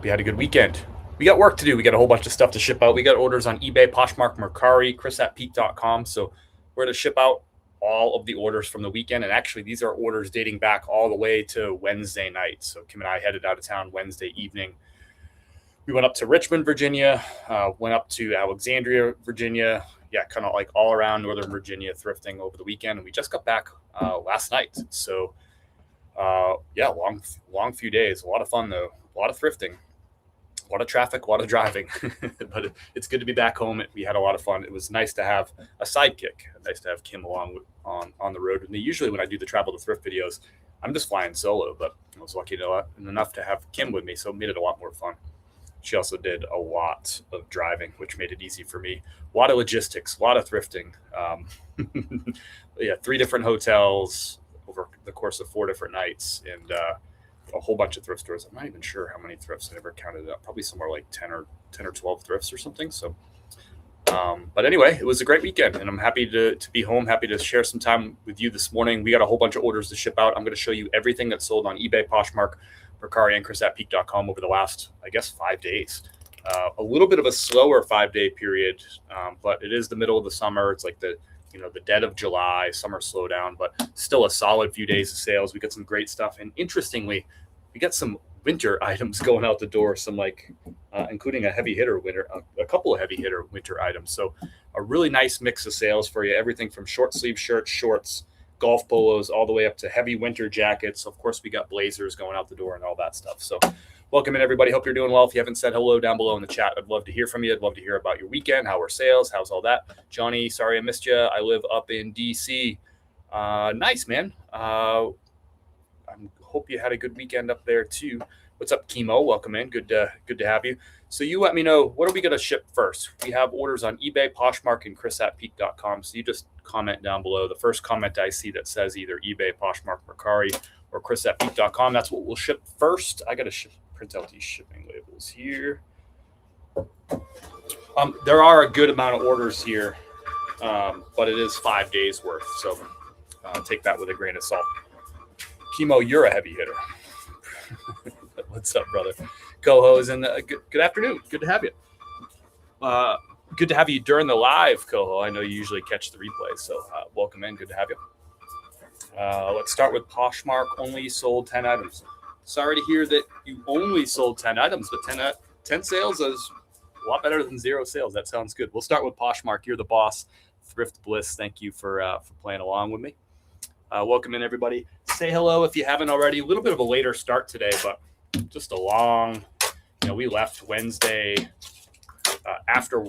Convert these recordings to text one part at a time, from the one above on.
Hope you had a good weekend. We got work to do. We got a whole bunch of stuff to ship out. We got orders on eBay, Poshmark, Mercari, Chris@peak.com. So we're going to ship out all of the orders from the weekend. And actually, these are orders dating back all the way to Wednesday night. So Kim and I headed out of town Wednesday evening. We went up to Richmond, Virginia, went up to Alexandria, Virginia. Yeah, kind of like all around Northern Virginia thrifting over the weekend. And we just got back last night. So yeah, long few days. A lot of fun, though. A lot of thrifting. A lot of traffic, a lot of driving, but it's good to be back home. We had a lot of fun. It was nice to have a sidekick. Nice to have Kim along on the road. And usually when I do the travel to thrift videos, I'm just flying solo, but I was lucky enough to have Kim with me, so it made it a lot more fun. She also did a lot of driving, which made it easy for me. A lot of logistics, a lot of thrifting. Yeah, 3 different hotels over the course of 4 different nights, and a whole bunch of thrift stores. I'm not even sure how many thrifts I ever counted up. Probably somewhere like 10 or 12 thrifts or something. So, but anyway, it was a great weekend, and I'm happy to be home. Happy to share some time with you this morning. We got a whole bunch of orders to ship out. I'm going to show you everything that's sold on eBay, Poshmark, Mercari, and Chris@peak.com over the last, I guess, 5 days. A little bit of a slower 5-day period, but it is the middle of the summer. It's like the dead of July, summer slowdown, but still a solid few days of sales. We got some great stuff. And interestingly, we got some winter items going out the door, some including a couple of heavy hitter winter items. So a really nice mix of sales for you. Everything from short sleeve shirts, shorts, golf polos, all the way up to heavy winter jackets. Of course, we got blazers going out the door and all that stuff. So welcome in, everybody. Hope you're doing well. If you haven't said hello down below in the chat, I'd love to hear from you. I'd love to hear about your weekend. How were sales? How's all that? Johnny, sorry I missed you. I live up in DC. Nice, man. I hope you had a good weekend up there too. What's up, Chemo? Welcome in. Good to have you. So you let me know, what are we going to ship first? We have orders on eBay, Poshmark, and Chris@peak.com. So you just comment down below. The first comment I see that says either eBay, Poshmark, Mercari, or Chris@peak.com, that's what we'll ship first. I got to print out these shipping labels here. There are a good amount of orders here, but it is 5 days worth. So take that with a grain of salt. Chemo, you're a heavy hitter. What's up, brother? Coho's and good afternoon. Good to have you. Good to have you during the live, Coho. I know you usually catch the replay, so welcome in. Good to have you. Let's start with Poshmark. Only sold 10 items. Sorry to hear that you only sold 10 items, but 10 sales is a lot better than 0 sales. That sounds good. We'll start with Poshmark. You're the boss. Thrift Bliss. Thank you for playing along with me. Welcome in, everybody. Say hello if you haven't already. A little bit of a later start today, but just a long, we left Wednesday after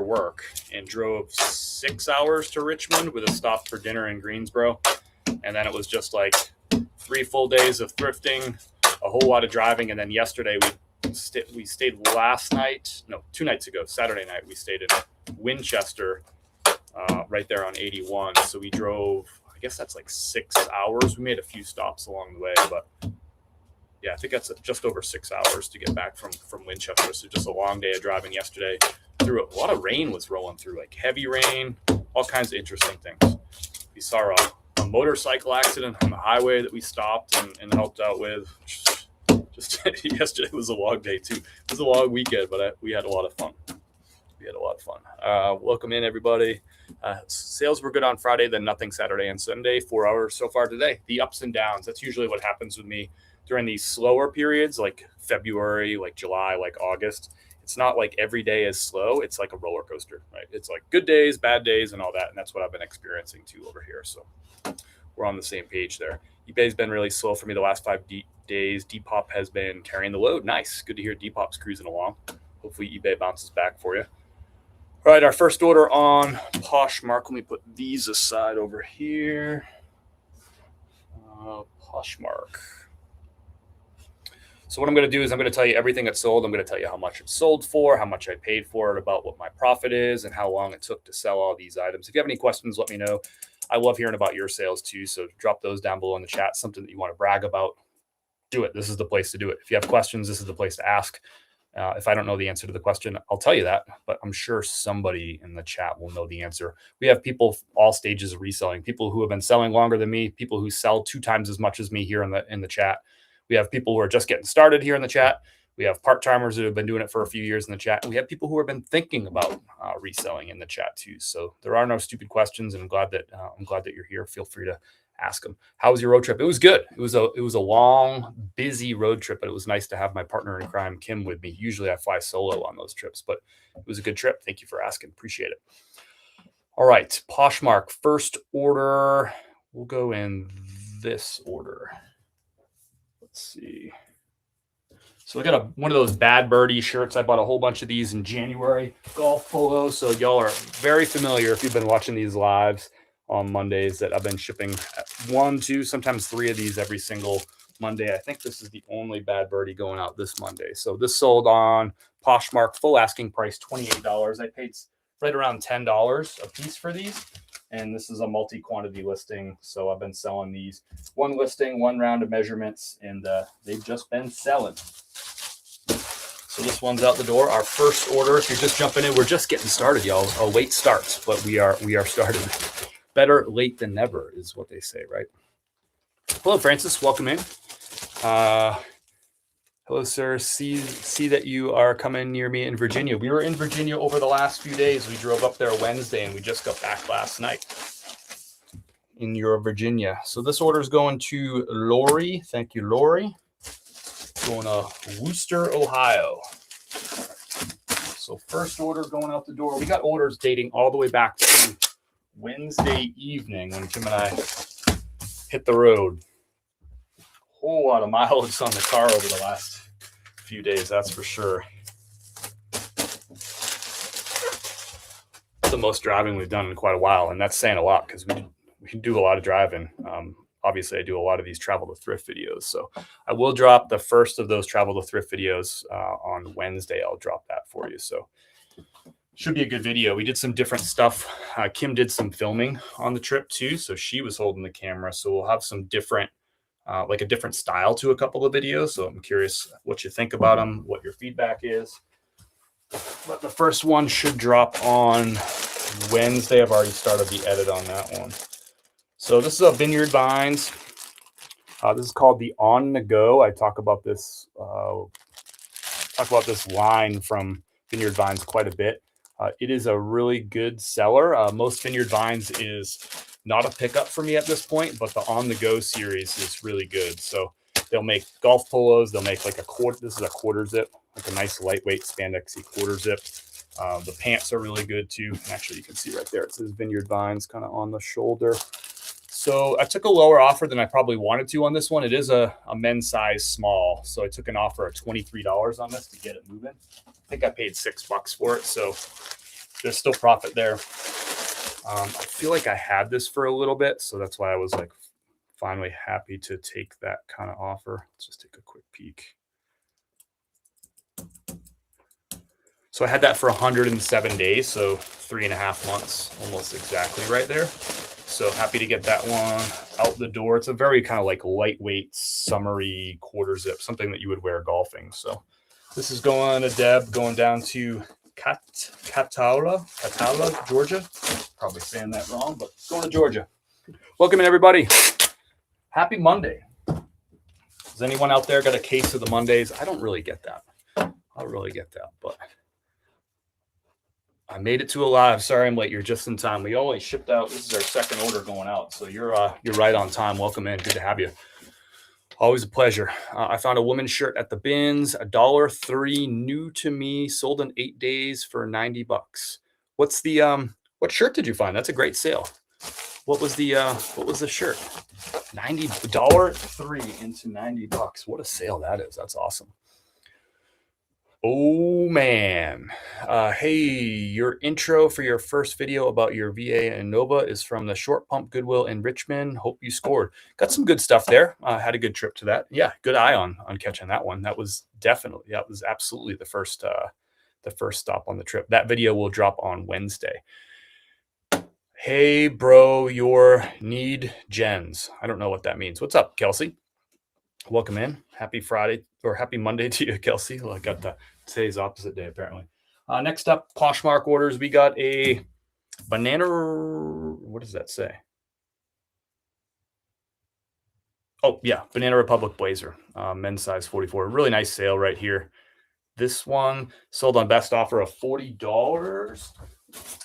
work and drove 6 hours to Richmond with a stop for dinner in Greensboro. And then it was just like 3 full days of thrifting, a whole lot of driving. And then yesterday we stayed 2 nights ago, Saturday night, we stayed in Winchester, right there on 81. So we drove, I guess that's like 6 hours. We made a few stops along the way, but yeah, I think that's just over 6 hours to get back from Winchester. So just a long day of driving yesterday. Through a lot of rain was rolling through, like heavy rain, all kinds of interesting things. We saw a motorcycle accident on the highway that we stopped and helped out with. Just yesterday was a long day too. It was a long weekend, but we had a lot of fun. Welcome in, everybody. Sales were good on Friday, then nothing Saturday and Sunday. 4 hours so far today. The ups and downs. That's usually what happens with me during these slower periods, like February, like July, like August. It's not like every day is slow. It's like a roller coaster, right? It's like good days, bad days, and all that. And that's what I've been experiencing too over here. So we're on the same page there. eBay's been really slow for me the last 5 days. Depop has been carrying the load. Nice. Good to hear Depop's cruising along. Hopefully eBay bounces back for you. All right, our first order on Poshmark. Let me put these aside over here. Poshmark. So what I'm going to do is I'm going to tell you everything that's sold. I'm going to tell you how much it's sold for, how much I paid for it, about what my profit is, and how long it took to sell all these items. If you have any questions, let me know. I love hearing about your sales too, so drop those down below in the chat. Something that you want to brag about, do it. This is the place to do it. If you have questions, this is the place to ask. If I don't know the answer to the question, I'll tell you that, but I'm sure somebody in the chat will know the answer. We have people all stages of reselling, people who have been selling longer than me, people who sell 2 times as much as me here in the chat. We have people who are just getting started here in the chat. We have part-timers that have been doing it for a few years in the chat. And we have people who have been thinking about reselling in the chat too. So there are no stupid questions, and I'm glad that you're here. Feel free to ask them. How was your road trip? It was good. It was a long, busy road trip, but it was nice to have my partner in crime, Kim, with me. Usually I fly solo on those trips, but it was a good trip. Thank you for asking. Appreciate it. All right, Poshmark, first order. We'll go in this order. Let's see. So I got one of those Bad Birdie shirts. I bought a whole bunch of these in January. Golf polo. So y'all are very familiar if you've been watching these lives on Mondays that I've been shipping 1, 2, sometimes 3 of these every single Monday. I think this is the only Bad Birdie going out this Monday. So this sold on Poshmark, full asking price $28. I paid right around $10 a piece for these. And this is a multi-quantity listing. So I've been selling these. One listing, one round of measurements, and they've just been selling. So this one's out the door. Our first order, if you're just jumping in, we're just getting started, y'all. A late start, but we are started. Better late than never is what they say, right? Hello, Francis. Welcome in. Hello, sir. See that you are coming near me in Virginia. We were in Virginia over the last few days. We drove up there Wednesday, and we just got back last night in your Virginia. So this order is going to Lori. Thank you, Lori. Going to Wooster, Ohio. So first order going out the door. We got orders dating all the way back to Wednesday evening when Kim and I hit the road. Whole lot of mileage on the car over the last few days, that's for sure. The most driving we've done in quite a while, and that's saying a lot because we do a lot of driving. Obviously, I do a lot of these travel to thrift videos, so I will drop the first of those travel to thrift videos on Wednesday. I'll drop that for you, so should be a good video. We did some different stuff. Kim did some filming on the trip too, so she was holding the camera. So we'll have some different, like a different style to a couple of videos. So I'm curious what you think about them, what your feedback is. But the first one should drop on Wednesday. I've already started the edit on that one. So this is a Vineyard Vines. This is called the On the Go. I talk about this line from Vineyard Vines quite a bit. It is a really good seller. Most Vineyard Vines is not a pickup for me at this point, but the On the Go series is really good. So they'll make golf polos. They'll make like a quarter. This is a quarter zip, like a nice lightweight spandexy quarter zip. The pants are really good too. Actually, you can see right there, it says Vineyard Vines kind of on the shoulder. So I took a lower offer than I probably wanted to on this one. It is a men's size small. So I took an offer of $23 on this to get it moving. I think I paid $6 for it. So there's still profit there. I feel like I had this for a little bit. So that's why I was like finally happy to take that kind of offer. Let's just take a quick peek. So I had that for 107 days. So 3.5 months, almost exactly right there. So happy to get that one out the door. It's a very kind of like lightweight, summery quarter zip, something that you would wear golfing. So this is going to Deb, going down to Catawba, Georgia. Probably saying that wrong, but going to Georgia. Welcome in, everybody. Happy Monday. Has anyone out there got a case of the Mondays? I don't really get that. But I made it to a live. Sorry I'm late. You're just in time. We only shipped out. This is our second order going out. So you're right on time. Welcome in. Good to have you. Always a pleasure. I found a woman's shirt at the bins, $1.03, new to me, sold in 8 days for $90. What's the what shirt did you find? That's a great sale. What was the shirt? $3 into $90. What a sale that is. That's awesome. Oh man. Hey, your intro for your first video about your VA and Nova is from the Short Pump Goodwill in Richmond. Hope you scored. Got some good stuff there. Had a good trip to that. Yeah, good eye on catching that one. That was absolutely the first stop on the trip. That video will drop on Wednesday. Hey bro, your need gens. I don't know what that means. What's up, Kelsey? Welcome in. Happy Friday or happy Monday to you, Kelsey. Well, I got today's opposite day, apparently. Next up, Poshmark orders. We got a banana. What does that say? Oh, yeah. Banana Republic blazer. Men's size 44. Really nice sale right here. This one sold on best offer of $40.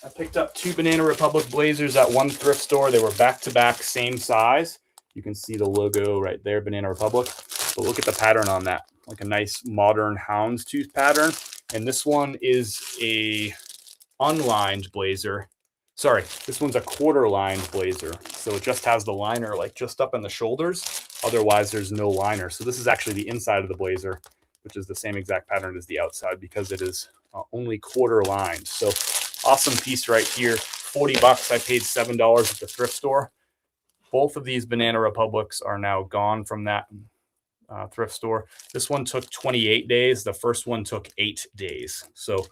I picked up 2 Banana Republic blazers at one thrift store. They were back-to-back, same size. You can see the logo right there, Banana Republic. But look at the pattern on that, like a nice modern houndstooth pattern. And this one is a unlined blazer. Sorry, this one's a quarter lined blazer. So it just has the liner like just up in the shoulders. Otherwise, there's no liner. So this is actually the inside of the blazer, which is the same exact pattern as the outside because it is only quarter lined. So awesome piece right here. $40. I paid $7 at the thrift store. Both of these Banana Republics are now gone from that thrift store. This one took 28 days. The first one took 8 days. So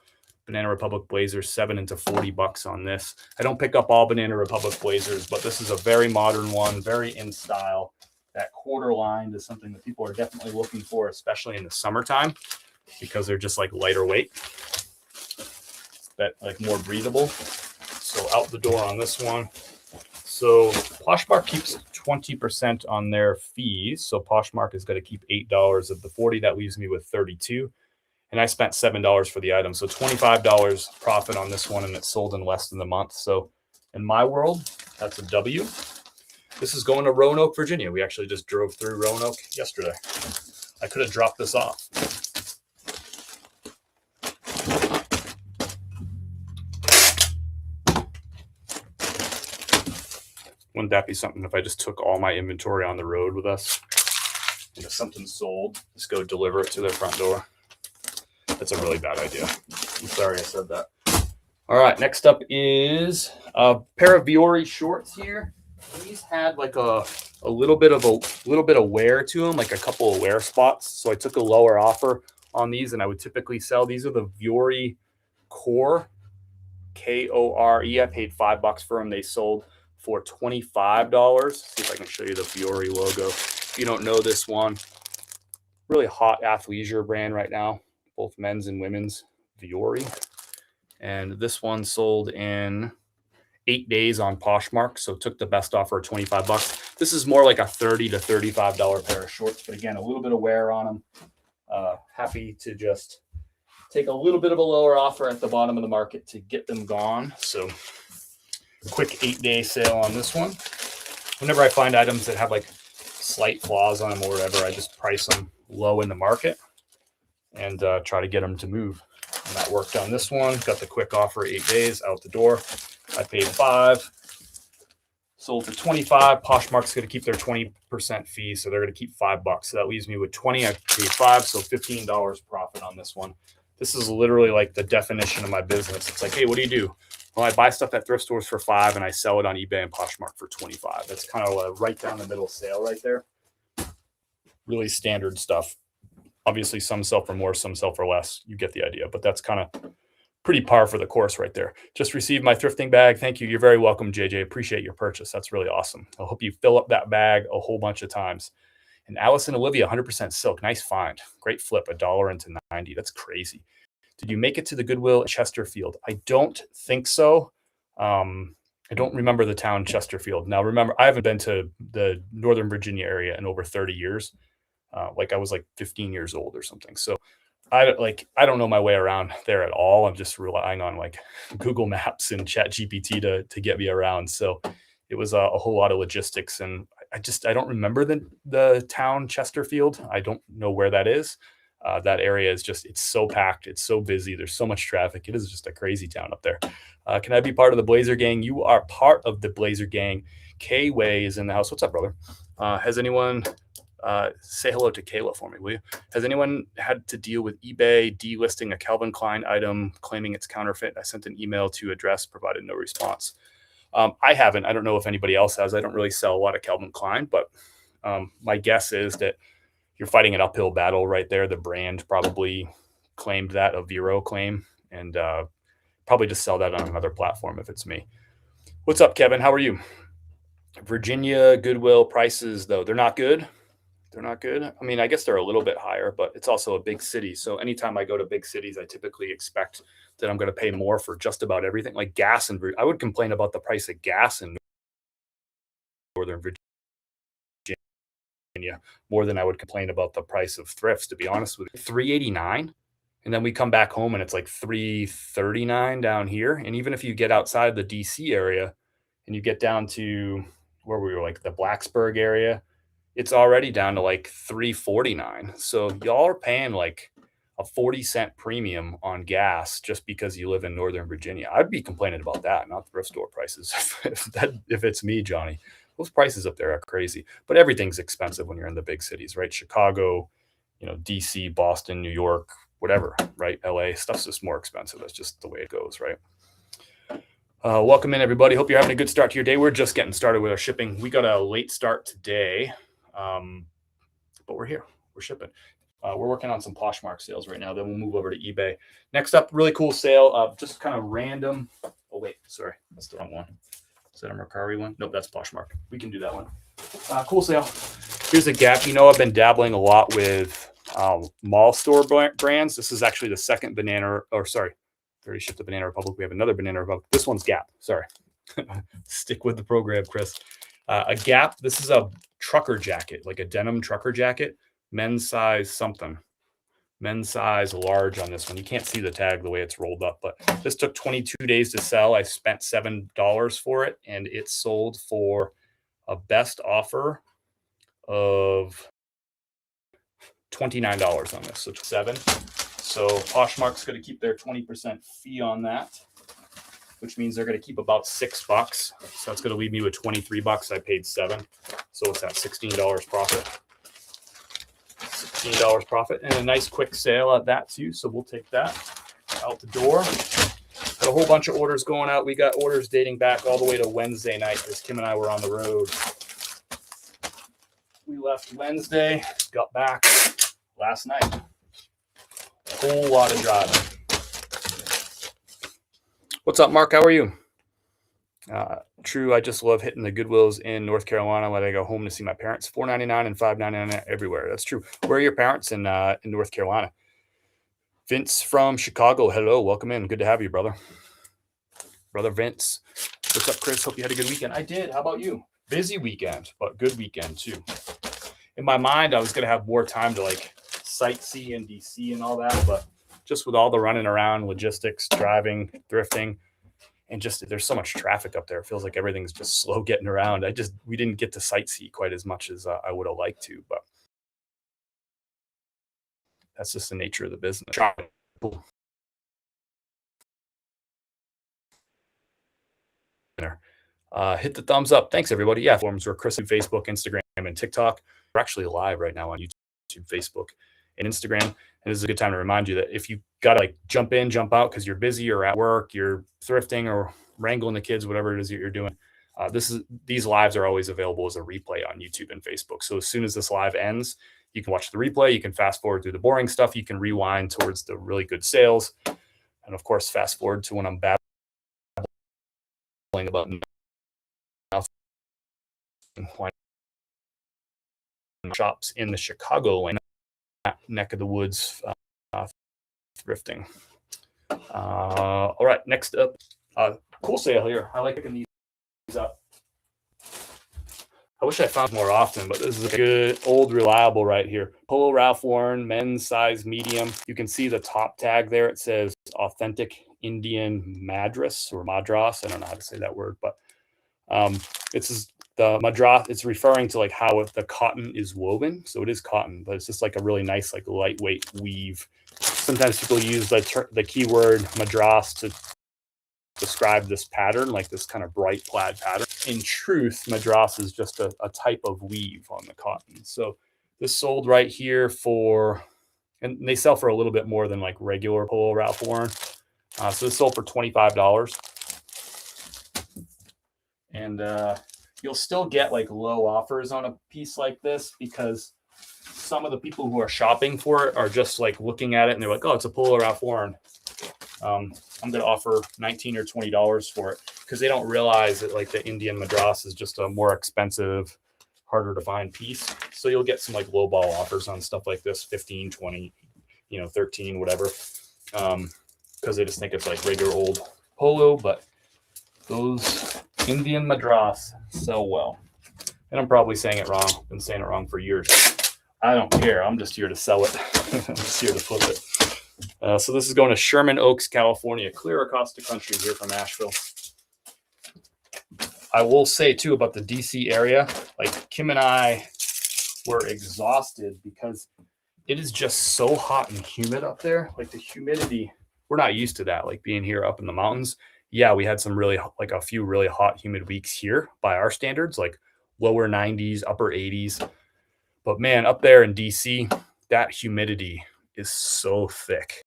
Banana Republic blazers, $7 into $40 on this. I don't pick up all Banana Republic blazers, but this is a very modern one, very in style. That quarter lined is something that people are definitely looking for, especially in the summertime, because they're just like lighter weight, that like more breathable. So out the door on this one. So Poshmark keeps 20% on their fees. So Poshmark is going to keep $8 of the 40. That leaves me with 32. And I spent $7 for the item. So $25 profit on this one, and it sold in less than a month. So in my world, that's a W. This is going to Roanoke, Virginia. We actually just drove through Roanoke yesterday. I could have dropped this off. Wouldn't that be something if I just took all my inventory on the road with us? And if something's sold, just go deliver it to their front door. That's a really bad idea. I'm sorry I said that. All right, next up is a pair of Viore shorts here. These had like a little bit of wear to them, like a couple of wear spots. So I took a lower offer on these, and I would typically sell. These are the Viore Core, K-O-R-E. I paid $5 for them. They sold for $25. See if I can show you the Viore logo. If you don't know this one, really hot athleisure brand right now, both men's and women's, Viore. And this one sold in 8 days on Poshmark, so took the best offer of $25. This is more like a $30 to $35 pair of shorts, but again, a little bit of wear on them. Happy to just take a little bit of a lower offer at the bottom of the market to get them gone. So quick 8-day sale on this one. Whenever I find items that have like slight flaws on them or whatever, I just price them low in the market and try to get them to move. And that worked on this one. Got the quick offer, 8 days out the door. I paid $5, sold for $25. Poshmark's going to keep their 20% fee, so they're going to keep $5. So that leaves me with $20. I paid $5, so $15 profit on this one. This is literally like the definition of my business. It's like, hey, what do you do? Well, I buy stuff at thrift stores for $5 and I sell it on eBay and Poshmark for $25. That's kind of a right down the middle sale right there. Really standard stuff. Obviously, some sell for more, some sell for less. You get the idea, but that's kind of pretty par for the course right there. Just received my thrifting bag. Thank you. You're very welcome, JJ. Appreciate your purchase. That's really awesome. I hope you fill up that bag a whole bunch of times. And Allison Olivia, 100% silk. Nice find. Great flip. $1 into 90. That's crazy. Did you make it to the Goodwill at Chesterfield? I don't think so. I don't remember the town Chesterfield. Now, remember, I haven't been to the Northern Virginia area in over 30 years. Like I was like 15 years old or something. So I don't know my way around there at all. I'm just relying on like Google Maps and Chat GPT to get me around. So it was a whole lot of logistics, and I don't remember the town Chesterfield. I don't know where that is. That area is just, it's so packed. It's so busy. There's so much traffic. It is just a crazy town up there. Can I be part of the Blazer Gang? You are part of the Blazer Gang. K-Way is in the house. What's up, brother? Has anyone... say hello to Kayla for me, will you? Has anyone had to deal with eBay delisting a Calvin Klein item, claiming it's counterfeit? I sent an email to address, provided no response. I haven't. I don't know if anybody else has. I don't really sell a lot of Calvin Klein, but my guess is that you're fighting an uphill battle right there. The brand probably claimed that, a Vero claim, and probably just sell that on another platform if it's me. What's up, Kevin? How are you? Virginia Goodwill prices, though, they're not good. They're not good. I mean, I guess they're a little bit higher, but it's also a big city. So anytime I go to big cities, I typically expect that I'm going to pay more for just about everything. Like gas, and I would complain about the price of gas in Northern Virginia more than I would complain about the price of thrifts, to be honest with you. $3.89 And then we come back home and it's like $339 down here. And even if you get outside the DC area and you get down to where we were, like the Blacksburg area, it's already down to like $349. So y'all are paying like a 40-cent premium on gas just because you live in Northern Virginia. I'd be complaining about that, not the thrift store prices. If it's me, Johnny, those prices up there are crazy. But everything's expensive when you're in the big cities, right? Chicago, DC, Boston, New York, whatever, right? LA, stuff's just more expensive. That's just the way it goes, right? Welcome in, everybody. Hope you're having a good start to your day. We're just getting started with our shipping. We got a late start today, but we're here. We're shipping. We're working on some Poshmark sales right now. Then we'll move over to eBay. Next up, really cool sale. Just kind of random. Oh, wait. Sorry. That's the wrong one. Is that a Mercari one? Nope, that's Poshmark. We can do that one. Cool sale. Here's a Gap. I've been dabbling a lot with mall store brands. This is actually the second Banana, or sorry, I already shipped the Banana Republic. We have another Banana Republic. This one's Gap. Sorry. Stick with the program, Chris. A Gap. This is a trucker jacket, like a denim trucker jacket. Men's size something. Men's size large on this one. You can't see the tag the way it's rolled up, but this took 22 days to sell. I spent $7 for it, and it sold for a best offer of $29 on this. So $7. So Poshmark's going to keep their 20% fee on that, which means they're going to keep about $6. So that's going to leave me with $23. I paid $7. So what's that? $16 profit. $16 profit, and a nice quick sale at that too. So we'll take that out the door. Got a whole bunch of orders going out. We got orders dating back all the way to Wednesday night as Kim and I were on the road. We left Wednesday, got back last night. A whole lot of driving. What's up, Mark? How are you? True, I just love hitting the Goodwills in North Carolina when I go home to see my parents. $4.99 and $5.99 everywhere. That's true. Where are your parents in North Carolina? Vince from Chicago. Hello, welcome in. Good to have you, brother. Brother Vince. What's up, Chris? Hope you had a good weekend. I did. How about you? Busy weekend, but good weekend too. In my mind, I was going to have more time to like sightsee in DC and all that, but just with all the running around, logistics, driving, thrifting, and just there's so much traffic up there. It feels like everything's just slow getting around. We didn't get to sightsee quite as much as I would have liked to, but that's just the nature of the business. Hit the thumbs up. Thanks, everybody. Yeah, forums are Chris on Facebook, Instagram, and TikTok. We're actually live right now on YouTube, Facebook, and Instagram. And this is a good time to remind you that if you got to like jump in, jump out because you're busy or at work, you're thrifting or wrangling the kids, whatever it is that you're doing, these lives are always available as a replay on YouTube and Facebook. So as soon as this live ends, you can watch the replay. You can fast forward through the boring stuff. You can rewind towards the really good sales. And of course, fast forward to when I'm babbling about shops in the Chicago neck of the woods thrifting. All right, next up, cool sale here. I like picking these up. I wish I found more often, but this is a good old reliable right here. Polo Ralph Lauren, men's size medium. You can see the top tag there. It says authentic Indian Madras or Madras. I don't know how to say that word, but it's the Madras. It's referring to like how the cotton is woven. So it is cotton, but it's just like a really nice, like lightweight weave. Sometimes people use the keyword Madras to describe this pattern, like this kind of bright plaid pattern. In truth, Madras is just a type of weave on the cotton. So this sold right here for, and they sell for a little bit more than like regular Polo Ralph Lauren. So this sold for $25. And you'll still get like low offers on a piece like this because some of the people who are shopping for it are just like looking at it and they're like, oh, it's a Polo Ralph Lauren. I'm going to offer $19 or $20 for it because they don't realize that like the Indian Madras is just a more expensive, harder to find piece. So you'll get some like low ball offers on stuff like this, 15, 20, 13, whatever. Because they just think it's like regular old polo, but those Indian Madras sell well. And I'm probably saying it wrong. Been saying it wrong for years. I don't care. I'm just here to sell it. I'm just here to flip it. So this is going to Sherman Oaks, California, clear across the country here from Asheville. I will say too about the DC area, like Kim and I were exhausted because it is just so hot and humid up there. Like the humidity, we're not used to that. Like being here up in the mountains. Yeah, we had some really like a few really hot, humid weeks here by our standards, like lower 90s, upper 80s. But man, up there in DC, that humidity is so thick.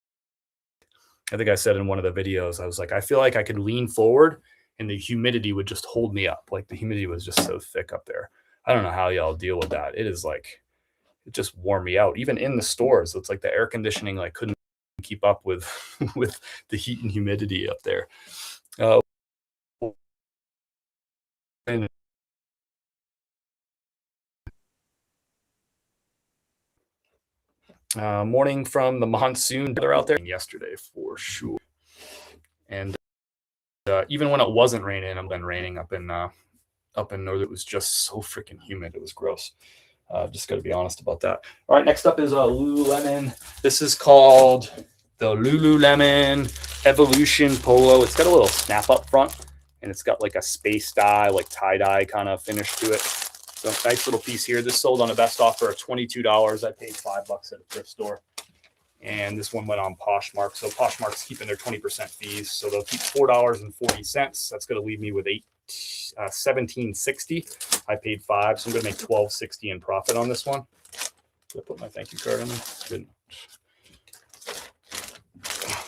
I think I said in one of the videos, I was like, I feel like I could lean forward and the humidity would just hold me up. Like the humidity was just so thick up there. I don't know how y'all deal with that. It is like, it just wore me out. Even in the stores, it's like the air conditioning like couldn't keep up with with the heat and humidity up there. And morning from the monsoon, they're out there yesterday for sure. And even when it wasn't raining, I've been raining up in north. It was just so freaking humid. It was gross. Just got to be honest about that. All right, next up is Lululemon. This is called the Lululemon Evolution Polo. It's got a little snap up front, and it's got like a space dye, like tie-dye kind of finish to it. So nice little piece here. This sold on a best offer of $22. I paid $5 at a thrift store. And this one went on Poshmark. So Poshmark's keeping their 20% fees. So they'll keep $4.40. That's going to leave me with $17.60. I paid $5, so I'm going to make $12.60 in profit on this one. Did I put my thank you card in there? Good.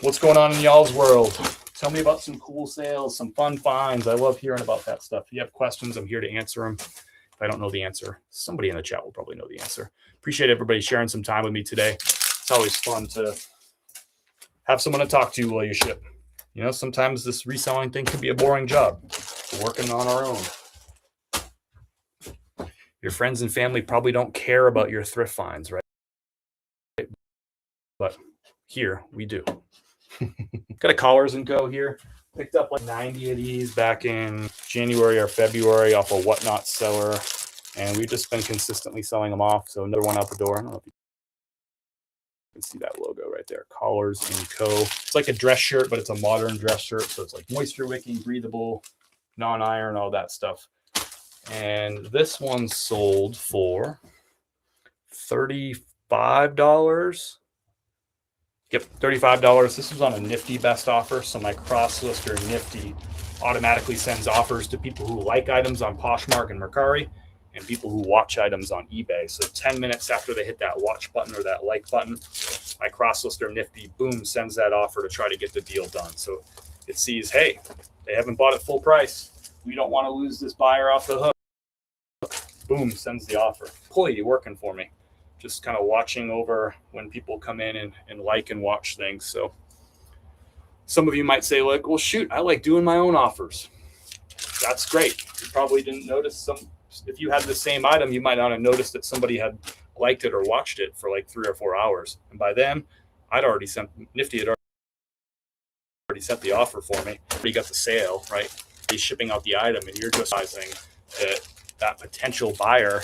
What's going on in y'all's world? Tell me about some cool sales, some fun finds. I love hearing about that stuff. If you have questions, I'm here to answer them. If I don't know the answer, somebody in the chat will probably know the answer. Appreciate everybody sharing some time with me today. It's always fun to have someone to talk to while you ship. You know, sometimes this reselling thing can be a boring job. We're working on our own. Your friends and family probably don't care about your thrift finds, right? But here we do. Got a Collars and Go here. Picked up like 90 of these back in January or February off a Whatnot seller. And we've just been consistently selling them off. So another one out the door. I don't know if you can see that logo right there. Collars and Co. It's like a dress shirt, but it's a modern dress shirt. So it's like moisture wicking, breathable, non-iron, all that stuff. And this one sold for $35. Yep, $35. This was on a Nifty best offer. So my cross-lister Nifty automatically sends offers to people who like items on Poshmark and Mercari and people who watch items on eBay. So 10 minutes after they hit that watch button or that like button, my cross-lister Nifty, boom, sends that offer to try to get the deal done. So it sees, hey, they haven't bought it full price. We don't want to lose this buyer off the hook. Boom, sends the offer. Employee working for me. Just kind of watching over when people come in and like and watch things. So some of you might say, like, well, shoot, I like doing my own offers. That's great. You probably didn't notice if you had the same item, you might not have noticed that somebody had liked it or watched it for like 3 or 4 hours. And by then, Nifty had already sent the offer for me. Already got the sale, right? He's shipping out the item and you're just realizing that potential buyer,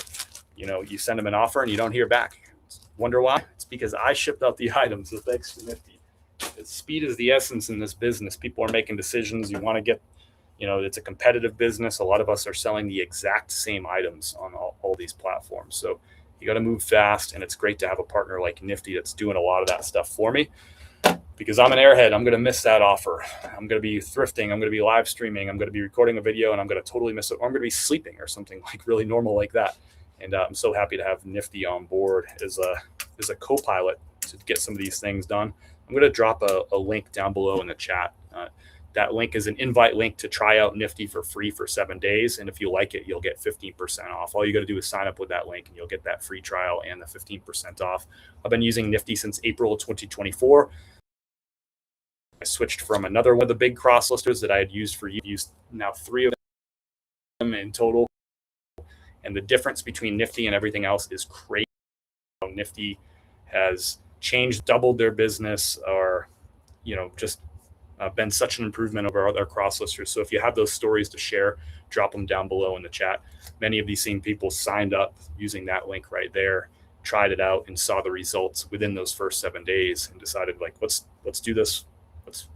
you know, you send them an offer and you don't hear back. Wonder why? It's because I shipped out the items. So thanks to Nifty. Speed is the essence in this business. People are making decisions. You want to get, you know, it's a competitive business. A lot of us are selling the exact same items on all these platforms. So you got to move fast. And it's great to have a partner like Nifty that's doing a lot of that stuff for me. Because I'm an airhead, I'm going to miss that offer. I'm going to be thrifting. I'm going to be live streaming. I'm going to be recording a video and I'm going to totally miss it. Or I'm going to be sleeping or something like really normal like that. And I'm so happy to have Nifty on board as a co-pilot to get some of these things done. I'm going to drop a link down below in the chat. That link is an invite link to try out Nifty for free for 7 days. And if you like it, you'll get 15% off. All you got to do is sign up with that link and you'll get that free trial and the 15% off. I've been using Nifty since April of 2024. I switched from another one of the big cross listers that I had used for years, now 3 of them in total. And the difference between Nifty and everything else is crazy. Nifty has changed, doubled their business, or, you know, just been such an improvement over other cross listers. So if you have those stories to share, drop them down below in the chat. Many of these same people signed up using that link right there tried it out and saw the results within those first 7 days and decided like, let's do this.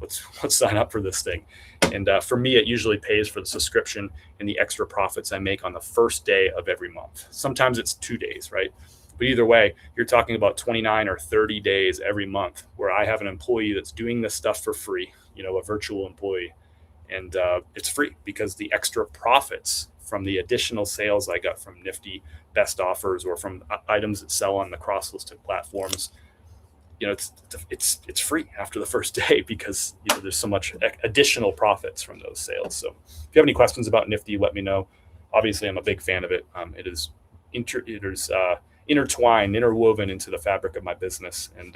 Let's sign up for this thing. And for me, it usually pays for the subscription and the extra profits I make on the first day of every month. Sometimes it's 2 days, right? But either way, you're talking about 29 or 30 days every month where I have an employee that's doing this stuff for free, a virtual employee. And it's free because the extra profits from the additional sales I got from nifty best offers or from items that sell on the cross-listed platforms, it's free after the first day because there's so much additional profits from those sales. So if you have any questions about Nifty, let me know. Obviously, I'm a big fan of it. It is intertwined, interwoven into the fabric of my business, and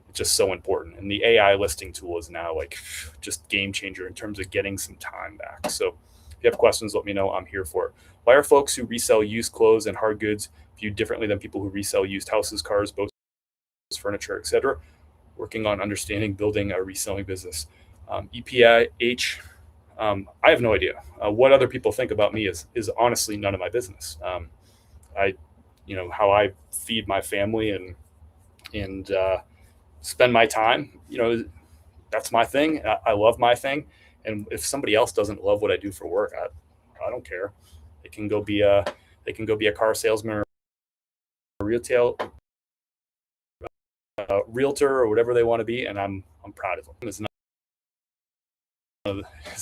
it's just so important. And the AI listing tool is now like just game changer in terms of getting some time back. So if you have questions, let me know. I'm here for it. Why are folks who resell used clothes and hard goods viewed differently than people who resell used houses, cars, boats, furniture, etc.? Working on understanding building a reselling business. EPIH, I have no idea. What other people think about me is honestly none of my business. How I feed my family and spend my time, that's my thing. I love my thing. And if somebody else doesn't love what I do for work, I don't care. They can go be a car salesman or a realtor or whatever they want to be, and I'm proud of them. It's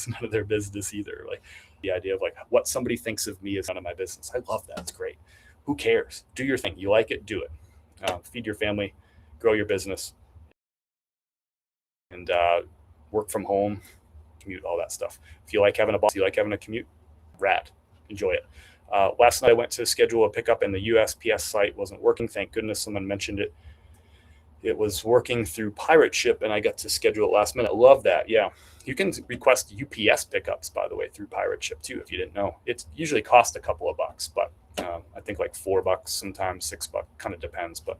none of their business either. Like the idea of like what somebody thinks of me is none of my business. I love that. It's great. Who cares? Do your thing. You like it, do it. Feed your family, grow your business, and work from home, commute, all that stuff. If you like having a boss, you like having a commute, rad. Enjoy it. Last night I went to schedule a pickup and the USPS site wasn't working. Thank goodness someone mentioned it. It was working through Pirate Ship and I got to schedule it last minute. I love that. Yeah. You can request UPS pickups, by the way, through Pirate Ship too, if you didn't know. It usually costs a couple of bucks, but I think like $4, sometimes $6, kind of depends, but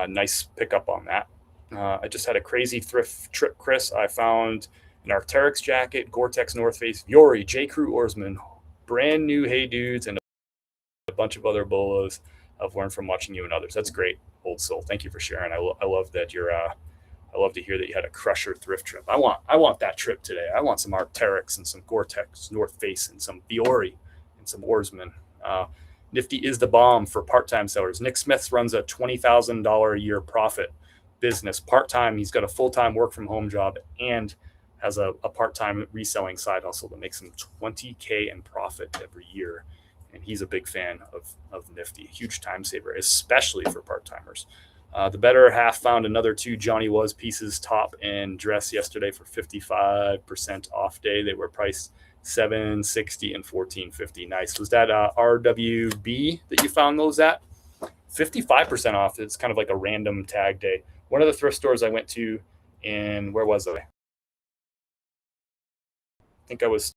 nice pickup on that. I just had a crazy thrift trip, Chris. I found an Arc'teryx jacket, Gore-Tex North Face, Fiore, J. Crew Oarsman, brand new Hey Dudes, and a bunch of other bolos I've learned from watching you and others. That's great, old soul. Thank you for sharing. I love that you're. I love to hear that you had a crusher thrift trip. I want that trip today. I want some Arc'teryx and some Gore-Tex North Face and some Fiore and some Oarsman. Nifty is the bomb for part-time sellers. Nick Smith runs a $20,000 a year profit business part-time. He's got a full-time work from home job and has a part-time reselling side hustle that makes him $20K in profit every year. And he's a big fan of Nifty, huge time saver, especially for part-timers. The better half found another 2 Johnny Was pieces, top and dress, yesterday for 55% off day. They were priced $760 and $1450. Nice. Was that RWB that you found those at? 55% off. It's kind of like a random tag day. One of the thrift stores I went to in, where was I? I think I was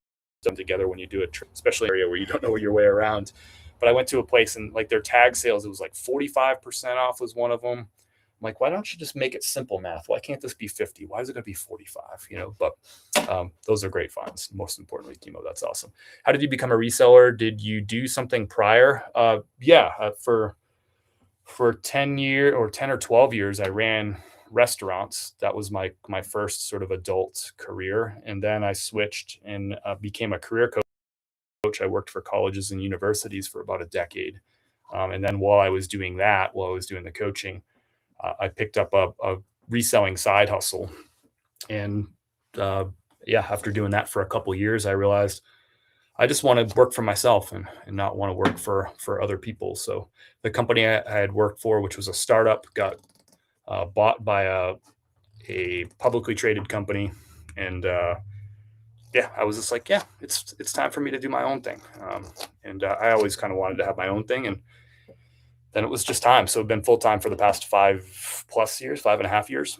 together when you do a trip, especially an area where you don't know your way around. But I went to a place and like their tag sales, it was like 45% off was one of them. I'm like, why don't you just make it simple math? Why can't this be 50? Why is it going to be 45? But those are great finds. Most importantly, Timo, that's awesome. How did you become a reseller? Did you do something prior? For 10 or 12 years, I ran restaurants. That was my first sort of adult career. And then I switched and became a career coach. I worked for colleges and universities for about a decade. And then while I was doing the coaching, I picked up a reselling side hustle. And after doing that for a couple of years, I realized I just want to work for myself and not want to work for other people. So the company I had worked for, which was a startup, got bought by a publicly traded company. And I was just like, it's time for me to do my own thing. I always kind of wanted to have my own thing. And then it was just time. So I've been full-time for the past 5.5 years.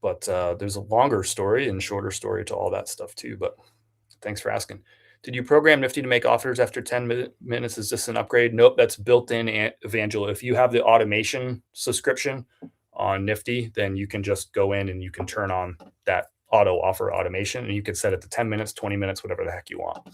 But there's a longer story and shorter story to all that stuff too. But thanks for asking. Did you program Nifty to make offers after 10 minutes? Is this an upgrade? Nope, that's built in, Evangela. If you have the automation subscription on Nifty, then you can just go in and you can turn on that auto offer automation, and you can set it to 10 minutes, 20 minutes, whatever the heck you want.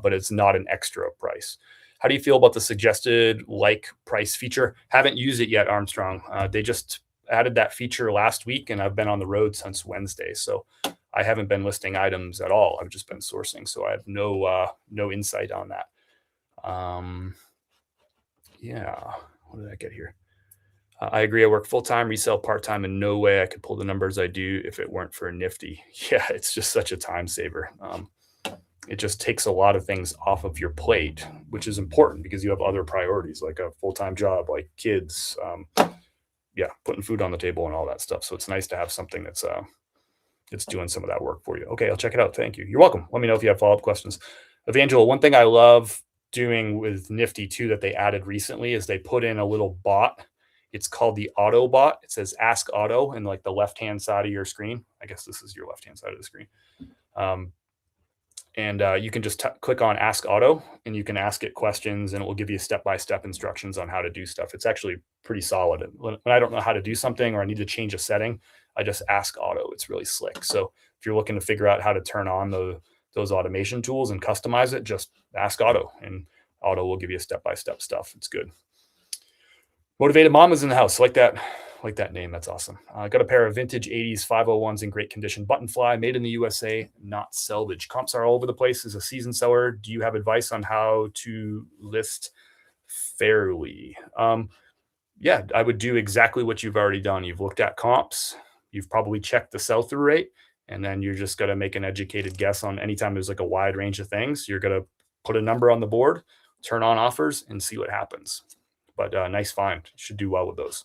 But it's not an extra price. How do you feel about the suggested like price feature? Haven't used it yet, Armstrong. They just added that feature last week, and I've been on the road since Wednesday. So I haven't been listing items at all. I've just been sourcing. So I have no insight on that. Yeah. What did I get here? I agree. I work full time, resell part time, and no way I could pull the numbers I do if it weren't for Nifty. Yeah, it's just such a time saver. It just takes a lot of things off of your plate, which is important because you have other priorities like a full time job, like kids, putting food on the table and all that stuff. So it's nice to have something that's doing some of that work for you. Okay, I'll check it out. Thank you. You're welcome. Let me know if you have follow up questions. Evangel, one thing I love doing with Nifty too that they added recently is they put in a little bot. It's called the Auto Bot. It says Ask Auto in like the left-hand side of your screen. I guess this is your left-hand side of the screen. You can just click on Ask Auto, and you can ask it questions, and it will give you step-by-step instructions on how to do stuff. It's actually pretty solid. When I don't know how to do something or I need to change a setting, I just ask Auto. It's really slick. So if you're looking to figure out how to turn on those automation tools and customize it, just ask Auto, and Auto will give you step-by-step stuff. It's good. Motivated Mamas in the house. Like that name. That's awesome. I got a pair of vintage 80s 501s in great condition. Button fly, made in the USA, not salvage. Comps are all over the place. As a seasoned seller, do you have advice on how to list fairly? Yeah, I would do exactly what you've already done. You've looked at comps. You've probably checked the sell-through rate. And then you're just going to make an educated guess on anytime there's like a wide range of things. You're going to put a number on the board, turn on offers, and see what happens. But nice find. Should do well with those.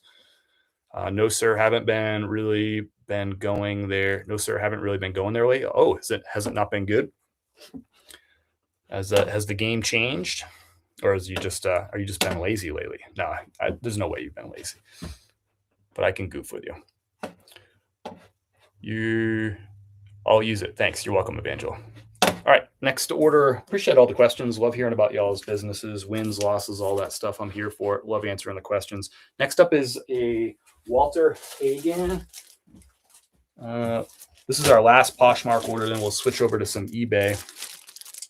No, sir, haven't really been going there. No, sir, haven't really been going there lately. Oh, has it not been good? Has the game changed? Or are you just been lazy lately? No, there's no way you've been lazy. But I can goof with you. I'll use it. Thanks. You're welcome, Evangel. All right, next order. Appreciate all the questions. Love hearing about y'all's businesses, wins, losses, all that stuff. I'm here for it. Love answering the questions. Next up is a Walter Hagen. This is our last Poshmark order. Then we'll switch over to some eBay.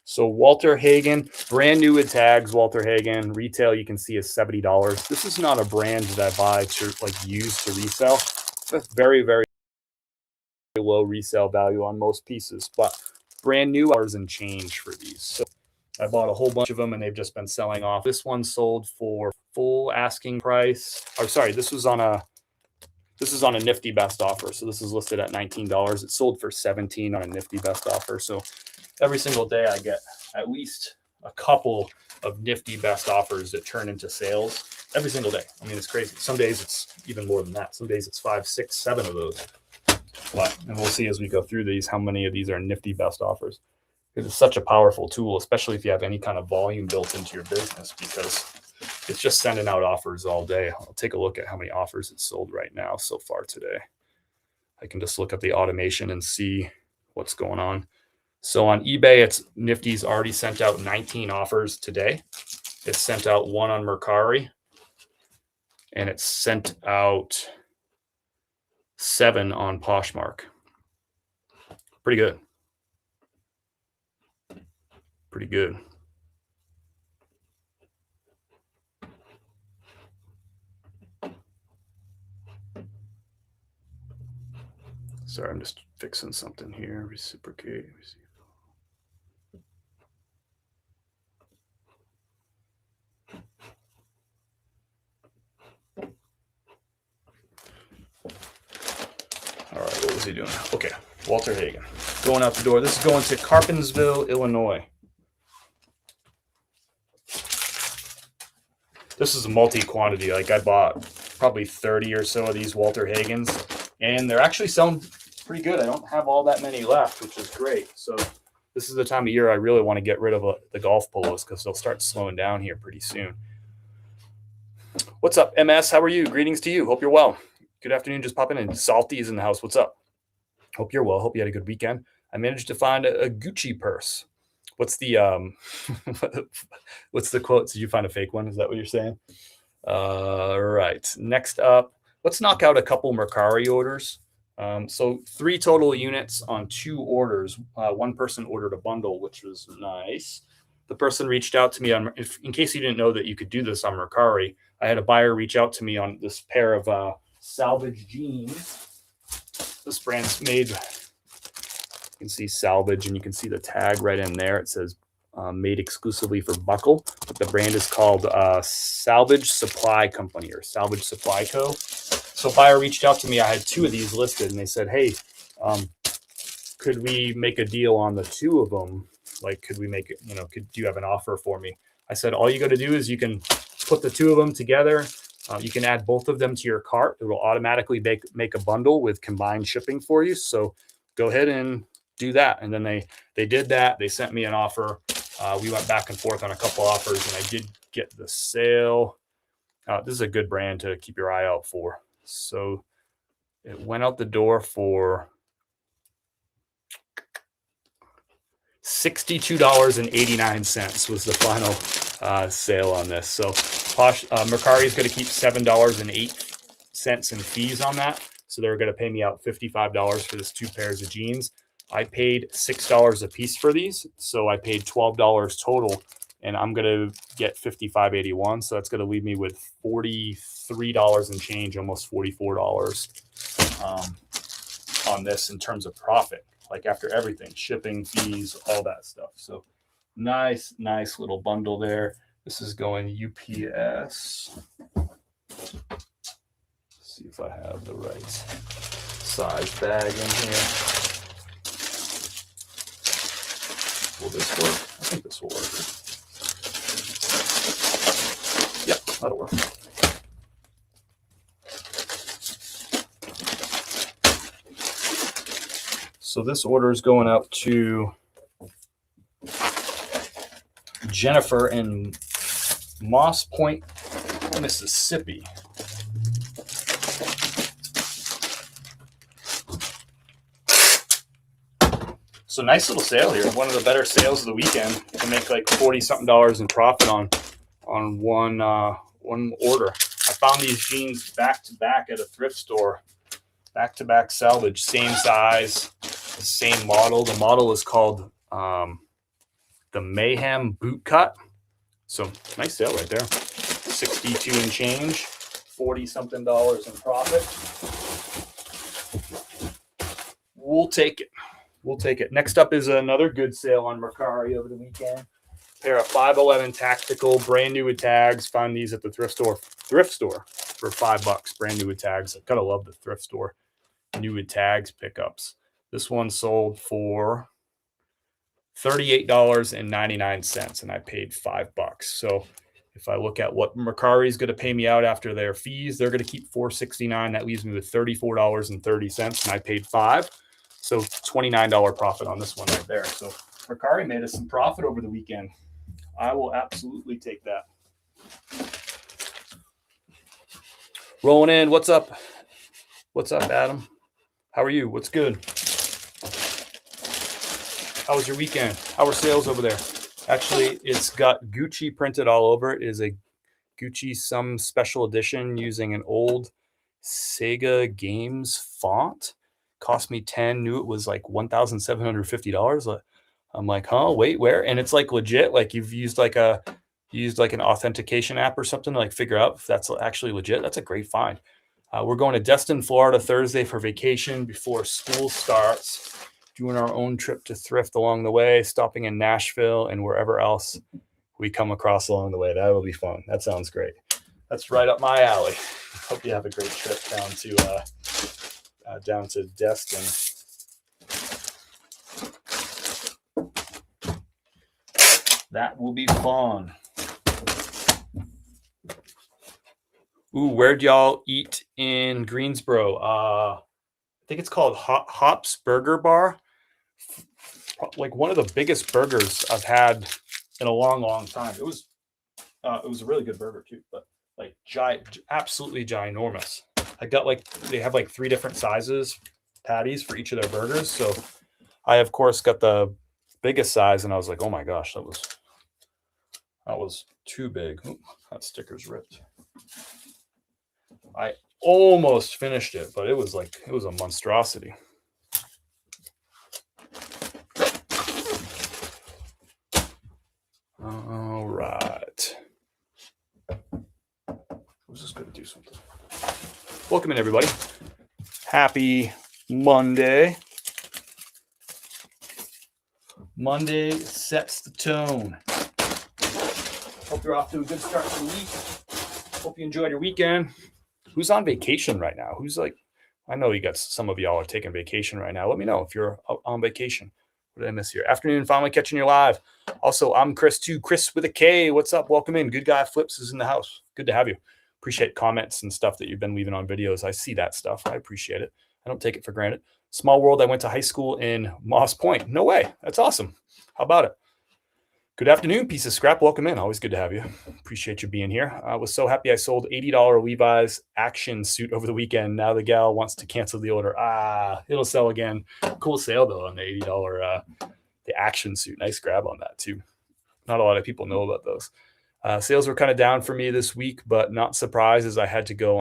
So Walter Hagen, brand new with tags. Walter Hagen retail, you can see is $70. This is not a brand that I buy to use to resell. That's very, very low resale value on most pieces, but brand new hours and change for these. So I bought a whole bunch of them and they've just been selling off. This one sold for full asking price. This is on a Nifty best offer. So this is listed at $19. It sold for $17 on a Nifty best offer. So every single day I get at least a couple of Nifty best offers that turn into sales every single day. I mean, it's crazy. Some days it's even more than that. Some days it's 5, 6, 7 of those. And we'll see as we go through these how many of these are Nifty best offers. It's such a powerful tool, especially if you have any kind of volume built into your business, because it's just sending out offers all day. I'll take a look at how many offers it's sold right now so far today. I can just look at the automation and see what's going on. So on eBay, Nifty's already sent out 19 offers today. It's sent out 1 on Mercari, and it's sent out 7 on Poshmark. Pretty good. Pretty good. Sorry, I'm just fixing something here. Reciprocate. All right, what was he doing? Okay, Walter Hagen. Going out the door. This is going to Carpensville, Illinois. This is a multi-quantity. Like I bought probably 30 or so of these Walter Hagens, and they're actually selling pretty good. I don't have all that many left, which is great. So this is the time of year I really want to get rid of the golf polos because they'll start slowing down here pretty soon. What's up, MS? How are you? Greetings to you. Hope you're well. Good afternoon. Just popping in. Salty is in the house. What's up? Hope you're well. Hope you had a good weekend. I managed to find a Gucci purse. What's the what's the quote? Did you find a fake one? Is that what you're saying? All right. Next up, let's knock out a couple Mercari orders. So 3 total units on 2 orders. One person ordered a bundle, which was nice. the person reached out to me on, in case you didn't know that you could do this on Mercari, I had a buyer reach out to me on this pair of salvage jeans. This brand's made, you can see salvage, and you can see the tag right in there. It says made exclusively for Buckle, but the brand is called Salvage Supply Company or Salvage Supply Co. So buyer reached out to me. I had 2 of these listed, and they said, hey, could we make a deal on the 2 of them? Like, could we make it, do you have an offer for me? I said, all you got to do is you can put the 2 of them together. You can add both of them to your cart. It will automatically make a bundle with combined shipping for you. So go ahead and do that. And then they did that. They sent me an offer. We went back and forth on a couple offers, and I did get the sale. This is a good brand to keep your eye out for. So it went out the door for $62.89 was the final sale on this. So Posh, Mercari is going to keep $7.08 in fees on that. So they're going to pay me out $55 for this 2 pairs of jeans. I paid $6 a piece for these. So I paid $12 total, and I'm going to get $55.81. So that's going to leave me with $43 and change, almost $44 on this in terms of profit, like after everything, shipping, fees, all that stuff. So nice little bundle there. This is going UPS. Let's see if I have the right size bag in here. Will this work? I think this will work. Yep, that'll work. So this order is going out to Jennifer in Moss Point, Mississippi. So nice little sale here. One of the better sales of the weekend. To make like $40-something in profit on one order. I found these jeans back to back at a thrift store. Back to back salvage, same size, same model. The model is called the Mayhem Boot Cut. So nice sale right there. 62 and change, $40-something in profit. We'll take it. We'll take it. Next up is another good sale on Mercari over the weekend. Pair of 511 tactical, brand new with tags. Found these at the thrift store for $5, brand new with tags. I kind of love the thrift store new with tags pickups. This one sold for $38.99, and I paid $5. So if I look at what Mercari is going to pay me out after their fees, they're going to keep $469. That leaves me with $34.30, and I paid $5. So $29 profit on this one right there. So Mercari made us some profit over the weekend. I will absolutely take that. Rolling in. What's up? What's up, Adam? How are you? What's good? How was your weekend? How are sales over there? Actually, it's got Gucci printed all over it. It is a Gucci some special edition using an old Sega Games font. Cost me $10. Knew it was like $1,750. I'm like, huh? Wait, where? And it's like legit. Like you've used like an authentication app or something to like figure out if that's actually legit. That's a great find. We're going to Destin, Florida Thursday for vacation before school starts. Doing our own trip to thrift along the way, stopping in Nashville and wherever else we come across along the way. That will be fun. That sounds great. That's right up my alley. Hope you have a great trip down to Destin. That will be fun. Ooh, where'd y'all eat in Greensboro? I think it's called Hop's Burger Bar. Like one of the biggest burgers I've had in a long time. It was a really good burger too, but like absolutely ginormous. I got they have like 3 different sizes patties for each of their burgers. So I of course got the biggest size, and I was like, oh my gosh, that was too big. Ooh, that sticker's ripped. I almost finished it, but it was a monstrosity. Welcome in, everybody. Happy Monday. Monday sets the tone. Hope you're off to a good start to the week. Hope you enjoyed your weekend. Who's on vacation right now? Who's like, I know you got some of y'all are taking vacation right now. Let me know if you're on vacation. What did I miss here? Afternoon, finally catching you live. Also, I'm Chris too. Chris with a K. What's up? Welcome in. Good guy Flips is in the house. Good to have you. Appreciate comments and stuff that you've been leaving on videos. I see that stuff. I appreciate it. I don't take it for granted. Small world. I went to high school in Moss Point. No way. That's awesome. How about it? Good afternoon, piece of scrap. Welcome in. Always good to have you. Appreciate you being here. I was so happy I sold $80 Levi's action suit over the weekend. Now the gal wants to cancel the order. It'll sell again. Cool sale though on the $80 the action suit. Nice grab on that too. Not a lot of people know about those. Sales were kind of down for me this week, but not surprised as I had to go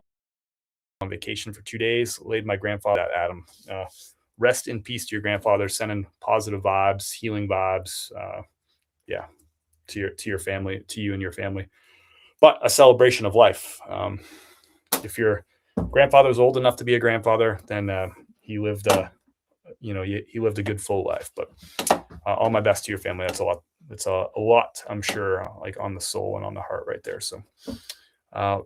on vacation for 2 days. Laid my grandfather at Adam. Rest in peace to your grandfather. Sending positive vibes, healing vibes. To your family, to you and your family, but a celebration of life. If your grandfather's old enough to be a grandfather, then he lived he lived a good full life. But all my best to your family. That's a lot. It's a lot, I'm sure, like on the soul and on the heart right there. So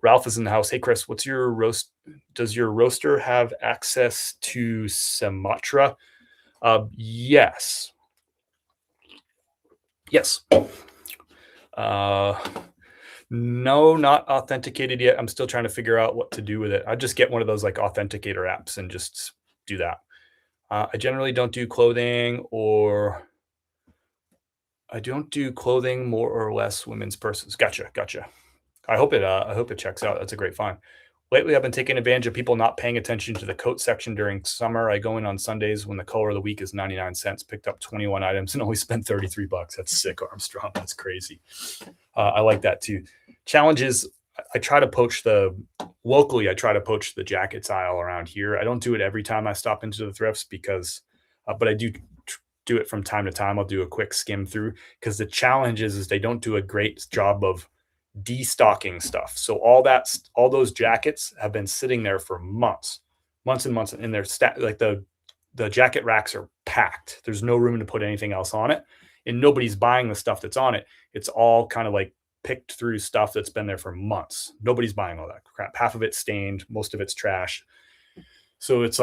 Ralph is in the house. Hey Chris, what's your roast? Does your roaster have access to Sumatra? Yes. No, not authenticated yet. I'm still trying to figure out what to do with it. I just get one of those like authenticator apps and just do that. I generally don't do clothing, or I don't do clothing more or less women's purses. Gotcha. I hope it checks out. That's a great find. Lately, I've been taking advantage of people not paying attention to the coat section during summer. I go in on Sundays when the color of the week is 99 cents, picked up 21 items and only spent $33. That's sick, Armstrong. That's crazy. I like that too. Challenge is I try to poach the jackets aisle around here. I don't do it every time I stop into the thrifts but I do it from time to time. I'll do a quick skim through because the challenge is they don't do a great job of destocking stuff. So all those jackets have been sitting there for months and months, and they're like the jacket racks are packed. There's no room to put anything else on it, and nobody's buying the stuff that's on it. It's all kind of like picked through stuff that's been there for months. Nobody's buying all that crap. Half of it's stained, most of it's trash. So it's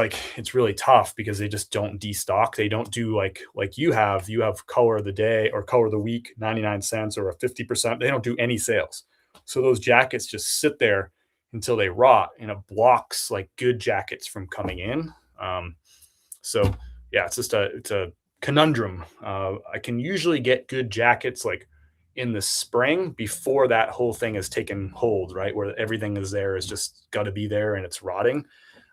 really tough because they just don't destock. They don't do like you have color of the day or color of the week, 99 cents or a 50%. They don't do any sales. So those jackets just sit there until they rot, and it blocks like good jackets from coming in. So yeah, it's a conundrum. I can usually get good jackets like in the spring before that whole thing has taken hold, right? Where everything is just got to be there and it's rotting.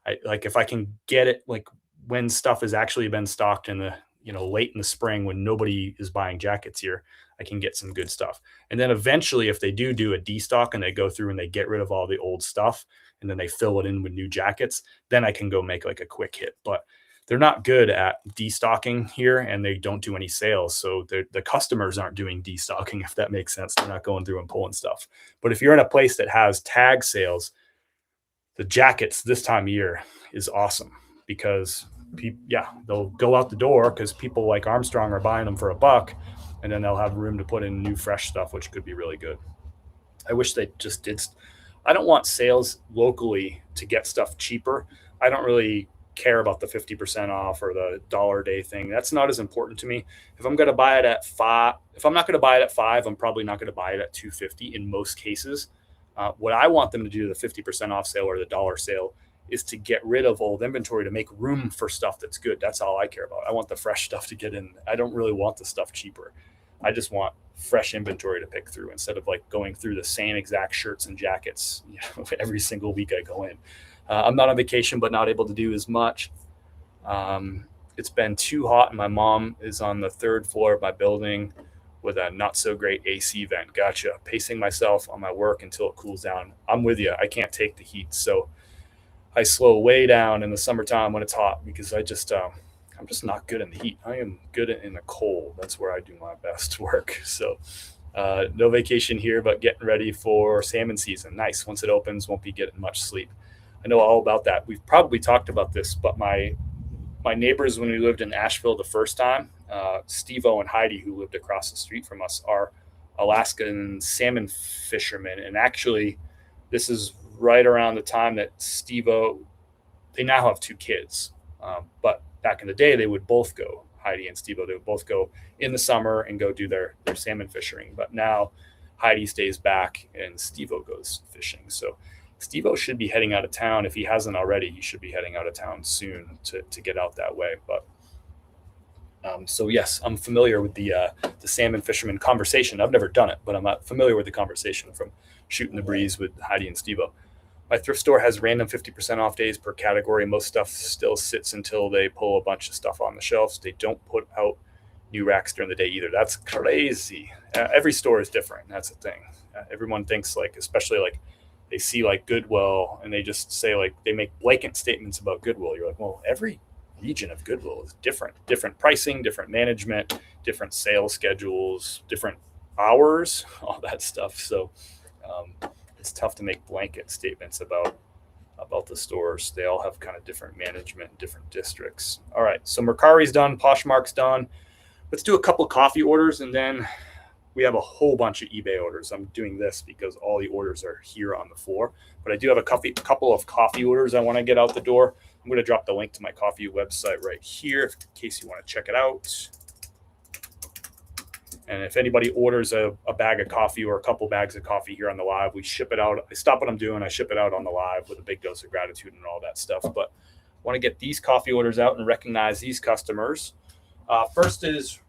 If I can get it like when stuff has actually been stocked in the late in the spring when nobody is buying jackets here, I can get some good stuff. And then eventually, if they do a destock and they go through and they get rid of all the old stuff and then they fill it in with new jackets, then I can go make like a quick hit. But they're not good at destocking here, and they don't do any sales. So the customers aren't doing destocking, if that makes sense. They're not going through and pulling stuff. But if you're in a place that has tag sales, the jackets this time of year is awesome because they'll go out the door because people like Armstrong are buying them for $1, and then they'll have room to put in new fresh stuff, which could be really good. I wish they just did. I don't want sales locally to get stuff cheaper. I don't really care about the 50% off or the dollar a day thing. That's not as important to me. If I'm going to buy it at $5, if I'm not going to buy it at $5, I'm probably not going to buy it at $2.50 in most cases. What I want them to do, the 50% off sale or the dollar sale, is to get rid of old inventory to make room for stuff that's good. That's all I care about. I want the fresh stuff to get in. I don't really want the stuff cheaper. I just want fresh inventory to pick through instead of like going through the same exact shirts and jackets every single week I go in. I'm not on vacation, but not able to do as much. It's been too hot, and my mom is on the 3rd floor of my building with a not so great AC vent. Gotcha. Pacing myself on my work until it cools down. I'm with you. I can't take the heat. So I slow way down in the summertime when it's hot because I'm just not good in the heat. I am good in the cold. That's where I do my best work. So no vacation here, but getting ready for salmon season. Nice. Once it opens, won't be getting much sleep. I know all about that. We've probably talked about this, but my neighbors when we lived in Asheville the first time, Steve-O and Heidi, who lived across the street from us, are Alaskan salmon fishermen. And actually, this is right around the time that Steve-O, they now have 2 kids. But back in the day, they would both go, Heidi and Steve-O, they would both go in the summer and go do their salmon fishing. But now Heidi stays back and Steve-O goes fishing. So Steve-O should be heading out of town. If he hasn't already, he should be heading out of town soon to get out that way. But so yes, I'm familiar with the salmon fisherman conversation. I've never done it, but I'm familiar with the conversation from shooting the breeze with Heidi and Steve-O. My thrift store has random 50% off days per category. Most stuff still sits until they pull a bunch of stuff on the shelves. They don't put out new racks during the day either. That's crazy. Every store is different. That's the thing. Everyone thinks like, especially like they see like Goodwill and they just say like, they make blanket statements about Goodwill. You're like, well, every region of Goodwill is different pricing, different management, different sales schedules, different hours, all that stuff. So it's tough to make blanket statements about the stores. They all have kind of different management, different districts. All right, so Mercari's done, Poshmark's done. Let's do a couple coffee orders, and then we have a whole bunch of eBay orders. I'm doing this because all the orders are here on the floor, but I do have a couple of coffee orders I want to get out the door. I'm going to drop the link to my coffee website right here in case you want to check it out. And if anybody orders a bag of coffee or a couple bags of coffee here on the live, we ship it out. I stop what I'm doing. I ship it out on the live with a big dose of gratitude and all that stuff. But I want to get these coffee orders out and recognize these customers. First is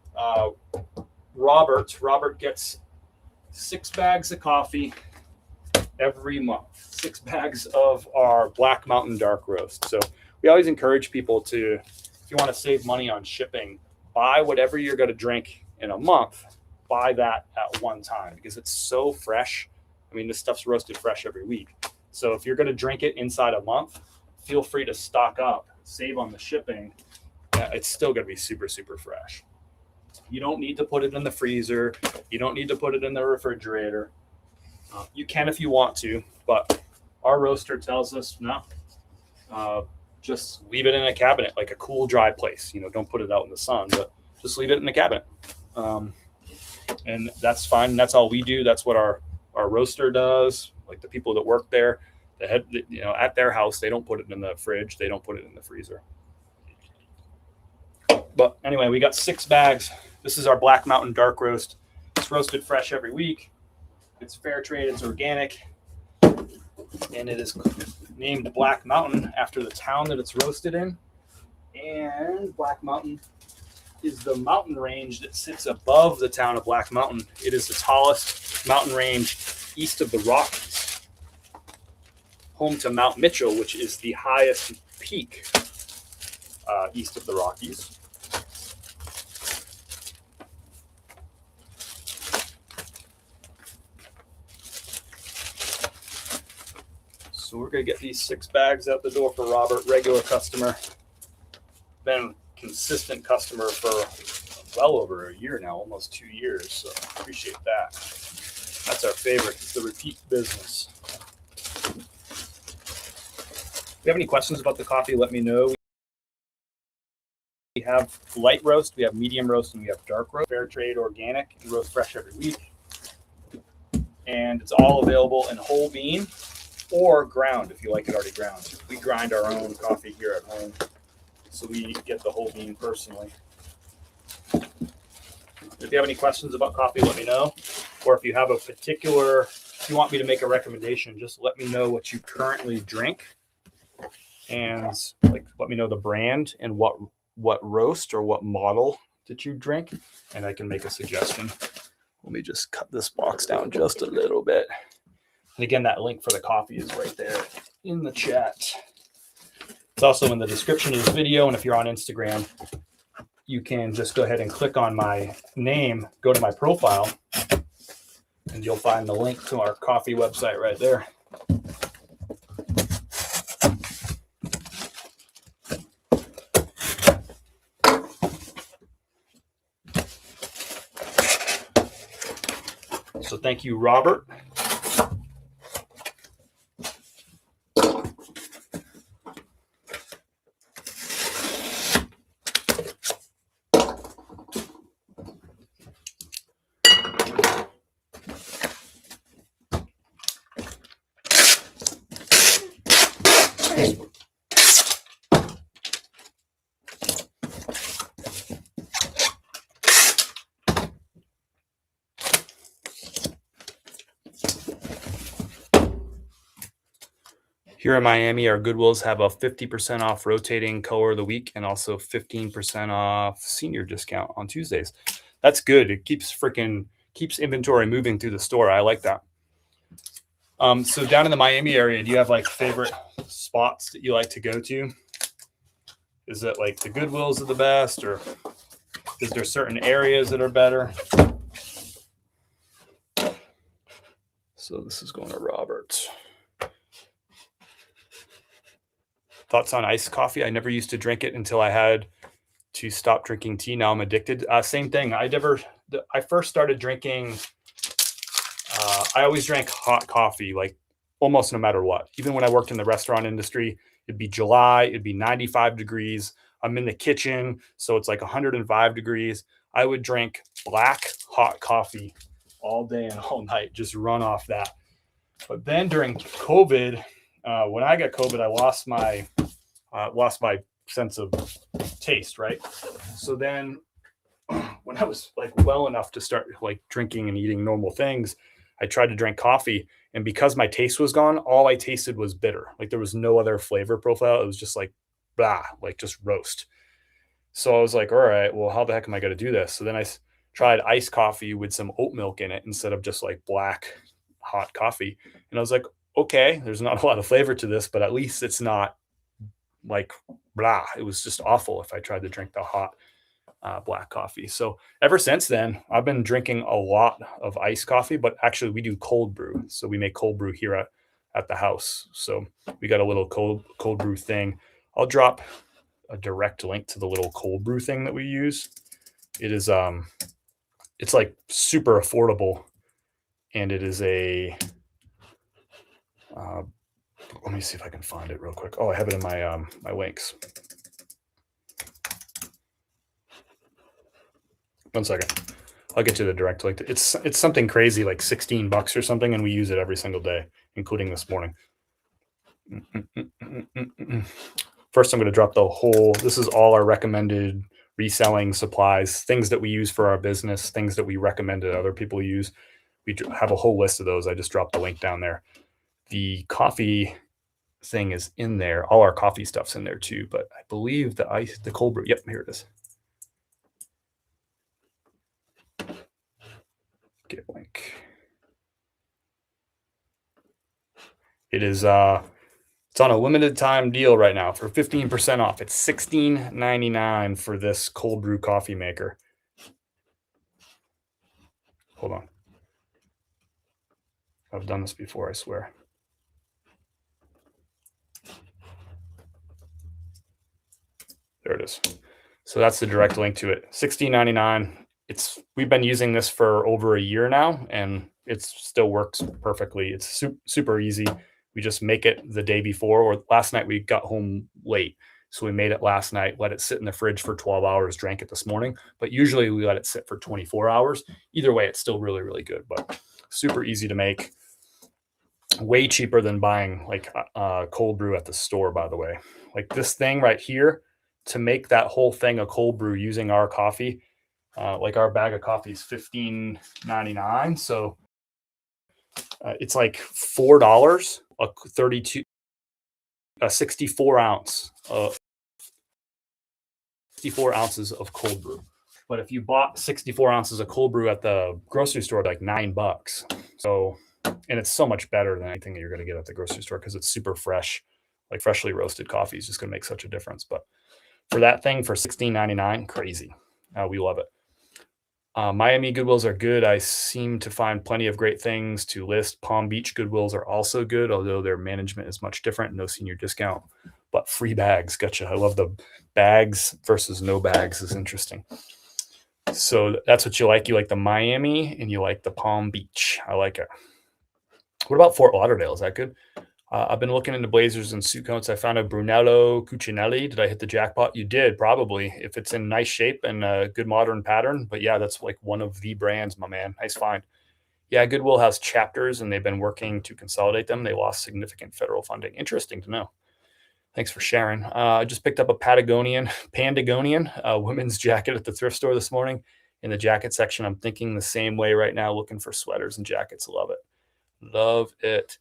Robert. Robert gets 6 bags of coffee every month. 6 bags of our Black Mountain Dark Roast. So we always encourage people to, if you want to save money on shipping, buy whatever you're going to drink in a month, buy that at one time because it's so fresh. I mean, this stuff's roasted fresh every week. So if you're going to drink it inside a month, feel free to stock up, save on the shipping. It's still going to be super, super fresh. You don't need to put it in the freezer. You don't need to put it in the refrigerator. You can if you want to, but our roaster tells us no. Just leave it in a cabinet, like a cool, dry place. You know, don't put it out in the sun, but just leave it in the cabinet. And that's fine. That's all we do. That's what our roaster does. Like the people that work there, at their house, they don't put it in the fridge. They don't put it in the freezer. But anyway, we got 6 bags. This is our Black Mountain Dark Roast. It's roasted fresh every week. It's fair trade. It's organic. And it is named Black Mountain after the town that it's roasted in. And Black Mountain is the mountain range that sits above the town of Black Mountain. It is the tallest mountain range east of the Rockies, home to Mount Mitchell, which is the highest peak east of the Rockies. So we're going to get these 6 bags out the door for Robert, regular customer. Been consistent customer for well over a year now, almost 2 years. So appreciate that. That's our favorite. It's the repeat business. If you have any questions about the coffee, let me know. We have light roast, we have medium roast, and we have dark roast. Fair trade, organic, and roast fresh every week. And it's all available in whole bean or ground if you like it already ground. We grind our own coffee here at home, so we get the whole bean personally. If you have any questions about coffee, let me know. Or if you have a particular, if you want me to make a recommendation, just let me know what you currently drink and let me know the brand and what roast or what model that you drink, and I can make a suggestion. Let me just cut this box down just a little bit. And again, that link for the coffee is right there in the chat. It's also in the description of this video. And if you're on Instagram, you can just go ahead and click on my name, go to my profile, and you'll find the link to our coffee website right there. So thank you, Robert. Here in Miami, our Goodwills have a 50% off rotating color of the week and also 15% off senior discount on Tuesdays. That's good. It keeps inventory moving through the store. I like that. So down in the Miami area, do you have like favorite spots that you like to go to? Is it like the Goodwills are the best, or is there certain areas that are better? So this is going to Robert. Thoughts on iced coffee? I never used to drink it until I had to stop drinking tea. Now I'm addicted. Same thing. I first started drinking. I always drank hot coffee, like almost no matter what. Even when I worked in the restaurant industry, it'd be July, it'd be 95 degrees. I'm in the kitchen, so it's like 105 degrees. I would drink black hot coffee all day and all night, just run off that. But then during COVID, when I got COVID, I lost my sense of taste, right? So then when I was like well enough to start like drinking and eating normal things, I tried to drink coffee, and because my taste was gone, all I tasted was bitter. Like there was no other flavor profile. It was just like blah, like just roast. So I was like, all right, well, how the heck am I going to do this? So then I tried iced coffee with some oat milk in it instead of just like black hot coffee. And I was like, okay, there's not a lot of flavor to this, but at least it's not like blah. It was just awful if I tried to drink the hot black coffee. So ever since then, I've been drinking a lot of iced coffee, but actually we do cold brew. So we make cold brew here at the house. So we got a little cold brew thing. I'll drop a direct link to the little cold brew thing that we use. It is it's like super affordable, and it is a let me see if I can find it real quick. Oh, I have it in my my links. One second. I'll get you the direct link. It's something crazy, like $16 or something, and we use it every single day, including this morning. First, I'm going to drop the whole. This is all our recommended reselling supplies, things that we use for our business, things that we recommend that other people use. We have a whole list of those. I just dropped the link down there. The coffee thing is in there. All our coffee stuff's in there too, but I believe the cold brew. Yep, here it is. Get link. It is it's on a limited time deal right now for 15% off. It's $16.99 for this cold brew coffee maker. Hold on. I've done this before, I swear. There it is. So that's the direct link to it. $16.99. We've been using this for over a year now, and it still works perfectly. It's super easy. We just make it the day before, or last night we got home late. So we made it last night, let it sit in the fridge for 12 hours, drank it this morning. But usually we let it sit for 24 hours. Either way, it's still really, really good, but super easy to make. Way cheaper than buying like cold brew at the store, by the way. Like this thing right here, to make that whole thing a cold brew using our coffee, like our bag of coffee is $15.99. So it's like $4, a 64 ounce, 64 ounces of cold brew. But if you bought 64 ounces of cold brew at the grocery store, like $9. So, and it's so much better than anything that you're going to get at the grocery store because it's super fresh. Like freshly roasted coffee is just going to make such a difference. But for that thing, for $16.99, crazy. We love it. Miami Goodwills are good. I seem to find plenty of great things to list. Palm Beach Goodwills are also good, although their management is much different. No senior discount, but free bags. Gotcha. I love the bags versus no bags is interesting. So that's what you like. You like the Miami and you like the Palm Beach. I like it. What about Fort Lauderdale? Is that good? I've been looking into blazers and suit coats. I found a Brunello Cucinelli. Did I hit the jackpot? You did, probably, if it's in nice shape and a good modern pattern. But yeah, that's like one of the brands, my man. Nice find. Yeah, Goodwill has chapters, and they've been working to consolidate them. They lost significant federal funding. Interesting to know. Thanks for sharing. I just picked up a Patagonian women's jacket at the thrift store this morning. In the jacket section, I'm thinking the same way right now, looking for sweaters and jackets. Love it. Love it.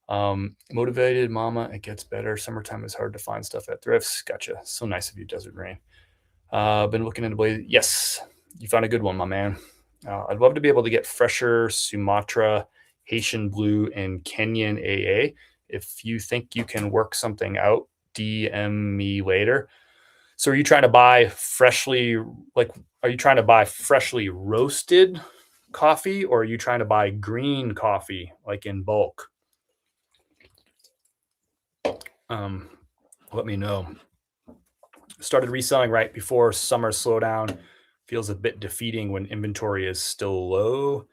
Motivated mama, it gets better. Summertime is hard to find stuff at thrifts. Gotcha. So nice of you, Desert Rain. Been looking into blaze. Yes, you found a good one, my man. I'd love to be able to get fresher Sumatra, Haitian Blue, and Kenyan AA. If you think you can work something out, DM me later. So are you trying to buy freshly, like, are you trying to buy freshly roasted coffee, or are you trying to buy green coffee, like in bulk? Um, Let me know. Started reselling right before summer slowdown. Feels a bit defeating when inventory is still low.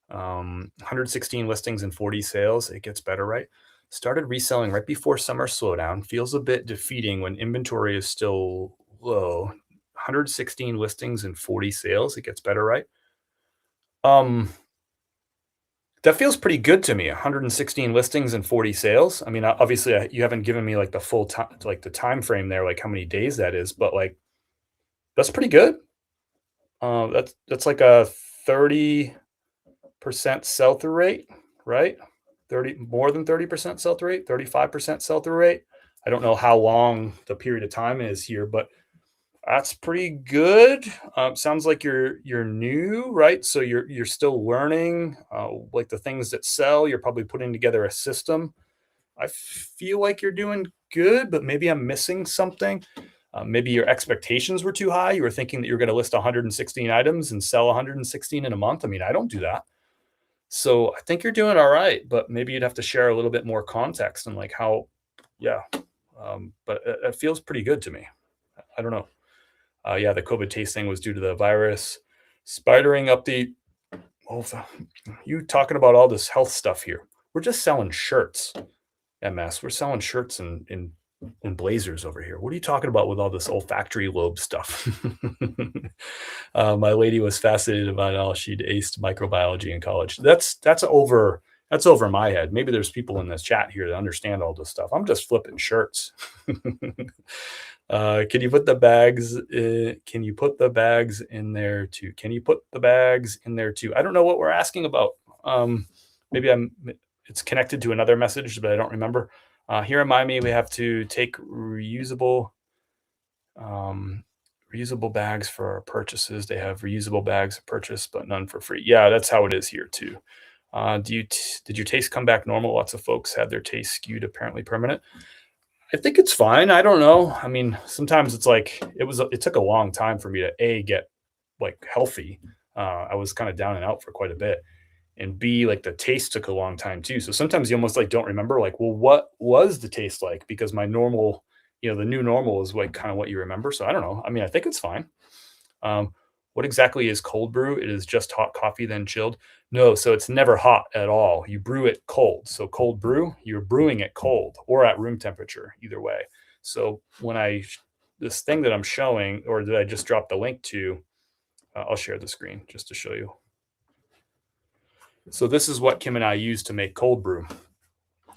116 listings and 40 sales. It gets better, right? Started reselling right before summer slowdown. Feels a bit defeating when inventory is still low. 116 listings and 40 sales. It gets better, right? That feels pretty good to me. 116 listings and 40 sales. I mean, obviously, you haven't given me like the full time, like the time frame there, like how many days that is, but like that's pretty good. That's like a 30% sell through rate, right? 30 more than 30% sell through rate, 35% sell through rate. I don't know how long the period of time is here, but that's pretty good. Sounds like you're new, right? So you're still learning, like the things that sell. You're probably putting together a system. I feel like you're doing good, but maybe I'm missing something. Maybe your expectations were too high. You were thinking that you're going to list 116 items and sell 116 in a month. I mean, I don't do that. So I think you're doing all right, but maybe you'd have to share a little bit more context and like how, yeah. But it feels pretty good to me. I don't know. Yeah, the COVID tasting was due to the virus. Spidering update. Oh, you talking about all this health stuff here? We're just selling shirts. MS. We're selling shirts and blazers over here. What are you talking about with all this olfactory lobe stuff? My lady was fascinated about how she'd aced microbiology in college. That's over my head. Maybe there's people in this chat here that understand all this stuff. I'm just flipping shirts. Can you put the bags? Can you put the bags in there too? Can you put the bags in there too? I don't know what we're asking about. Maybe it's connected to another message, but I don't remember. Here in Miami, we have to take reusable bags for our purchases. They have reusable bags of purchase, but none for free. Yeah, that's how it is here too. Did your taste come back normal? Lots of folks had their taste skewed, apparently permanent. I think it's fine. I don't know. I mean, sometimes it's like it took a long time for me to get like healthy. I was kind of down and out for quite a bit. And B, like the taste took a long time too. So sometimes you almost like don't remember, like, well, what was the taste like? Because my normal, the new normal is like kind of what you remember. So I don't know. I mean, I think it's fine. What exactly is cold brew? It is just hot coffee, then chilled. No, so it's never hot at all. You brew it cold. So cold brew, you're brewing it cold or at room temperature, either way. So when this thing that I'm showing, or that I just dropped the link to, I'll share the screen just to show you. So this is what Kim and I use to make cold brew.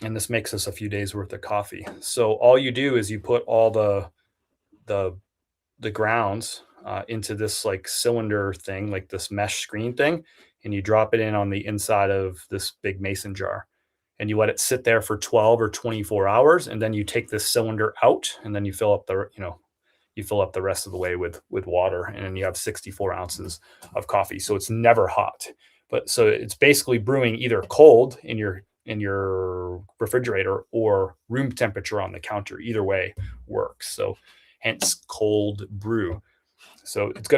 And this makes us a few days worth of coffee. So all you do is you put all the grounds into this like cylinder thing, like this mesh screen thing, and you drop it in on the inside of this big mason jar. And you let it sit there for 12 or 24 hours. And then you take this cylinder out, and then you fill up the rest of the way with water, and then you have 64 ounces of coffee. So it's never hot. But so it's basically brewing either cold in your refrigerator or room temperature on the counter. Either way works. So hence cold brew. So it's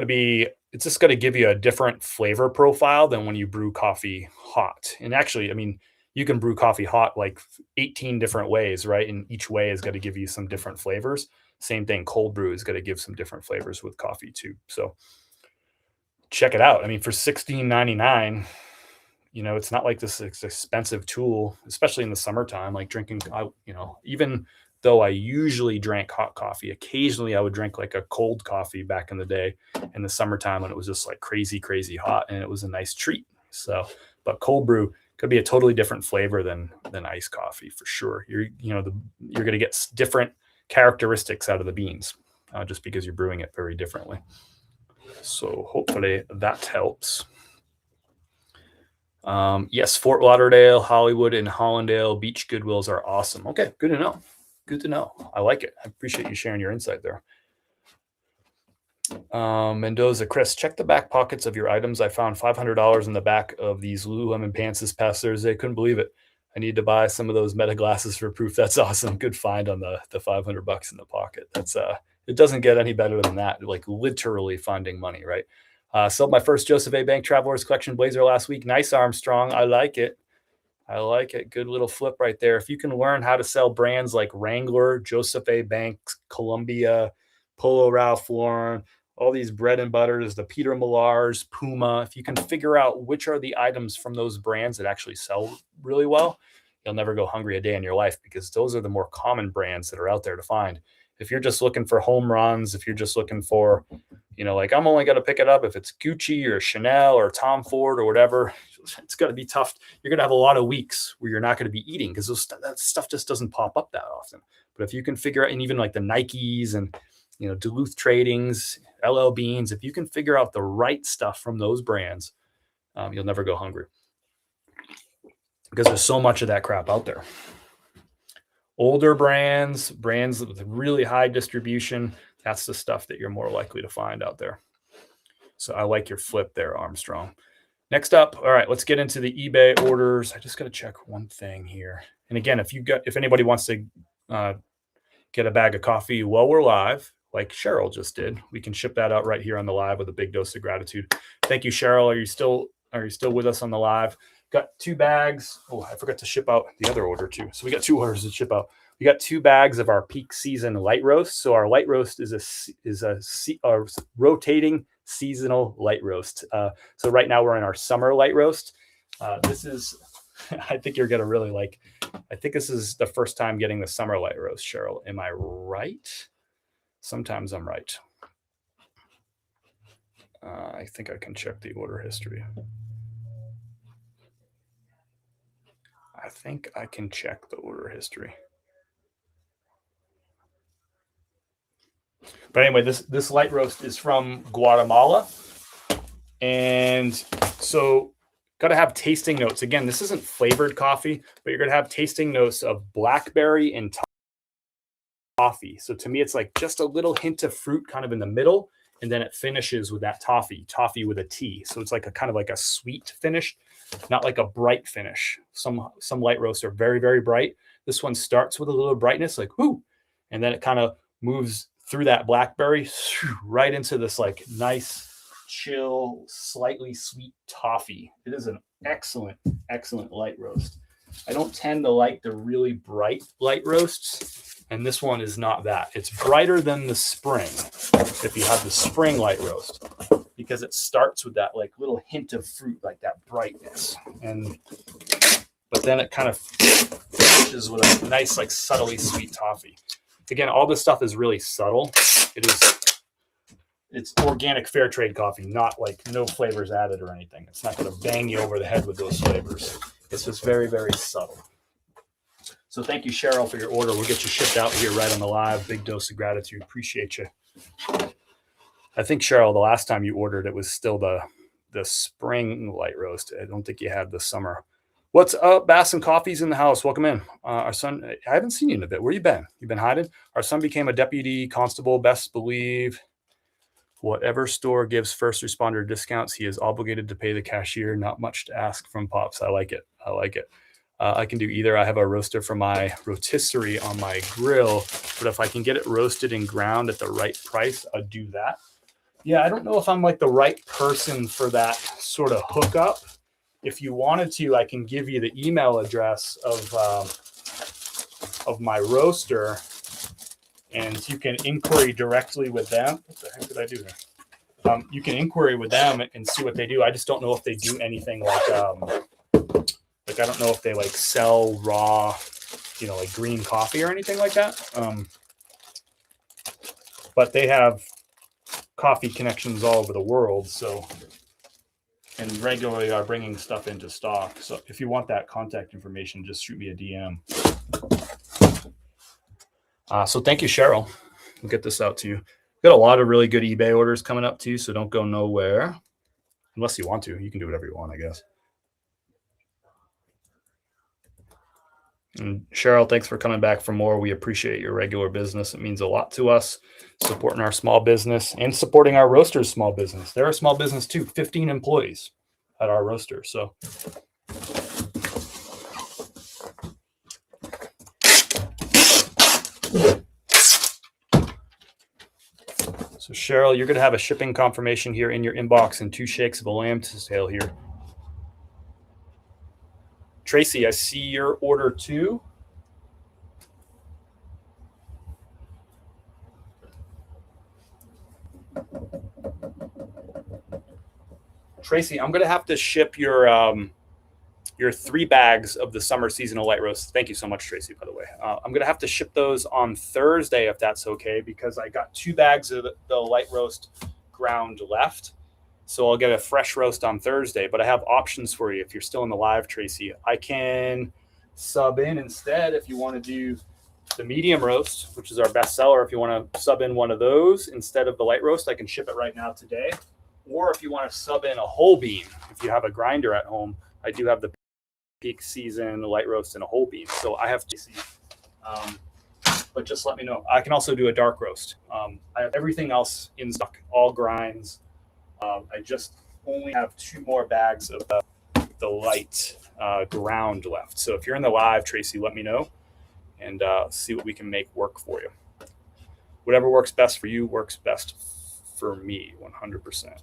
just going to give you a different flavor profile than when you brew coffee hot. And actually, I mean, you can brew coffee hot like 18 different ways, right? And each way is going to give you some different flavors. Same thing, cold brew is going to give some different flavors with coffee too. So check it out. I mean, for $16.99, it's not like this expensive tool, especially in the summertime, like drinking, even though I usually drank hot coffee, occasionally I would drink like a cold coffee back in the day in the summertime when it was just like crazy, crazy hot, and it was a nice treat. So, but cold brew could be a totally different flavor than iced coffee for sure. You're going to get different characteristics out of the beans just because you're brewing it very differently. So hopefully that helps. Yes, Fort Lauderdale, Hollywood, and Hollandale Beach Goodwills are awesome. Okay, good to know. Good to know. I like it. I appreciate you sharing your insight there. Mendoza, Chris, check the back pockets of your items. I found $500 in the back of these Lululemon pants this past Thursday. Couldn't believe it. I need to buy some of those Meta glasses for proof. That's awesome. Good find on the $500 in the pocket. That's it doesn't get any better than that. Like literally finding money, right? Sold my first Joseph A. Bank Travelers Collection blazer last week. Nice, Armstrong. I like it. I like it. Good little flip right there. If you can learn how to sell brands like Wrangler, Joseph A. Banks, Columbia, Polo Ralph Lauren, all these bread and butters, the Peter Millars, Puma, if you can figure out which are the items from those brands that actually sell really well, you'll never go hungry a day in your life because those are the more common brands that are out there to find. If you're just looking for home runs, if you're just looking for, like I'm only going to pick it up if it's Gucci or Chanel or Tom Ford or whatever, it's going to be tough. You're going to have a lot of weeks where you're not going to be eating because that stuff just doesn't pop up that often. But if you can figure out, and even like the Nikes and, Duluth Tradings, LL Beans, if you can figure out the right stuff from those brands, you'll never go hungry because there's so much of that crap out there. Older brands with really high distribution, that's the stuff that you're more likely to find out there. So I like your flip there, Armstrong. Next up, all right, let's get into the eBay orders. I just got to check one thing here. And again, if anybody wants to get a bag of coffee while we're live, like Cheryl just did, we can ship that out right here on the live with a big dose of gratitude. Thank you, Cheryl. Are you still with us on the live? Got 2 bags. Oh, I forgot to ship out the other order too. So we got 2 orders to ship out. We got 2 bags of our peak season light roast. So our light roast is a rotating seasonal light roast. So right now we're in our summer light roast. This is, I think you're gonna really like. I think this is the first time getting the summer light roast, Cheryl. Am I right? Sometimes I'm right. I think I can check the order history. I think I can check the order history. But anyway, this light roast is from Guatemala. And so got to have tasting notes. Again, this isn't flavored coffee, but you're going to have tasting notes of blackberry and toffee. So to me, it's like just a little hint of fruit kind of in the middle. And then it finishes with that toffee with a T. So it's like a kind of like a sweet finish, not like a bright finish. Some light roasts are very, very bright. This one starts with a little brightness, like whoo, and then it kind of moves through that blackberry right into this like nice, chill, slightly sweet toffee. It is an excellent, excellent light roast. I don't tend to like the really bright light roasts, and this one is not that. It's brighter than the spring, if you have the spring light roast, because it starts with that like little hint of fruit, like that brightness, but then it kind of finishes with a nice, like subtly sweet toffee. Again, all this stuff is really subtle. It's organic fair trade coffee, not like no flavors added or anything. It's not going to bang you over the head with those flavors. It's just very, very subtle. So thank you, Cheryl, for your order. We'll get you shipped out here right on the live. Big dose of gratitude. Appreciate you. I think, Cheryl, the last time you ordered, it was still the spring light roast. I don't think you had the summer. What's up, Bass and Coffee's in the house? Welcome in. Our son, I haven't seen you in a bit. Where you been? You've been hiding? Our son became a deputy constable. Best believe whatever store gives first responder discounts, he is obligated to pay the cashier. Not much to ask from Pops. I like it. I like it. I can do either. I have a roaster for my rotisserie on my grill, but if I can get it roasted and ground at the right price, I'd do that. Yeah, I don't know if I'm like the right person for that sort of hookup. If you wanted to, I can give you the email address of my roaster, and you can inquiry directly with them. What the heck did I do here? You can inquiry with them and see what they do. I just don't know if they do anything like I don't know if they like sell raw, like green coffee or anything like that. But they have coffee connections all over the world, so. And regularly are bringing stuff into stock. So if you want that contact information, just shoot me a DM. So thank you, Cheryl. We'll get this out to you. Got a lot of really good eBay orders coming up too, so don't go nowhere. Unless you want to. You can do whatever you want, I guess. And Cheryl, thanks for coming back for more. We appreciate your regular business. It means a lot to us, supporting our small business and supporting our roasters' small business. They're a small business too, 15 employees at our roaster. So Cheryl, you're going to have a shipping confirmation here in your inbox and 2 shakes of a lamb to sale here. Tracy, I see your order too. Tracy, I'm going to have to ship your 3 bags of the summer seasonal light roast. Thank you so much, Tracy, by the way. I'm going to have to ship those on Thursday if that's okay, because I got 2 bags of the light roast ground left. So I'll get a fresh roast on Thursday, but I have options for you if you're still in the live, Tracy. I can sub in instead if you want to do the medium roast, which is our best seller. If you want to sub in one of those instead of the light roast, I can ship it right now today. Or if you want to sub in a whole bean, if you have a grinder at home, I do have the peak season light roast and a whole bean. So I have to see, but just let me know. I can also do a dark roast. I have everything else in stock, all grinds. I just only have 2 more bags of the light ground left. So if you're in the live, Tracy, let me know and see what we can make work for you. Whatever works best for you works best for me, 100%.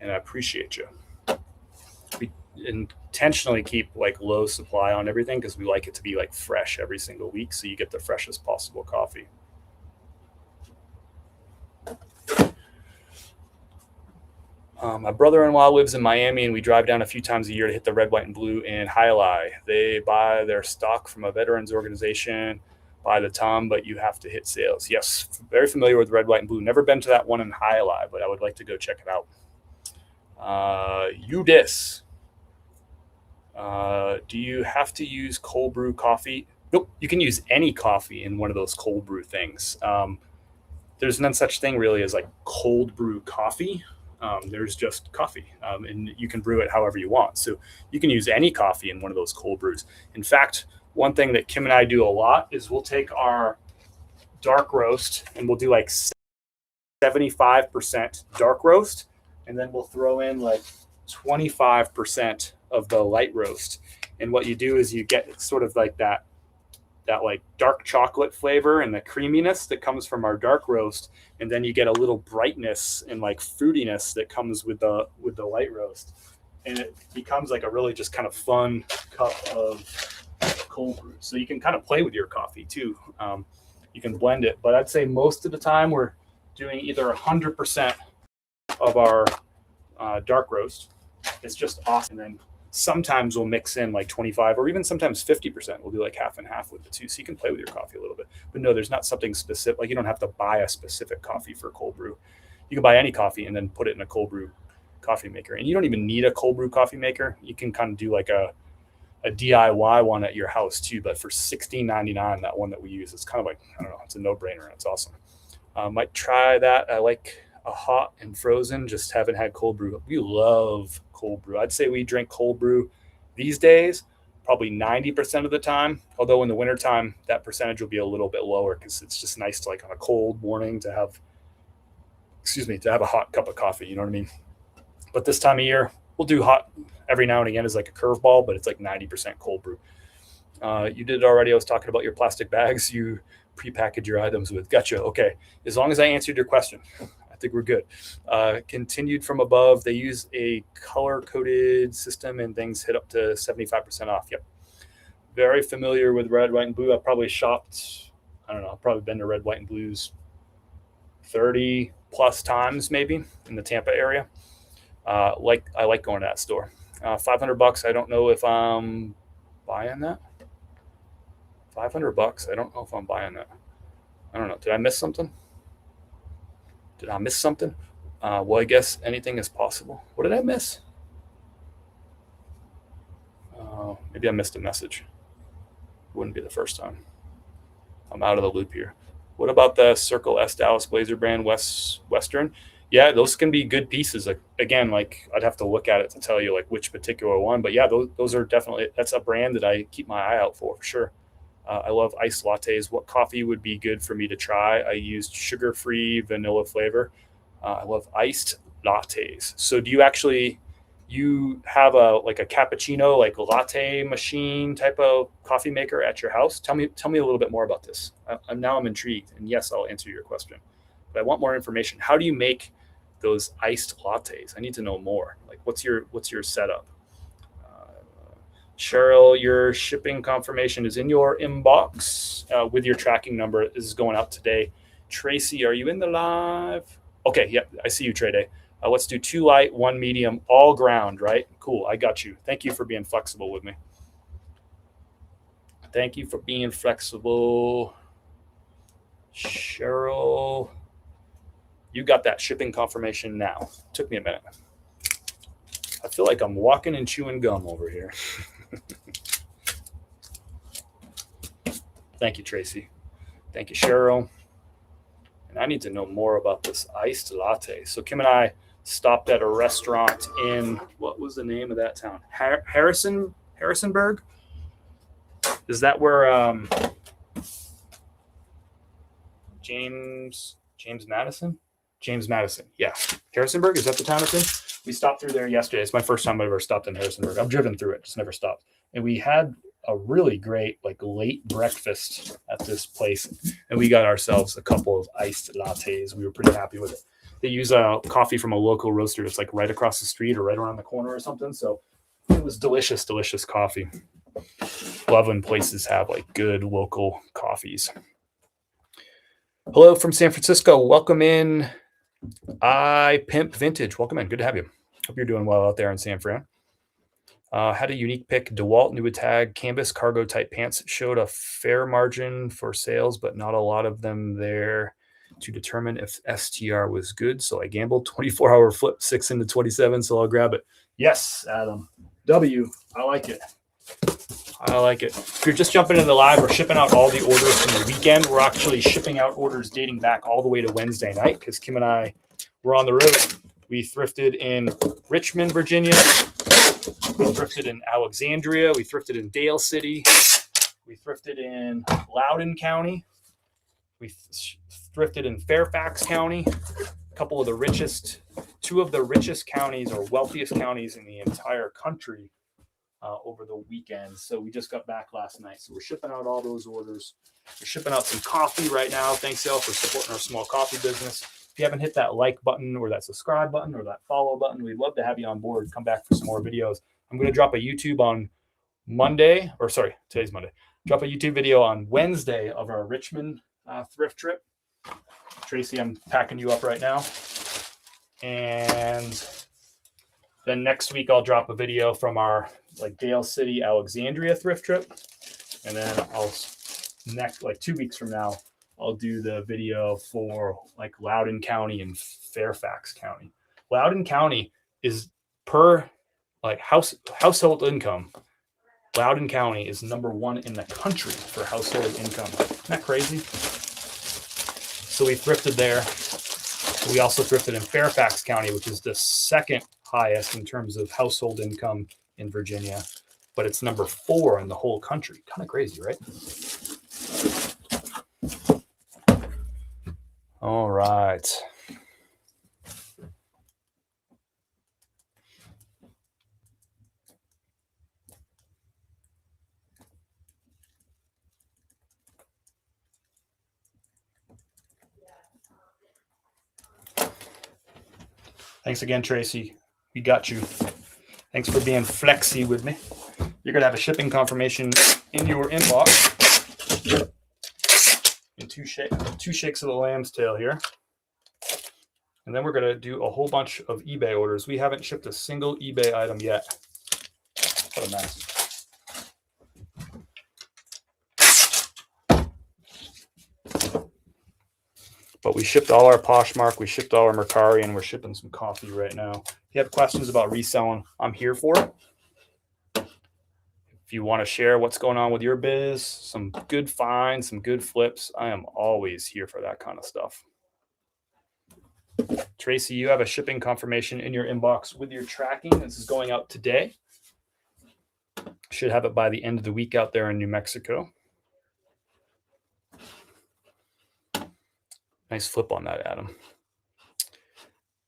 And I appreciate you. We intentionally keep like low supply on everything because we like it to be like fresh every single week, so you get the freshest possible coffee. My brother-in-law lives in Miami, and we drive down a few times a year to hit the red, white, and blue in Hialeah. They buy their stock from a veterans organization by the ton, but you have to hit sales. Yes, very familiar with red, white, and blue. Never been to that one in Hialeah, but I would like to go check it out. Udis. Do you have to use cold brew coffee? Nope. You can use any coffee in one of those cold brew things. There's none such thing really as like cold brew coffee. There's just coffee, and you can brew it however you want. So you can use any coffee in one of those cold brews. In fact, one thing that Kim and I do a lot is we'll take our dark roast and we'll do like 75% dark roast, and then we'll throw in like 25% of the light roast. And what you do is you get sort of like that like dark chocolate flavor and the creaminess that comes from our dark roast, and then you get a little brightness and like fruitiness that comes with the light roast, and it becomes like a really just kind of fun cup of cold brew. So you can kind of play with your coffee too. You can blend it, but I'd say most of the time we're doing either 100% of our dark roast. It's just awesome. And then sometimes we'll mix in like 25 or even sometimes 50%. We'll do like half and half with the two. So you can play with your coffee a little bit. But no, there's not something specific. Like you don't have to buy a specific coffee for cold brew. You can buy any coffee and then put it in a cold brew coffee maker. And you don't even need a cold brew coffee maker. You can kind of do like a DIY one at your house too. But for $16.99, that one that we use, it's kind of like, I don't know, it's a no-brainer. It's awesome. Might try that. I like a hot and frozen, just haven't had cold brew. We love cold brew. I'd say we drink cold brew these days probably 90% of the time, although in the wintertime that percentage will be a little bit lower because it's just nice to like on a cold morning to have a hot cup of coffee, you know what I mean? But this time of year we'll do hot every now and again as like a curveball, but it's like 90% cold brew. You did it already. I was talking about your plastic bags you prepackage your items with. Gotcha. Okay, as long as I answered your question, I think we're good. Continued from above, they use a color-coded system and things hit up to 75% off. Yep. Very familiar with red, white, and blue. I've probably shopped, I don't know, I've probably been to red, white, and blues 30 plus times maybe in the Tampa area. I like going to that store. $500. I don't know if I'm buying that. $500. I don't know if I'm buying that. I don't know. Did I miss something? Well, I guess anything is possible. What did I miss? Maybe I missed a message. Wouldn't be the first time. I'm out of the loop here. What about the Circle S Dallas Blazer brand Western? Yeah, those can be good pieces. Like, again, like I'd have to look at it to tell you like which particular one, but yeah, those are definitely, that's a brand that I keep my eye out for sure. I love iced lattes. What coffee would be good for me to try? I used sugar-free vanilla flavor. I love iced lattes. So do you have a like a cappuccino, like latte machine type of coffee maker at your house? Tell me a little bit more about this. I'm intrigued, and yes, I'll answer your question, but I want more information. How do you make those iced lattes? I need to know more. Like, what's your setup? Cheryl, your shipping confirmation is in your inbox with your tracking number. This is going out today. Tracy, are you in the live? Okay, yep, I see you, Trey Day. Let's do 2 light, 1 medium, all ground, right? Cool, I got you. Thank you for being flexible with me. Thank you for being flexible. Cheryl, you got that shipping confirmation now. Took me a minute. I feel like I'm walking and chewing gum over here. Thank you, Tracy. Thank you, Cheryl. And I need to know more about this iced latte. So Kim and I stopped at a restaurant in, what was the name of that town? Harrisonburg? Is that where James Madison? James Madison. Yeah. Harrisonburg, is that the town it's in? We stopped through there yesterday. It's my first time I've ever stopped in Harrisonburg. I've driven through it, just never stopped. And we had a really great like late breakfast at this place, and we got ourselves a couple of iced lattes. We were pretty happy with it. They use a coffee from a local roaster that's like right across the street or right around the corner or something. So it was delicious coffee. Love when places have like good local coffees. Hello from San Francisco. Welcome in. I Pimp Vintage. Welcome in. Good to have you. Hope you're doing well out there in San Fran. Had a unique pick. DeWalt Nuitag canvas cargo type pants. Showed a fair margin for sales, but not a lot of them there to determine if STR was good. So I gambled. 24-hour flip, 6 into 27. So I'll grab it. Yes, Adam. W. I like it. I like it. If you're just jumping into the live, we're shipping out all the orders from the weekend. We're actually shipping out orders dating back all the way to Wednesday night because Kim and I were on the road. We thrifted in Richmond, Virginia. We thrifted in Alexandria. We thrifted in Dale City. We thrifted in Loudoun County. We thrifted in Fairfax County. Two of the richest counties or wealthiest counties in the entire country over the weekend. So we just got back last night. So we're shipping out all those orders. We're shipping out some coffee right now. Thanks, y'all, for supporting our small coffee business. If you haven't hit that like button or that subscribe button or that follow button, we'd love to have you on board. Come back for some more videos. I'm going to drop a YouTube on Monday, or sorry, today's Monday. Drop a YouTube video on Wednesday of our Richmond thrift trip. Tracy, I'm packing you up right now. And then next week, I'll drop a video from our like Dale City, Alexandria thrift trip. And then next 2 weeks from now, I'll do the video for like Loudoun County and Fairfax County. Loudoun County is per like household income. Loudoun County is #1 in the country for household income. Isn't that crazy? So we thrifted there. We also thrifted in Fairfax County, which is the second highest in terms of household income in Virginia, but it's #4 in the whole country. Kind of crazy, right? All right. Thanks again, Tracy. We got you. Thanks for being flexy with me. You're going to have a shipping confirmation in your inbox. In two shakes of the lamb's tail here. And then we're going to do a whole bunch of eBay orders. We haven't shipped a single eBay item yet. What a mess. But we shipped all our Poshmark, we shipped all our Mercari, and we're shipping some coffee right now. If you have questions about reselling, I'm here for it. If you want to share what's going on with your biz, some good finds, some good flips, I am always here for that kind of stuff. Tracy, you have a shipping confirmation in your inbox with your tracking. This is going out today. Should have it by the end of the week out there in New Mexico. Nice flip on that, Adam.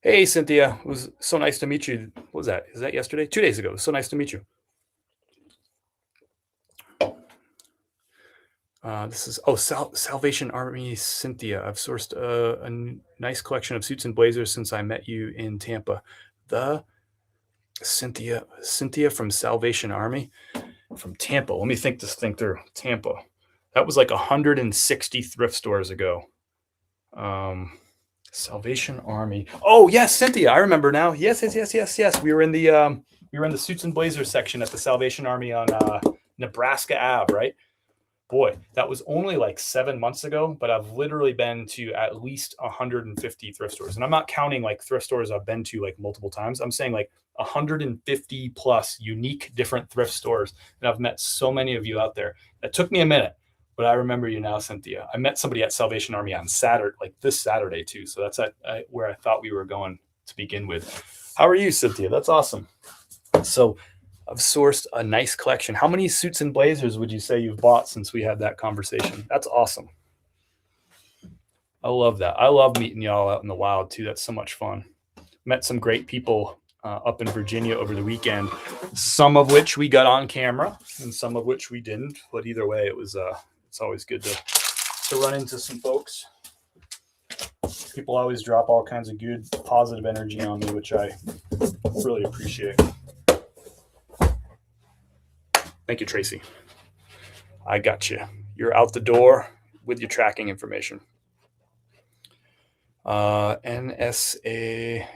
Hey, Cynthia. It was so nice to meet you. What was that? Is that yesterday? 2 days ago. It was so nice to meet you. This is, Salvation Army Cynthia. I've sourced a nice collection of suits and blazers since I met you in Tampa. The Cynthia from Salvation Army from Tampa. Let me think this thing through. Tampa. That was like 160 thrift stores ago. Salvation Army. Oh yes, Cynthia. I remember now. Yes. We were in the suits and blazers section at the Salvation Army on Nebraska Ave, right? Boy, that was only like 7 months ago, but I've literally been to at least 150 thrift stores. And I'm not counting like thrift stores I've been to like multiple times. I'm saying like 150 plus unique different thrift stores. And I've met so many of you out there. That took me a minute, but I remember you now, Cynthia. I met somebody at Salvation Army on Saturday, like this Saturday too. So that's where I thought we were going to begin with. How are you, Cynthia? That's awesome. So I've sourced a nice collection. How many suits and blazers would you say you've bought since we had that conversation? That's awesome. I love that. I love meeting y'all out in the wild too. That's so much fun. Met some great people up in Virginia over the weekend, some of which we got on camera and some of which we didn't. But either way, it's always good to run into some folks. People always drop all kinds of good, positive energy on me, which I really appreciate. Thank you, Tracy. I got you. You're out the door with your tracking information. NSA.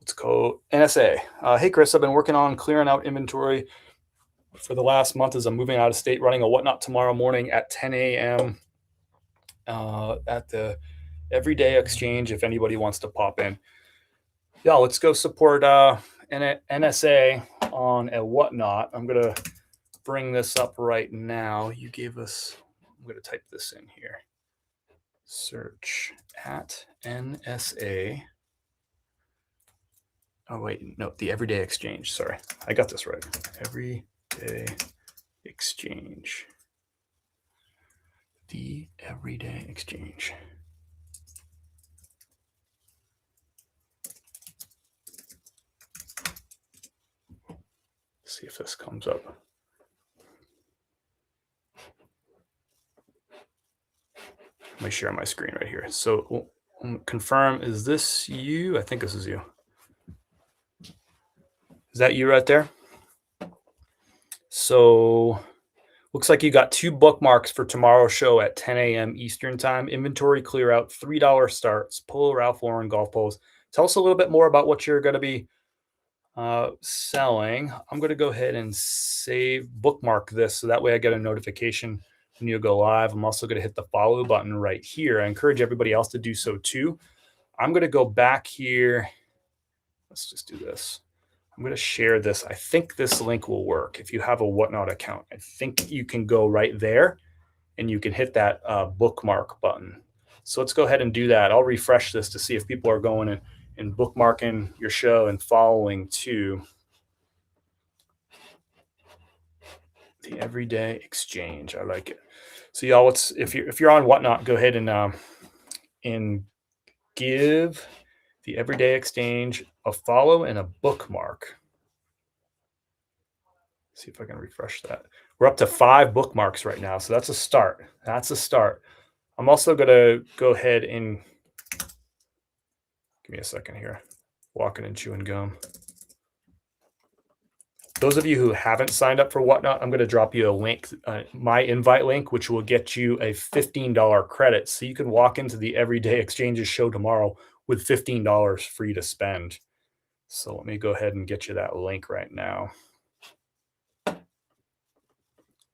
Let's go NSA. Hey, Chris, I've been working on clearing out inventory for the last month as I'm moving out of state, running a whatnot tomorrow morning at 10 a.m. At the Everyday Exchange if anybody wants to pop in. Yeah, let's go support NSA on a whatnot. I'm going to bring this up right now. You gave us, I'm going to type this in here. Search at NSA. Oh, wait, no, the Everyday Exchange. Sorry, I got this right. Everyday Exchange. The Everyday Exchange. Let's see if this comes up. Let me share my screen right here. So confirm, is this you? I think this is you. Is that you right there? So looks like you got 2 bookmarks for tomorrow's show at 10 a.m. Eastern time. Inventory clear out, $3 starts, Polo Ralph Lauren golf poles. Tell us a little bit more about what you're going to be selling. I'm going to go ahead and bookmark this so that way I get a notification when you go live. I'm also going to hit the follow button right here. I encourage everybody else to do so too. I'm going to go back here. Let's just do this. I'm going to share this. I think this link will work. If you have a Whatnot account, I think you can go right there and you can hit that bookmark button. So let's go ahead and do that. I'll refresh this to see if people are going and bookmarking your show and following to the Everyday Exchange. I like it. So y'all, if you're on Whatnot, go ahead and give the Everyday Exchange a follow and a bookmark. See if I can refresh that. We're up to 5 bookmarks right now, so that's a start. That's a start. I'm also going to go ahead and give me a second here. Walking and chewing gum. Those of you who haven't signed up for Whatnot, I'm going to drop you a link, my invite link, which will get you a $15 credit. So you can walk into the Everyday Exchanges show tomorrow with $15 free to spend. So let me go ahead and get you that link right now.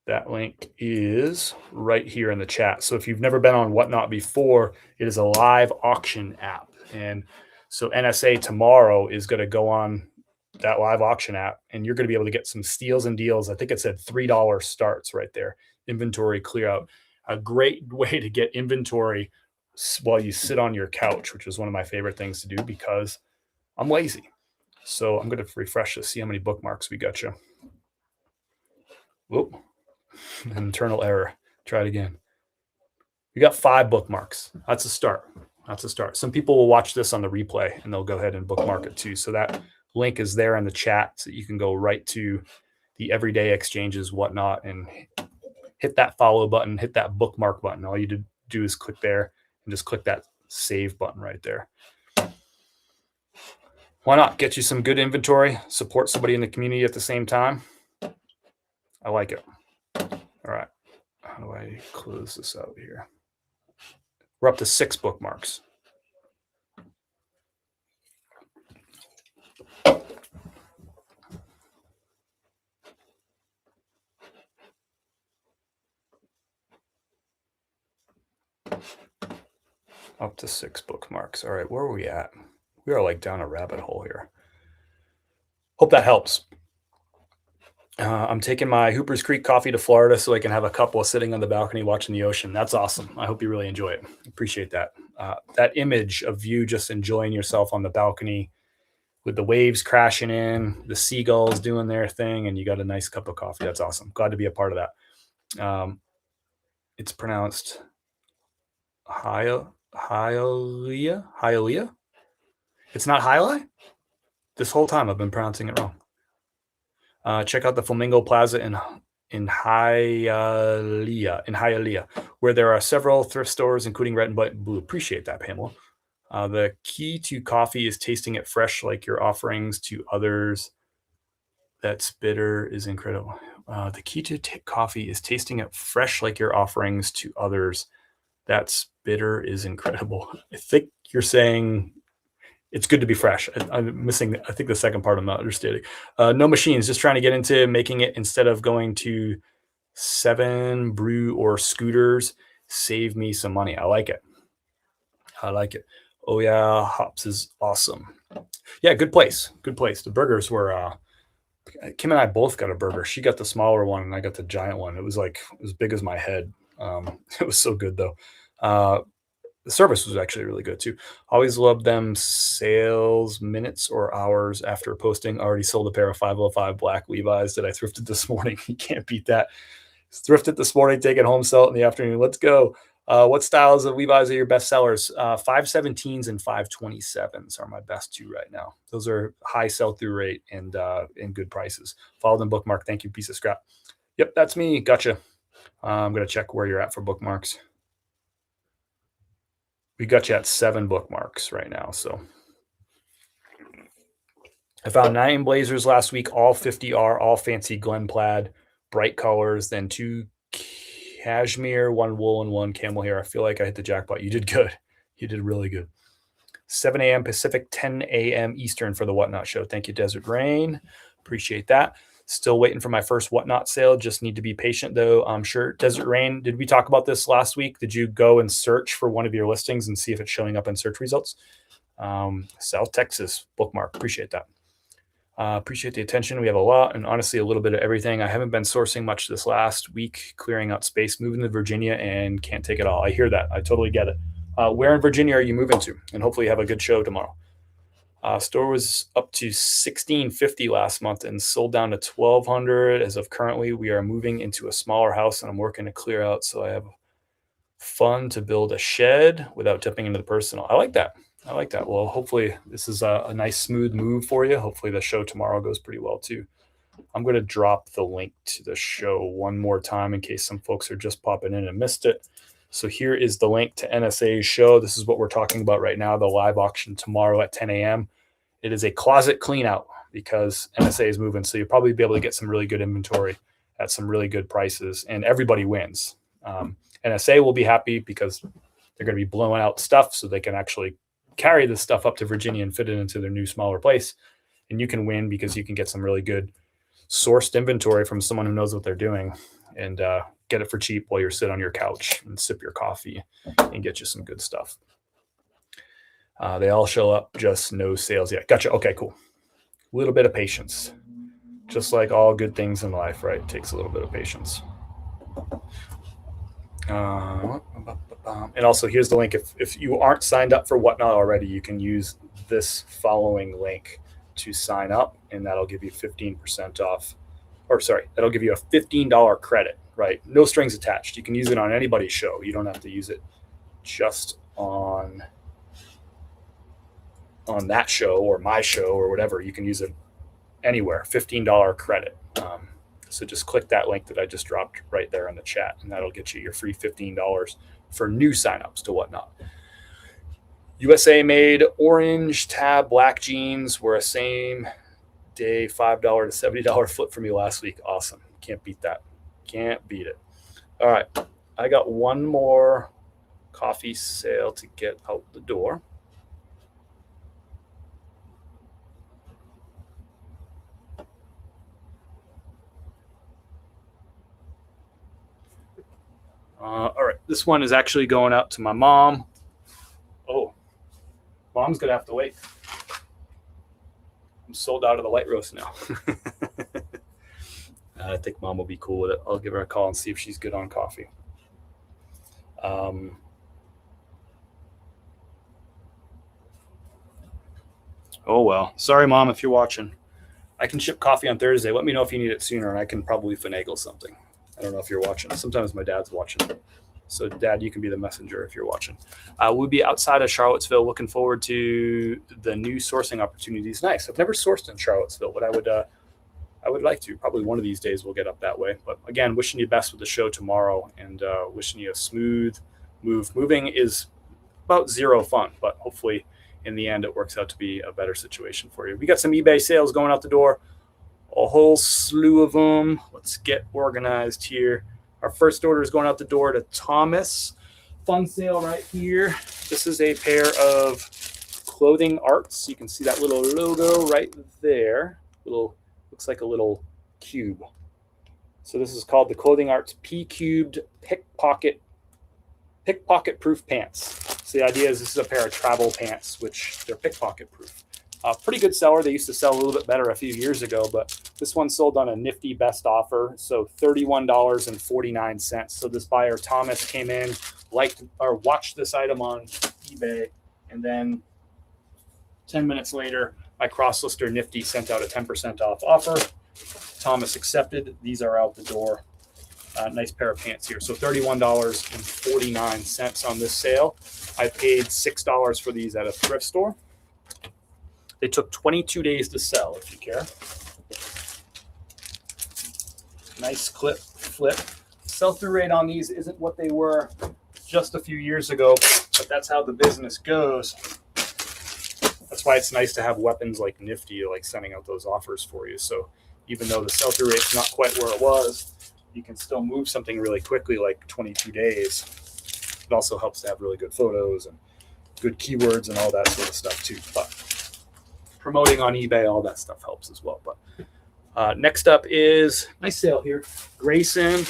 That link is right here in the chat. So if you've never been on Whatnot before, it is a live auction app. And so NSA tomorrow is going to go on that live auction app, and you're going to be able to get some steals and deals. I think it said $3 starts right there. Inventory clear out. A great way to get inventory while you sit on your couch, which is one of my favorite things to do because I'm lazy. So I'm going to refresh this, see how many bookmarks we got you. Whoop. Internal error. Try it again. We got 5 bookmarks. That's a start. That's a start. Some people will watch this on the replay and they'll go ahead and bookmark it too. So that link is there in the chat so you can go right to the everyday exchanges, whatnot, and hit that follow button, hit that bookmark button. All you do is click there and just click that save button right there. Why not get you some good inventory, support somebody in the community at the same time? I like it. All right. How do I close this out here? We're up to 6 bookmarks. Up to 6 bookmarks. All right, where are we at? We are like down a rabbit hole here. Hope that helps. I'm taking my Hooper's Creek coffee to Florida so I can have a cup while sitting on the balcony watching the ocean. That's awesome. I hope you really enjoy it. Appreciate that. That image of you just enjoying yourself on the balcony with the waves crashing in, the seagulls doing their thing, and you got a nice cup of coffee. That's awesome. Glad to be a part of that. It's pronounced Hialeah. It's not Hialeah? This whole time I've been pronouncing it wrong. Check out the Flamingo Plaza in Hialeah, where there are several thrift stores, including Red and Blue. Appreciate that, Pamela. The key to coffee is tasting it fresh like your offerings to others. That's bitter is incredible. The key to coffee is tasting it fresh like your offerings to others. That's bitter is incredible. I think you're saying it's good to be fresh. I'm missing, I think, the second part I'm not understanding. No machines, just trying to get into making it instead of going to 7 Brew or Scooters. Save me some money. I like it. I like it. Oh yeah, Hops is awesome. Yeah, good place. Good place. The burgers were, Kim and I both got a burger. She got the smaller one and I got the giant one. It was like as big as my head. It was so good though. The service was actually really good too. Always loved them sales minutes or hours after posting. Already sold a pair of 505 black Levi's that I thrifted this morning. You can't beat that. Thrifted this morning, take it home, sell it in the afternoon. Let's go. What styles of Levi's are your best sellers? 517s and 527s are my best 2 right now. Those are high sell-through rate and good prices. Followed and bookmark. Thank you, piece of scrap. Yep, that's me. Gotcha. I'm going to check where you're at for bookmarks. We got you at 7 bookmarks right now. So I found 9 blazers last week, all 50R, all fancy Glen plaid, bright colors, then 2 cashmere, 1 wool, and 1 camel hair. I feel like I hit the jackpot. You did good. You did really good. 7 a.m. Pacific, 10 a.m. Eastern for the Whatnot show. Thank you, Desert Rain. Appreciate that. Still waiting for my first Whatnot sale. Just need to be patient, though. I'm sure. Desert Rain, did we talk about this last week? Did you go and search for one of your listings and see if it's showing up in search results? South Texas bookmark. Appreciate that. Appreciate the attention. We have a lot and honestly a little bit of everything. I haven't been sourcing much this last week, clearing out space, moving to Virginia, and can't take it all. I hear that. I totally get it. Where in Virginia are you moving to? And hopefully you have a good show tomorrow. Store was up to $1,650 last month and sold down to $1,200. As of currently, we are moving into a smaller house and I'm working to clear out so I have fun to build a shed without dipping into the personal. I like that. I like that. Well, hopefully this is a nice smooth move for you. Hopefully the show tomorrow goes pretty well too. I'm going to drop the link to the show one more time in case some folks are just popping in and missed it. So here is the link to NSA's show. This is what we're talking about right now, the live auction tomorrow at 10 a.m. It is a closet clean out because NSA is moving. So you'll probably be able to get some really good inventory at some really good prices and everybody wins. NSA will be happy because they're going to be blowing out stuff so they can actually carry this stuff up to Virginia and fit it into their new smaller place. And you can win because you can get some really good sourced inventory from someone who knows what they're doing and get it for cheap while you're sitting on your couch and sip your coffee and get you some good stuff. They all show up, just no sales yet. Gotcha. Okay, cool. A little bit of patience. Just like all good things in life, right? It takes a little bit of patience. And also, here's the link. If you aren't signed up for Whatnot already, you can use this following link to sign up, and that'll give you 15% off. Or sorry, that'll give you a $15 credit, right? No strings attached. You can use it on anybody's show. You don't have to use it just on that show or my show or whatever. You can use it anywhere. $15 credit. So just click that link that I just dropped right there in the chat, and that'll get you your free $15 for new signups to Whatnot. USA made orange tab black jeans were a same day $5 to $70 flip for me last week. Awesome. Can't beat that. Can't beat it. All right. I got one more coffee sale to get out the door. All right, this one is actually going out to my mom. Oh, mom's gonna have to wait. I'm sold out of the light roast now. I think mom will be cool with it. I'll give her a call and see if she's good on coffee. Oh well, sorry mom if you're watching. I can ship coffee on Thursday. Let me know if you need it sooner, and I can probably finagle something. I don't know if you're watching. Sometimes my dad's watching. So, Dad, you can be the messenger if you're watching. We'll be outside of Charlottesville. Looking forward to the new sourcing opportunities. Nice. I've never sourced in Charlottesville, but I would like to. Probably one of these days we'll get up that way. But again, wishing you best with the show tomorrow, and wishing you a smooth move. Moving is about zero fun, but hopefully in the end it works out to be a better situation for you. We got some eBay sales going out the door. A whole slew of them. Let's get organized here. Our first order is going out the door to Thomas. Fun sale right here. This is a pair of clothing arts. You can see that little logo right there. Looks like a little cube. So this is called the Clothing Arts P Cubed pickpocket proof pants. So the idea is this is a pair of travel pants, which they're pickpocket proof. Pretty good seller. They used to sell a little bit better a few years ago, but this one sold on a nifty best offer, so $31.49. So this buyer, Thomas, came in, watched this item on eBay, and then 10 minutes later, my cross-lister Nifty sent out a 10% off offer. Thomas accepted. These are out the door. Nice pair of pants here. So $31.49 on this sale. I paid $6 for these at a thrift store. They took 22 days to sell, if you care. Nice flip. Sell-through rate on these isn't what they were just a few years ago, but that's how the business goes. That's why it's nice to have weapons like Nifty, like sending out those offers for you. So even though the sell-through rate's not quite where it was, you can still move something really quickly, like 22 days. It also helps to have really good photos and good keywords and all that sort of stuff too. But promoting on eBay, all that stuff helps as well. But next up is nice sale here. Grayson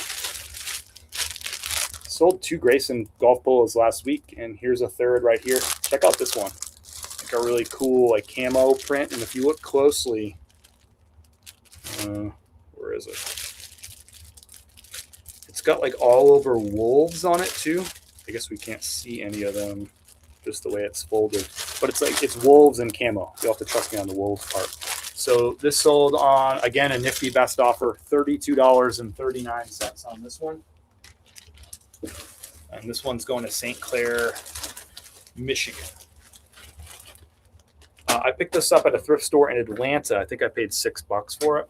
sold 2 Grayson golf polos last week, and here's a third right here. Check out this one, like a really cool like camo print. And if you look closely, where is it? It's got like all over wolves on it too. I guess we can't see any of them, just the way it's folded. But it's wolves and camo. You'll have to trust me on the wolves part. So this sold on, again, a nifty best offer, $32.39 on this one. And this one's going to St. Clair, Michigan. I picked this up at a thrift store in Atlanta. I think I paid $6 for it.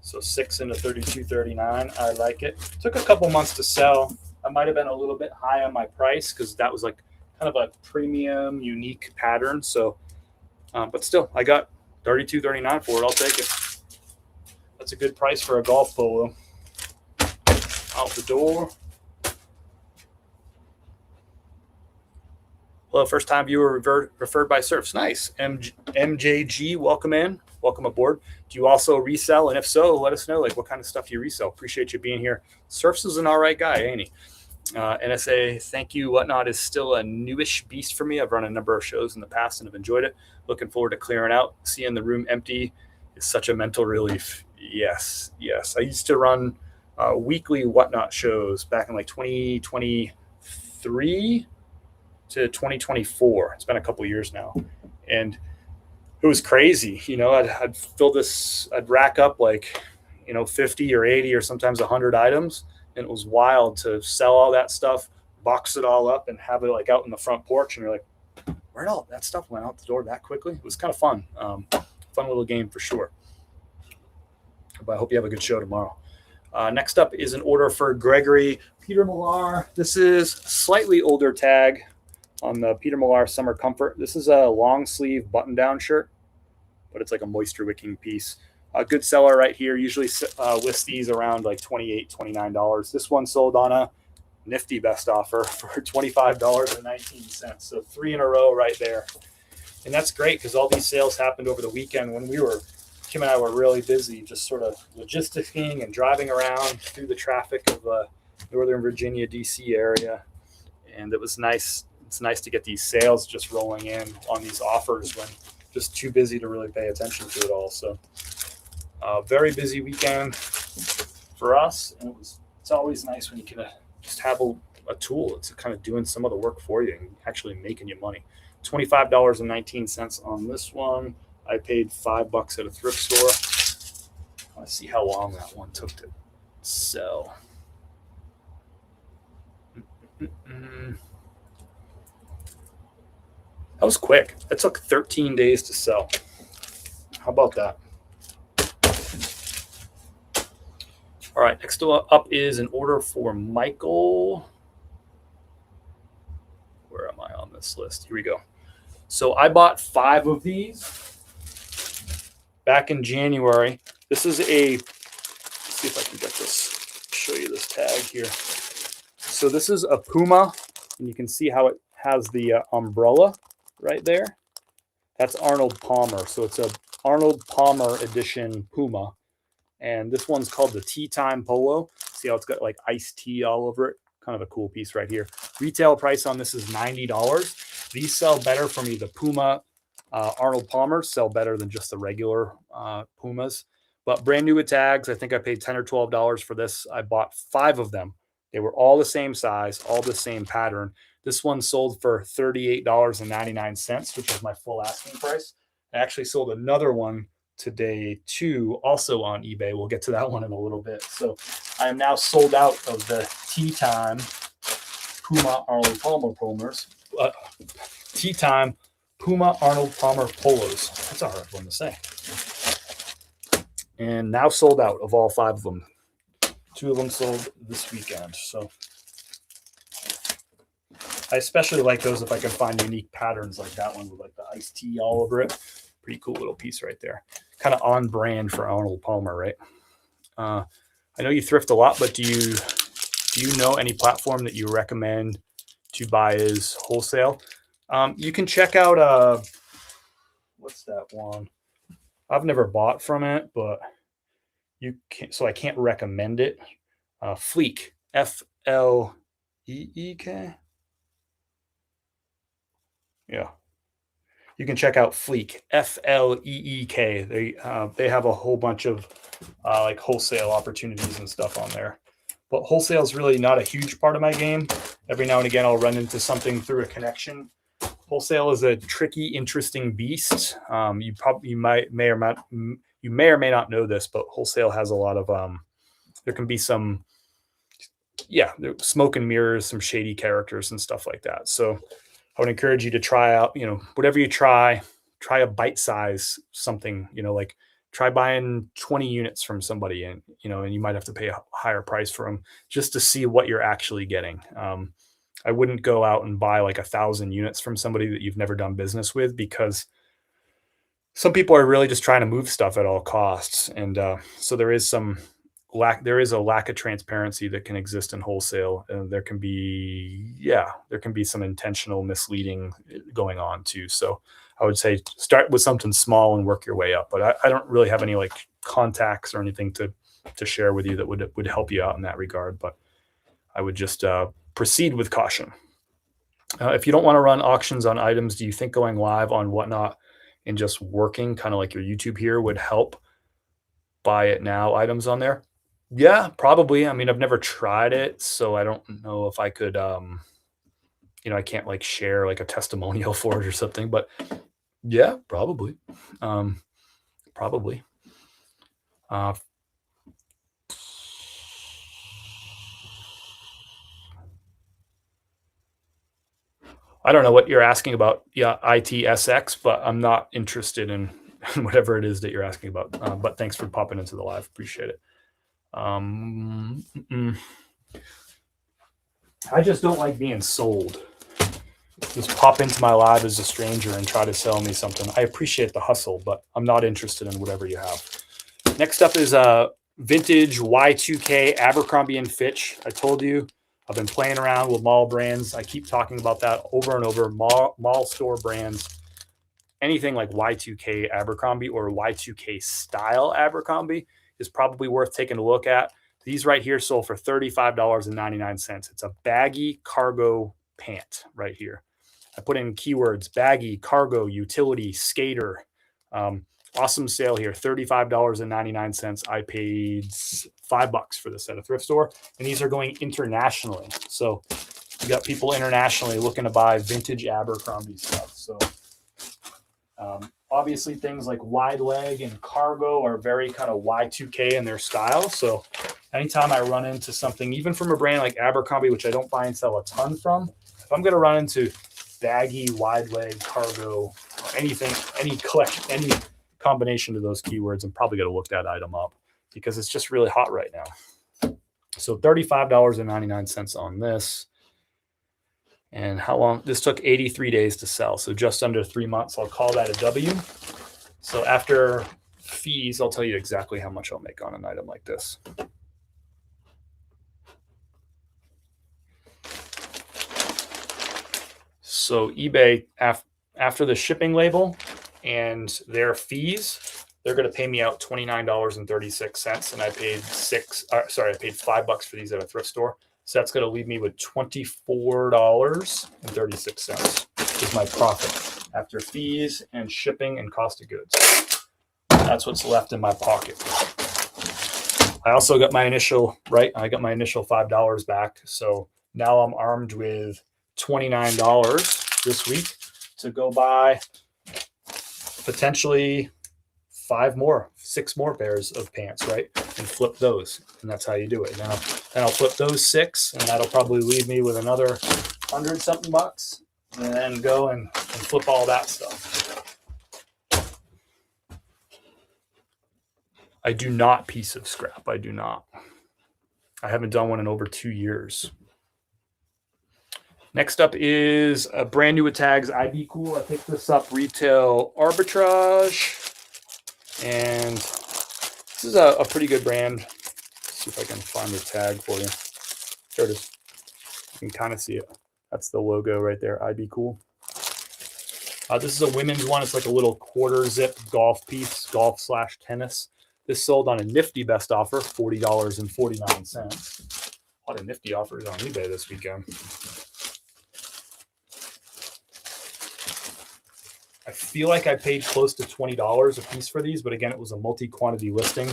So 6 into $32.39. I like it. Took a couple months to sell. I might have been a little bit high on my price because that was like kind of a premium, unique pattern. So, but still, I got $32.39 for it. I'll take it. That's a good price for a golf polo. Out the door. Hello, first time viewer referred by Surfs. Nice. MJG, welcome in. Welcome aboard. Do you also resell? And if so, let us know like what kind of stuff you resell. Appreciate you being here. Surfs is an all right guy, ain't he? NSA, thank you. Whatnot is still a newish beast for me. I've run a number of shows in the past and have enjoyed it. Looking forward to clearing out. Seeing the room empty is such a mental relief. Yes. I used to run weekly Whatnot shows back in like 2023 to 2024. It's been a couple years now. And it was crazy. I'd fill this, I'd rack up like, 50 or 80 or sometimes 100 items. And it was wild to sell all that stuff, box it all up and have it like out in the front porch. And you're like, where'd all that stuff went out the door that quickly? It was kind of fun. Fun little game for sure. But I hope you have a good show tomorrow. Next up is an order for Gregory Peter Millar. This is slightly older tag on the Peter Millar Summer Comfort. This is a long sleeve button down shirt, but it's like a moisture wicking piece. A good seller right here. Usually list these around like $28, $29. This one sold on a nifty best offer for $25.19. So 3 in a row right there. And that's great because all these sales happened over the weekend when Kim and I were really busy, just sort of logisticking and driving around through the traffic of Northern Virginia, DC area. And it was nice. It's nice to get these sales just rolling in on these offers when just too busy to really pay attention to it all. So very busy weekend for us. And it's always nice when you can just have a tool that's kind of doing some of the work for you and actually making you money. $25.19 on this one. I paid $5 at a thrift store. Let's see how long that one took to sell. That was quick. It took 13 days to sell. How about that? All right, next up is an order for Michael. Where am I on this list? Here we go. So I bought 5 of these back in January. This is let's see if I can get this, show you this tag here. So this is a Puma, and you can see how it has the umbrella right there. That's Arnold Palmer. So it's a Arnold Palmer edition Puma. And this one's called the Tea Time Polo. See how it's got like iced tea all over it? Kind of a cool piece right here. Retail price on this is $90. These sell better for me. The Puma Arnold Palmer sell better than just the regular Pumas. But brand new with tags. I think I paid $10 or $12 for this. I bought 5 of them. They were all the same size, all the same pattern. This one sold for $38.99, which is my full asking price. I actually sold another one today too, also on eBay. We'll get to that one in a little bit. So I am now sold out of the Tea Time Puma Arnold Palmer Polos. Tea Time Puma Arnold Palmer Polos. That's a hard one to say. And now sold out of all 5 of them. 2 of them sold this weekend. So I especially like those if I can find unique patterns like that one with like the iced tea all over it. Pretty cool little piece right there. Kind of on brand for Arnold Palmer, right? I know you thrift a lot, but do you know any platform that you recommend to buy as wholesale? You can check out what's that one? I've never bought from it, but you can, so I can't recommend it. Fleek, Fleek. Yeah. You can check out Fleek, Fleek. They have a whole bunch of like wholesale opportunities and stuff on there. But wholesale is really not a huge part of my game. Every now and again, I'll run into something through a connection. Wholesale is a tricky, interesting beast. You may or may not know this, but wholesale has a lot of there can be some smoke and mirrors, some shady characters and stuff like that. So I would encourage you to try out, whatever you try a bite size something, like try buying 20 units from somebody and you might have to pay a higher price for them just to see what you're actually getting. I wouldn't go out and buy like 1,000 units from somebody that you've never done business with, because some people are really just trying to move stuff at all costs. And so there is a lack of transparency that can exist in wholesale. And there can be some intentional misleading going on too. So I would say start with something small and work your way up. But I don't really have any like contacts or anything to share with you that would help you out in that regard. But I would just proceed with caution. If you don't want to run auctions on items, do you think going live on Whatnot and just working kind of like your YouTube here would help buy it now items on there? Yeah, probably. I mean, I've never tried it, so I don't know if I could, I can't like share like a testimonial for it or something, but yeah, probably. Um, probably. Uh, I don't know what you're asking about. Yeah, ITSX, but I'm not interested in whatever it is that you're asking about. But thanks for popping into the live. Appreciate it. I just don't like being sold. Just pop into my live as a stranger and try to sell me something. I appreciate the hustle, but I'm not interested in whatever you have. Next up is vintage Y2K Abercrombie and Fitch. I told you I've been playing around with mall brands. I keep talking about that over and over. Mall store brands, anything like Y2K Abercrombie or Y2K style Abercrombie is probably worth taking a look at. These right here sold for $35.99. It's a baggy cargo pant right here. I put in keywords: baggy, cargo, utility, skater. Awesome sale here, $35.99. I paid $5 for this at a thrift store, and these are going internationally. So you got people internationally looking to buy vintage Abercrombie stuff. So obviously things like wide leg and cargo are very kind of Y2K in their style. So anytime I run into something, even from a brand like Abercrombie, which I don't buy and sell a ton from, if I'm going to run into baggy, wide leg, cargo, anything, any collection, any combination of those keywords, I'm probably going to look that item up because it's just really hot right now. So $35.99 on this. And how long? This took 83 days to sell, so just under 3 months. I'll call that a W. So after fees, I'll tell you exactly how much I'll make on an item like this. So eBay, after the shipping label and their fees, they're going to pay me out $29.36, and I paid $5 for these at a thrift store. So that's going to leave me with $24.36 is my profit after fees and shipping and cost of goods. That's what's left in my pocket. I also got my initial $5 back. So now I'm armed with $29 this week to go buy potentially 6 more pairs of pants, right? And flip those. And that's how you do it. Now, then I'll flip those 6, and that'll probably leave me with another $100-something bucks, and then go and flip all that stuff. I do not piece of scrap. I do not. I haven't done one in over 2 years. Next up is a brand new with tags. IB Cool. I picked this up retail arbitrage. And this is a pretty good brand. Let's see if I can find the tag for you. There it is. You can kind of see it. That's the logo right there, IB Cool. This is a women's one. It's like a little quarter zip golf piece, golf/tennis. This sold on a nifty best offer, $40.49. A lot of nifty offers on eBay this weekend. I feel like I paid close to $20 a piece for these, but again, it was a multi-quantity listing.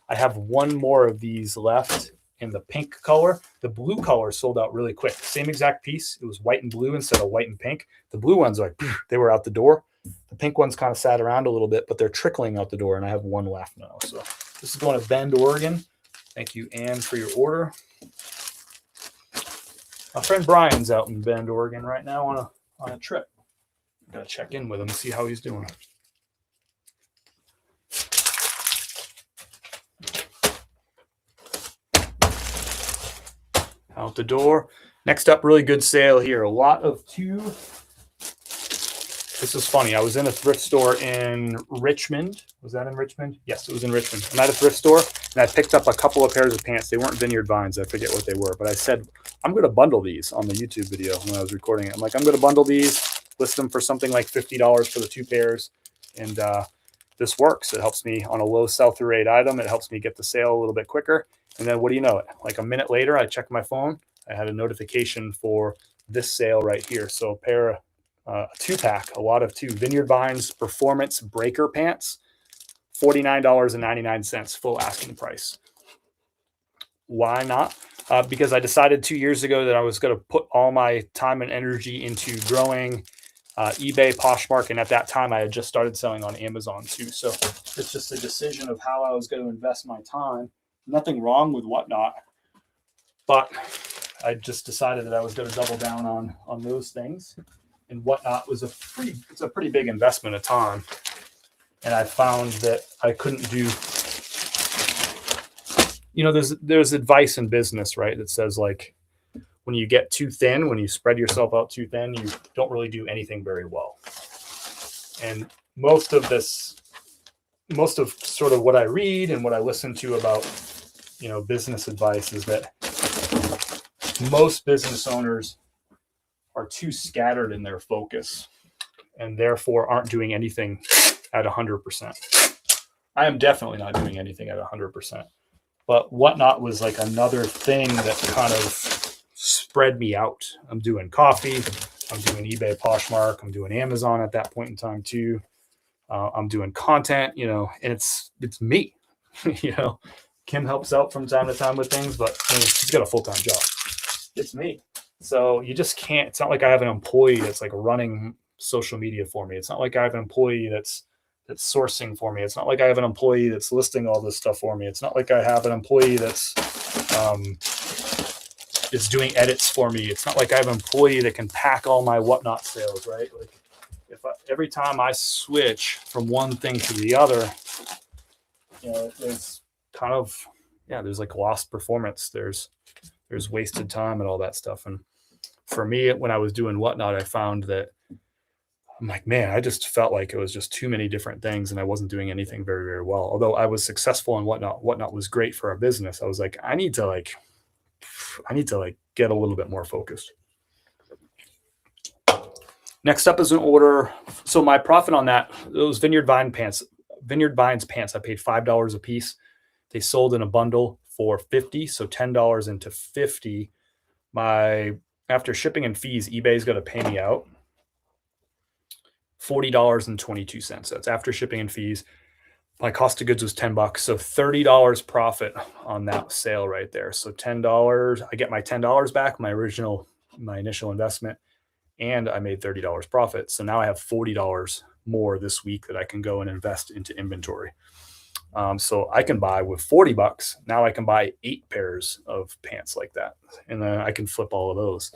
I have one more of these left in the pink color. The blue color sold out really quick. Same exact piece. It was white and blue instead of white and pink. The blue ones, they were out the door. The pink ones kind of sat around a little bit, but they're trickling out the door, and I have one left now. So this is going to Bend, Oregon. Thank you, Ann, for your order. My friend Brian's out in Bend, Oregon right now on a trip. Gotta check in with him, see how he's doing. Out the door. Next up, really good sale here. A lot of This is funny. I was in a thrift store in Richmond. Was that in Richmond? Yes, it was in Richmond. I'm at a thrift store, and I picked up a couple of pairs of pants. They weren't Vineyard Vines. I forget what they were, but I said, I'm going to bundle these on the YouTube video when I was recording it. I'm like, I'm going to bundle these, list them for something like $50 for the 2 pairs, and this works. It helps me on a low sell-through rate item. It helps me get the sale a little bit quicker. And then what do you know? Like a minute later, I checked my phone. I had a notification for this sale right here. So a pair of a 2-pack, a lot of 2 Vineyard Vines Performance Breaker pants, $49.99, full asking price. Why not? Because I decided 2 years ago that I was going to put all my time and energy into growing eBay, Poshmark, and at that time I had just started selling on Amazon too. So it's just a decision of how I was going to invest my time. Nothing wrong with Whatnot, but I just decided that I was going to double down on those things. And Whatnot was it's a pretty big investment of time. And I found that I couldn't do, there's advice in business, right? That says like, when you get too thin, when you spread yourself out too thin, you don't really do anything very well. And most of sort of what I read and what I listen to about, business advice is that most business owners are too scattered in their focus and therefore aren't doing anything at 100%. I am definitely not doing anything at 100%. But Whatnot was like another thing that kind of spread me out. I'm doing coffee. I'm doing eBay, Poshmark. I'm doing Amazon at that point in time too. I'm doing content, and it's me. Kim helps out from time to time with things, but she's got a full-time job. It's me. So you just can't. It's not like I have an employee that's like running social media for me. It's not like I have an employee that's sourcing for me. It's not like I have an employee that's listing all this stuff for me. It's not like I have an employee that's is doing edits for me. It's not like I have an employee that can pack all my Whatnot sales, right? Like every time I switch from one thing to the other, there's kind of, there's like lost performance. There's wasted time and all that stuff. And for me, when I was doing Whatnot, I found that I'm like, man, I just felt like it was just too many different things and I wasn't doing anything very, very well. Although I was successful in Whatnot. Whatnot was great for our business. I was like, I need to get a little bit more focused. Next up is an order. So my profit on that, those Vineyard Vines pants, I paid $5 a piece. They sold in a bundle for $50. So $10 into $50. After shipping and fees, eBay's going to pay me out $40.22. That's after shipping and fees. My cost of goods was $10. So $30 profit on that sale right there. So $10, I get my $10 back, my initial investment, and I made $30 profit. So now I have $40 more this week that I can go and invest into inventory. So I can buy with $40. Now I can buy 8 pairs of pants like that. And then I can flip all of those.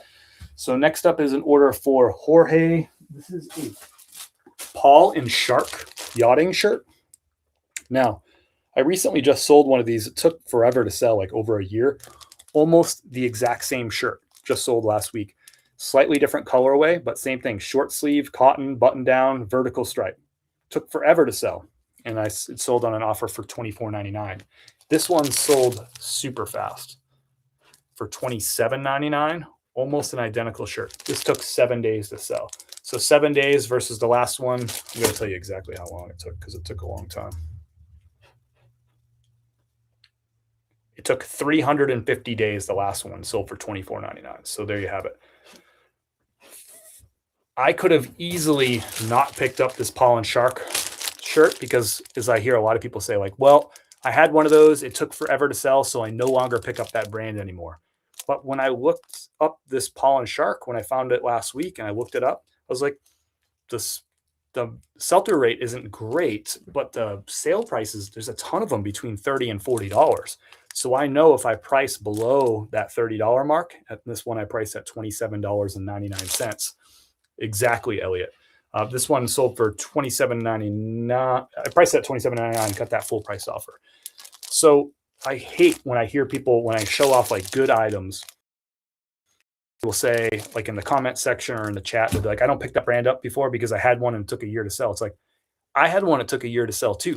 So next up is an order for Jorge. This is a Paul and Shark yachting shirt. Now, I recently just sold one of these. It took forever to sell, like over a year. Almost the exact same shirt. Just sold last week. Slightly different colorway, but same thing. Short sleeve, cotton, button down, vertical stripe. Took forever to sell. And it sold on an offer for $24.99. This one sold super fast for $27.99. Almost an identical shirt. This took 7 days to sell. So 7 days versus the last one. I'm going to tell you exactly how long it took because it took a long time. It took 350 days. The last one sold for $24.99. So there you have it. I could have easily not picked up this Paul and Shark shirt because, as I hear a lot of people say, like, well, I had one of those. It took forever to sell, so I no longer pick up that brand anymore. But when I looked up this Paul and Shark, when I found it last week and I looked it up, I was like, the sell-through rate isn't great, but the sale prices, there's a ton of them between $30 and $40. So I know if I price below that $30 mark, at this one I priced at $27.99. Exactly, Elliot. This one sold for $27.99. I priced at $27.99 and got that full price offer. So I hate when I hear people, when I show off like good items, will say, like in the comment section or in the chat, they'll be like, I don't pick that brand up before because I had one and it took a year to sell. It's like, I had one that took a year to sell too.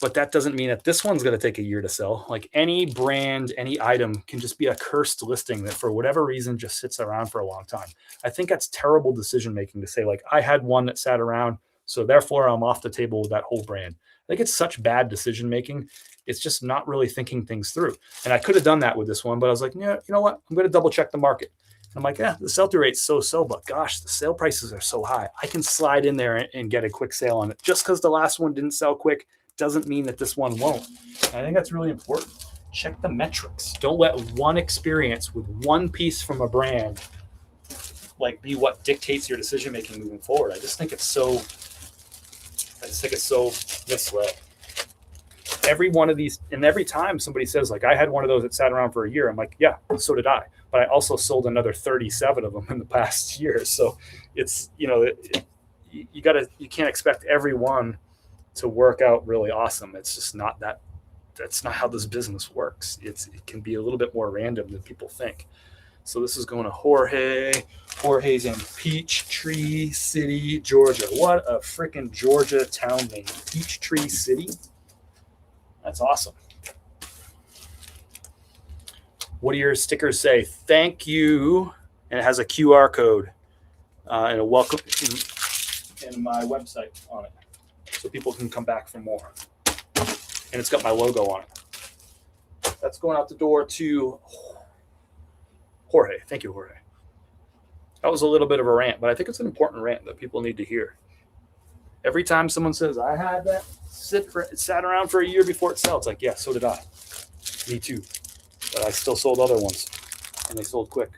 But that doesn't mean that this one's going to take a year to sell. Like any brand, any item can just be a cursed listing that for whatever reason just sits around for a long time. I think that's terrible decision-making to say, like, I had one that sat around, so therefore I'm off the table with that whole brand. I think it's such bad decision-making. It's just not really thinking things through. And I could have done that with this one, but I was like, yeah, you know what? I'm going to double check the market. I'm like, yeah, the sell-through rate's so, but gosh, the sale prices are so high. I can slide in there and get a quick sale on it. Just because the last one didn't sell quick doesn't mean that this one won't. And I think that's really important. check the metrics. Don't let one experience with one piece from a brand like be what dictates your decision making moving forward. I just think it's so misled. Every one of these, and every time somebody says like, I had one of those that sat around for a year, I'm like, yeah, so did I, but I also sold another 37 of them in the past year. So it's, you can't expect everyone to work out really awesome. It's just not that's not how this business works. It can be a little bit more random than people think. So this is going to Jorge. Jorge's in Peachtree City, Georgia. What a freaking Georgia town name. Peachtree City. That's awesome. What do your stickers say? Thank you. And it has a QR code and a welcome and my website on it. So people can come back for more. And it's got my logo on it. That's going out the door to Jorge. Thank you, Jorge. That was a little bit of a rant, but I think it's an important rant that people need to hear. Every time someone says, I had that sat around for a year before it sells, it's like, yeah, so did I. Me too. But I still sold other ones, and they sold quick.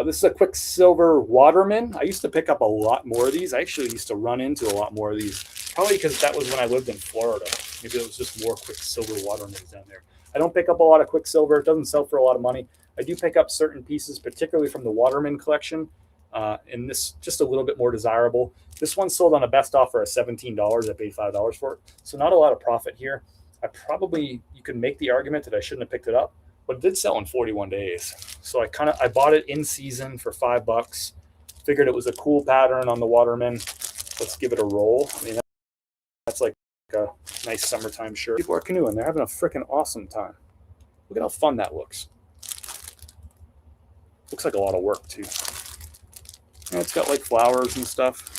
This is a Quicksilver Waterman. I used to pick up a lot more of these. I actually used to run into a lot more of these, probably because that was when I lived in Florida. Maybe it was just more Quicksilver Watermans down there. I don't pick up a lot of Quicksilver. It doesn't sell for a lot of money. I do pick up certain pieces, particularly from the Waterman collection, and this just a little bit more desirable. This one sold on a best offer at $17. I paid $5 for it, so not a lot of profit here. You could make the argument that I shouldn't have picked it up, but it did sell in 41 days. So I bought it in season for $5. Figured it was a cool pattern on the Waterman. Let's give it a roll. I mean, that's like a nice summertime shirt. People are canoeing. They're having a freaking awesome time. Look at how fun that looks. Looks like a lot of work too. And it's got like flowers and stuff.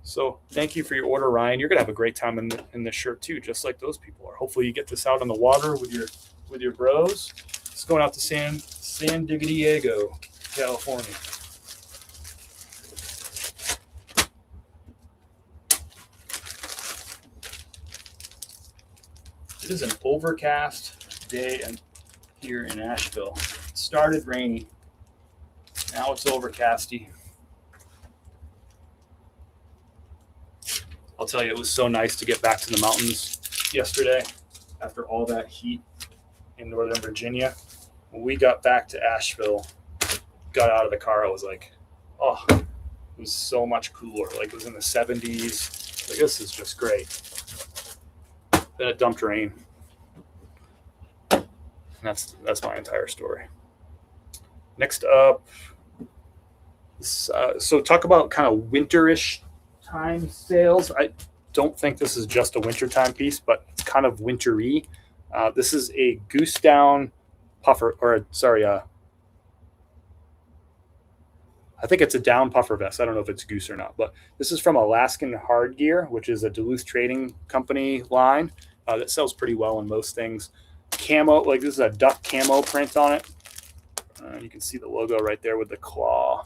So thank you for your order, Ryan. You're gonna have a great time in this shirt too, just like those people are. Hopefully you get this out on the water with your bros. It's going out to San Diego, California. It is an overcast day here in Asheville. It started rainy. Now it's overcasty. I'll tell you, it was so nice to get back to the mountains yesterday after all that heat in Northern Virginia. When we got back to Asheville, got out of the car, I was like, oh, it was so much cooler. Like it was in the 70s. Like, this is just great. Then it dumped rain. And that's my entire story. Next up, so talk about kind of winterish time sales. I don't think this is just a wintertime piece, but it's kind of wintry. This is a goose down puffer, I think it's a down puffer vest. I don't know if it's goose or not, but this is from Alaskan Hard Gear, which is a Duluth Trading Company line that sells pretty well in most things. Camo, like this is a duck camo print on it. You can see the logo right there with the claw.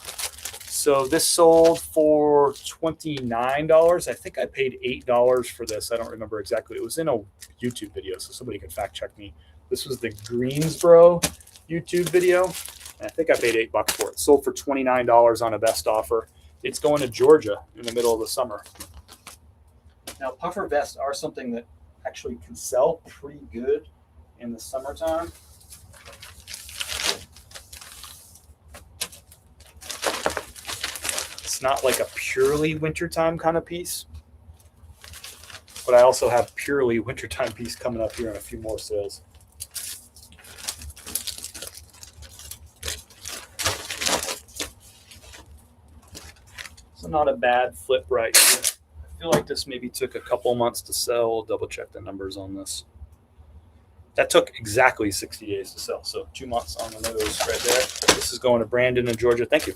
So this sold for $29. I think I paid $8 for this. I don't remember exactly. It was in a YouTube video, so somebody could fact check me. This was the Greensboro YouTube video. And I think I paid $8 for it. Sold for $29 on a best offer. It's going to Georgia in the middle of the summer. Now, puffer vests are something that actually can sell pretty good in the summertime. It's not like a purely wintertime kind of piece, but I also have purely wintertime piece coming up here in a few more sales. So not a bad flip right here. I feel like this maybe took a couple months to sell. Double check the numbers on this. That took exactly 60 days to sell. So 2 months on the nose right there. This is going to Brandon in Georgia. Thank you.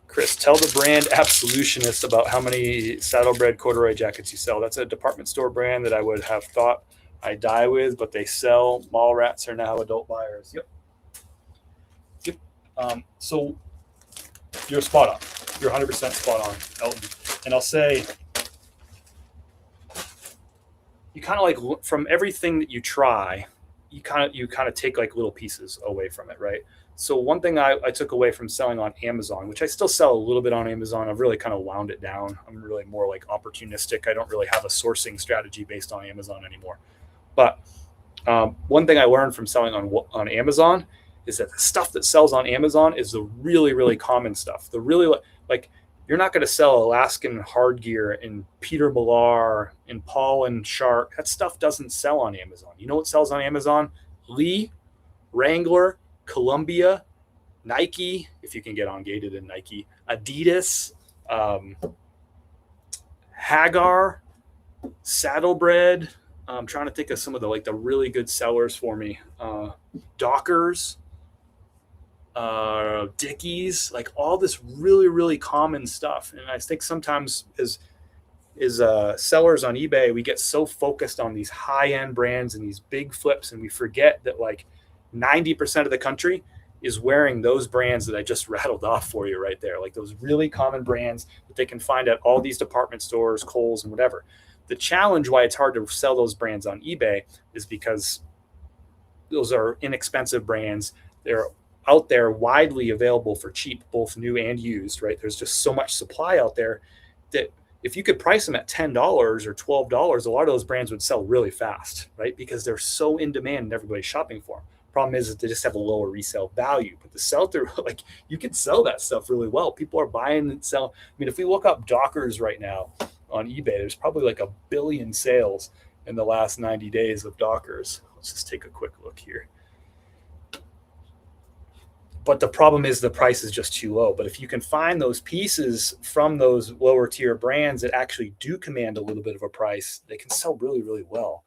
Chris, tell the brand Absolutionist about how many Saddlebred corduroy jackets you sell. That's a department store brand that I would have thought I'd die with, but they sell. Mall rats are now adult buyers. Yep. So you're spot on. You're 100% spot on, Elton. And I'll say you kind of like from everything that you try, you kind of take like little pieces away from it, right? So one thing I took away from selling on Amazon, which I still sell a little bit on Amazon, I've really kind of wound it down. I'm really more like opportunistic. I don't really have a sourcing strategy based on Amazon anymore. But one thing I learned from selling on Amazon is that the stuff that sells on Amazon is the really, really common stuff. The really like you're not going to sell Alaskan hard gear in Peter Millar and Paul and Shark. That stuff doesn't sell on Amazon. You know what sells on Amazon? Lee, Wrangler, Columbia, Nike, if you can get on gated in Nike, Adidas, Hagar, Saddlebred. I'm trying to think of some of the really good sellers for me. Dockers, Dickies, like all this really, really common stuff. And I think sometimes as sellers on eBay, we get so focused on these high-end brands and these big flips, and we forget that like 90% of the country is wearing those brands that I just rattled off for you right there, like those really common brands that they can find at all these department stores, Kohl's, and whatever. The challenge why it's hard to sell those brands on eBay is because those are inexpensive brands. They're out there widely available for cheap, both new and used, right? There's just so much supply out there that if you could price them at $10 or $12, a lot of those brands would sell really fast, right? Because they're so in demand and everybody's shopping for them. Problem is that they just have a lower resale value, but the sell through, like you can sell that stuff really well. People are buying and sell. I mean, if we look up Dockers right now on eBay, there's probably like 1 billion sales in the last 90 days of Dockers. Let's just take a quick look here. But the problem is the price is just too low. But if you can find those pieces from those lower tier brands that actually do command a little bit of a price, they can sell really, really well.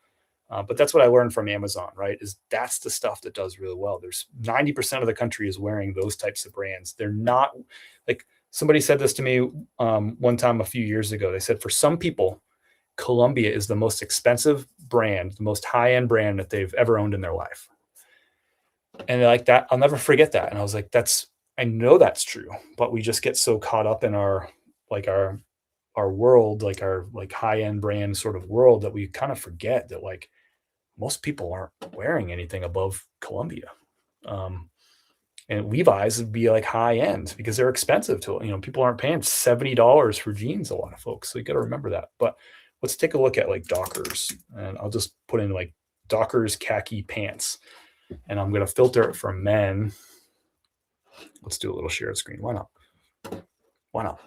But that's what I learned from Amazon, right? Is that's the stuff that does really well. There's 90% of the country is wearing those types of brands. They're not like somebody said this to me one time a few years ago. They said for some people, Columbia is the most expensive brand, the most high-end brand that they've ever owned in their life. And like that, I'll never forget that. And I was like, I know that's true, but we just get so caught up in our world, like our like high-end brand sort of world, that we kind of forget that like most people aren't wearing anything above Columbia. And Levi's would be like high end because they're expensive people aren't paying $70 for jeans, a lot of folks. So you got to remember that. But let's take a look at like Dockers, and I'll just put in like Dockers khaki pants. And I'm going to filter it for men. Let's do a little shared screen. Why not?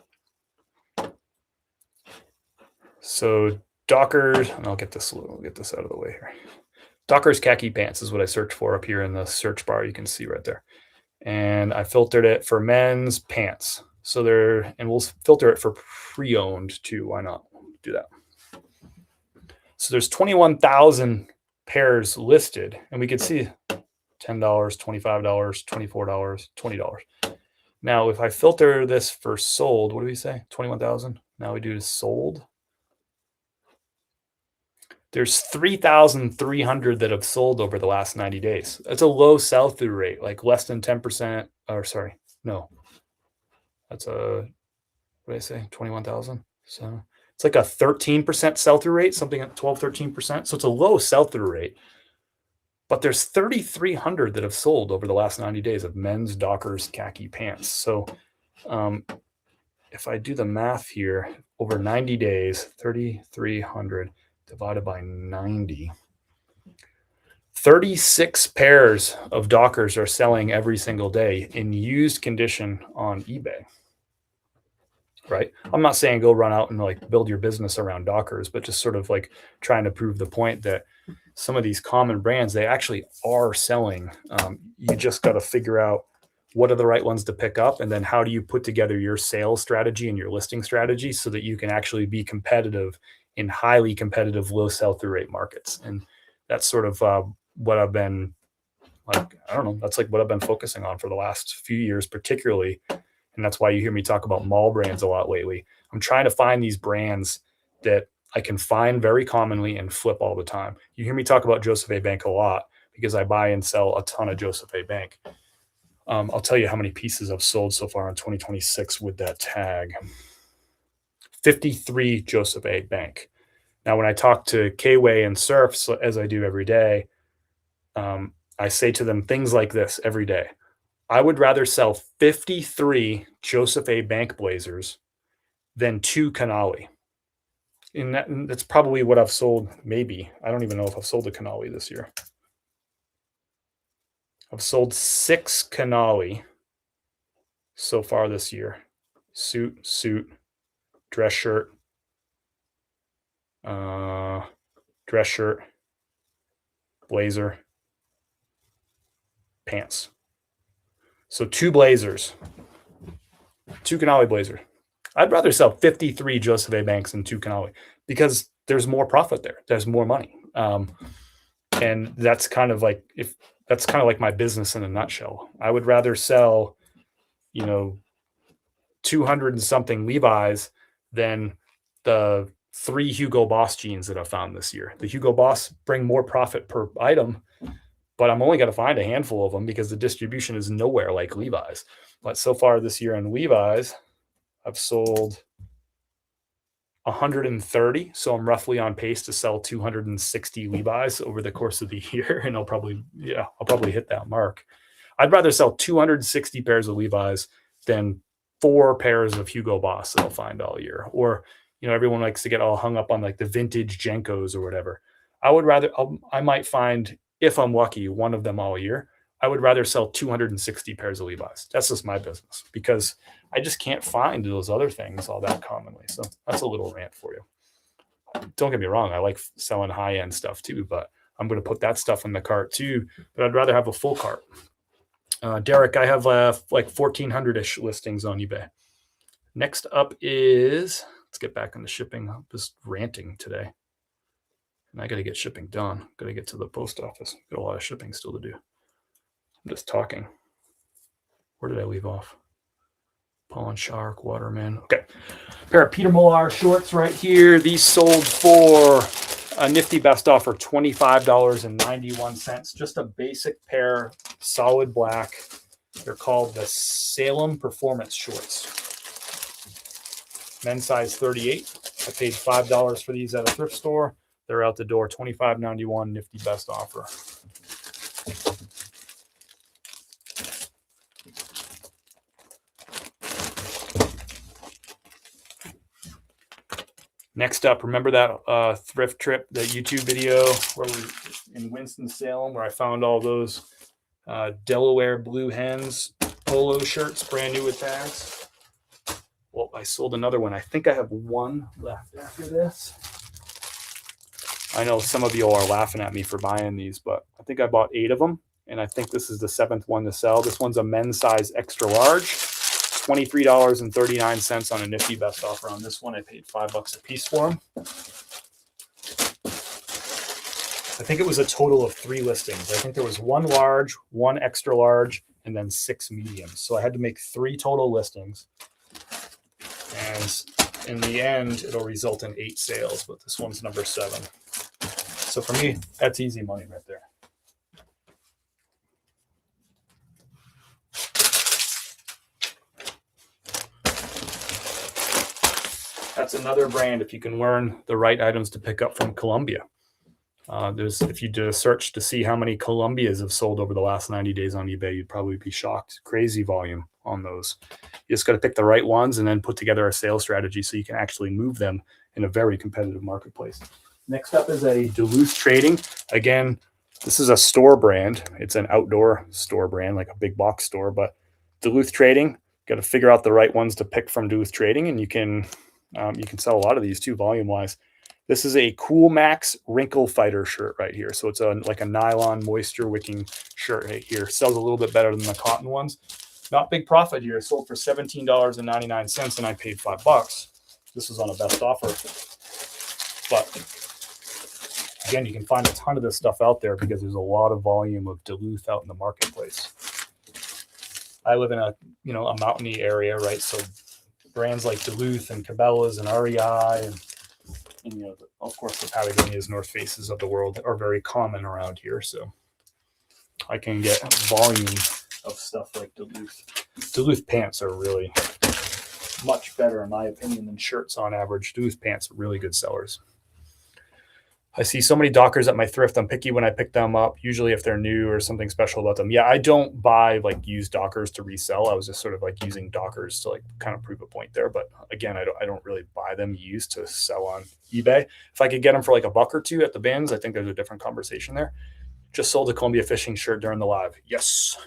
So Dockers, and I'll get this out of the way here. Dockers khaki pants is what I searched for up here in the search bar. You can see right there. And I filtered it for men's pants. And we'll filter it for pre-owned too. Why not do that? So there's 21,000 pairs listed, and we could see $10, $25, $24, $20. Now, if I filter this for sold, what do we say? 21,000. Now we do sold. There's 3,300 that have sold over the last 90 days. That's a low sell-through rate, like less than 10%. Or sorry, no. That's what did I say? 21,000. So it's like a 13% sell-through rate, something at 12, 13%. So it's a low sell-through rate. But there's 3,300 that have sold over the last 90 days of men's Dockers khaki pants. So if I do the math here, over 90 days, 3,300 divided by 90, 36 pairs of Dockers are selling every single day in used condition on eBay. Right? I'm not saying go run out and like build your business around Dockers, but just sort of like trying to prove the point that some of these common brands, they actually are selling. You just got to figure out what are the right ones to pick up, and then how do you put together your sales strategy and your listing strategy so that you can actually be competitive in highly competitive, low sell-through rate markets. And that's sort of what I've been like, I don't know, that's like what I've been focusing on for the last few years, particularly. And that's why you hear me talk about mall brands a lot lately. I'm trying to find these brands that I can find very commonly and flip all the time. You hear me talk about Joseph A. Bank a lot because I buy and sell a ton of Joseph A. Bank. I'll tell you how many pieces I've sold so far in 2026 with that tag. 53 Joseph A. Bank. Now, when I talk to K-Way and Surfs, as I do every day, I say to them things like this every day. I would rather sell 53 Joseph A. Bank Blazers than 2 Canali. And that's probably what I've sold. Maybe. I don't even know if I've sold a Canali this year. I've sold 6 Canali so far this year. Suit, dress shirt, blazer, pants. So 2 blazers, 2 Canali blazers. I'd rather sell 53 Joseph A. Banks than 2 Canali because there's more profit there. There's more money. And that's kind of like my business in a nutshell. I would rather sell, 200 and something Levi's than the 3 Hugo Boss jeans that I found this year. The Hugo Boss bring more profit per item, but I'm only going to find a handful of them because the distribution is nowhere like Levi's. But so far this year in Levi's, I've sold 130. So I'm roughly on pace to sell 260 Levi's over the course of the year. And I'll probably hit that mark. I'd rather sell 260 pairs of Levi's than 4 pairs of Hugo Boss that I'll find all year. Or, everyone likes to get all hung up on like the vintage Jenkos or whatever. I might find, if I'm lucky, one of them all year. I would rather sell 260 pairs of Levi's. That's just my business because I just can't find those other things all that commonly. So that's a little rant for you. Don't get me wrong. I like selling high-end stuff too, but I'm going to put that stuff in the cart too. But I'd rather have a full cart. Derek, I have like 1,400-ish listings on eBay. Next up is, let's get back into shipping. I'm just ranting today. And I got to get shipping done. Got to get to the post office. Got a lot of shipping still to do. I'm just talking. Where did I leave off? Pawn Shark, Waterman. Okay. Pair of Peter Millar shorts right here. These sold for a nifty best offer, $25.91. Just a basic pair, solid black. They're called the Salem Performance Shorts. Men's size 38. I paid $5 for these at a thrift store. They're out the door, $25.91, nifty best offer. Next up, remember that thrift trip, the YouTube video where we in Winston-Salem, where I found all those Delaware Blue Hens polo shirts, brand new with tags? Well, I sold another one. I think I have one left after this. I know some of you are laughing at me for buying these, but I think I bought 8 of them, and I think this is the 7th one to sell. This one's a men's size extra large. $23.39 on a nifty best offer on this one. I paid $5 a piece for them. I think it was a total of 3 listings. I think there was 1 large, 1 extra large, and then 6 mediums. So I had to make 3 total listings. And in the end, it'll result in 8 sales, but this one's number 7. So for me, that's easy money right there. That's another brand if you can learn the right items to pick up from Columbia. If you did a search to see how many Columbias have sold over the last 90 days on eBay, you'd probably be shocked. Crazy volume on those. You just got to pick the right ones and then put together a sales strategy so you can actually move them in a very competitive marketplace. Next up is a Duluth Trading. Again, this is a store brand. It's an outdoor store brand, like a big box store, but Duluth Trading, got to figure out the right ones to pick from Duluth Trading, and you can sell a lot of these too, volume-wise. This is a Cool Max Wrinkle Fighter shirt right here. So it's like a nylon moisture wicking shirt right here. Sells a little bit better than the cotton ones. Not big profit here. It sold for $17.99 and I paid $5. This was on a best offer. But again, you can find a ton of this stuff out there because there's a lot of volume of Duluth out in the marketplace. I live in a mountainy area, right? So brands like Duluth and Cabela's and REI and of course the Patagonias, North Faces of the world are very common around here. So I can get volume of stuff like Duluth. Duluth pants are really much better in my opinion than shirts on average. Duluth pants are really good sellers. I see so many Dockers at my thrift. I'm picky when I pick them up, usually if they're new or something special about them. Yeah, I don't buy like used Dockers to resell. I was just sort of like using Dockers to like kind of prove a point there. But again, I don't really buy them used to sell on eBay. If I could get them for like $1 or $2 at the bins, I think there's a different conversation there. Just sold a Columbia fishing shirt during the live. Yes.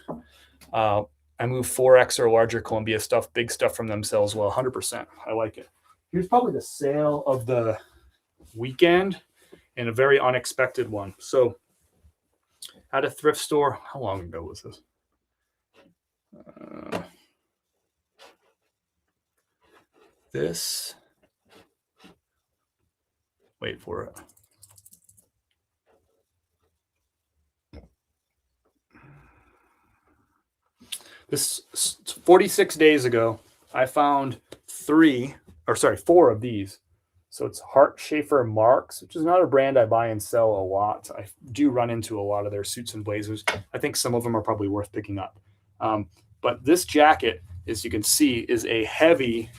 I move 4X or larger Columbia stuff, big stuff from them sells well, 100%. I like it. Here's probably the sale of the weekend and a very unexpected one. So at a thrift store, how long ago was this? Wait for it. This 46 days ago, I found 4 of these. So it's Hart Schaefer Marks, which is not a brand I buy and sell a lot. I do run into a lot of their suits and blazers. I think some of them are probably worth picking up. But this jacket, as you can see, is a heavy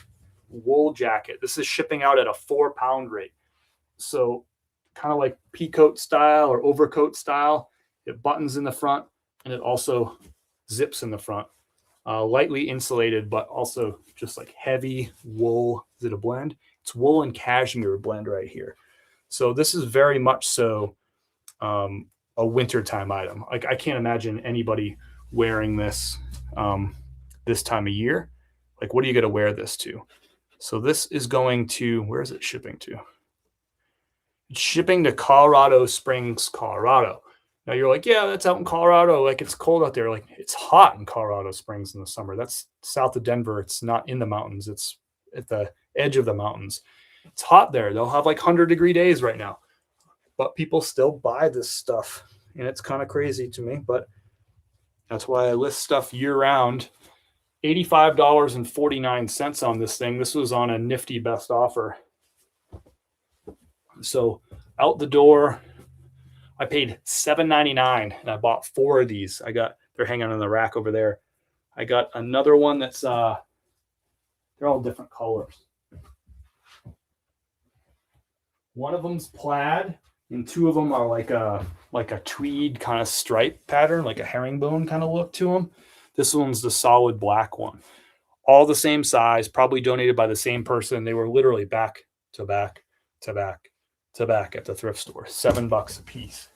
wool jacket. This is shipping out at a 4-pound rate. So kind of like peacoat style or overcoat style. It buttons in the front and it also zips in the front. Lightly insulated, but also just like heavy wool. Is it a blend? It's wool and cashmere blend right here. So this is very much so a wintertime item. Like I can't imagine anybody wearing this this time of year. Like what are you going to wear this to? So this is going to, where is it shipping to? It's shipping to Colorado Springs, Colorado. Now you're like, yeah, that's out in Colorado. Like it's cold out there. Like it's hot in Colorado Springs in the summer. That's south of Denver. It's not in the mountains. It's at the edge of the mountains. It's hot there. They'll have like 100-degree days right now, but people still buy this stuff. And it's kind of crazy to me, but that's why I list stuff year round. $85.49 on this thing. This was on a nifty best offer. So out the door, I paid $7.99 and I bought 4 of these. They're hanging on the rack over there. I got another one that's they're all different colors. One of them's plaid and 2 of them are like a tweed kind of stripe pattern, like a herringbone kind of look to them. This one's the solid black one. All the same size, probably donated by the same person. They were literally back to back to back to back at the thrift store, $7 a piece.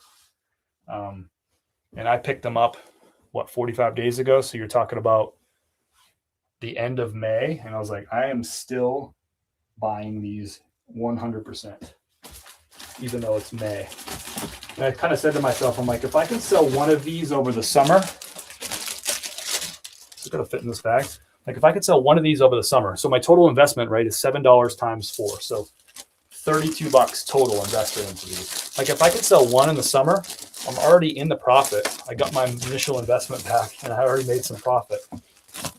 And I picked them up, 45 days ago? So you're talking about the end of May. And I was like, I am still buying these 100%, even though it's May. And I kind of said to myself, I'm like, if I can sell one of these over the summer, it's going to fit in this bag. Like if I could sell one of these over the summer, so my total investment, right, is $7 times 4. So $32 total invested into these. Like if I could sell one in the summer, I'm already in the profit. I got my initial investment back and I already made some profit.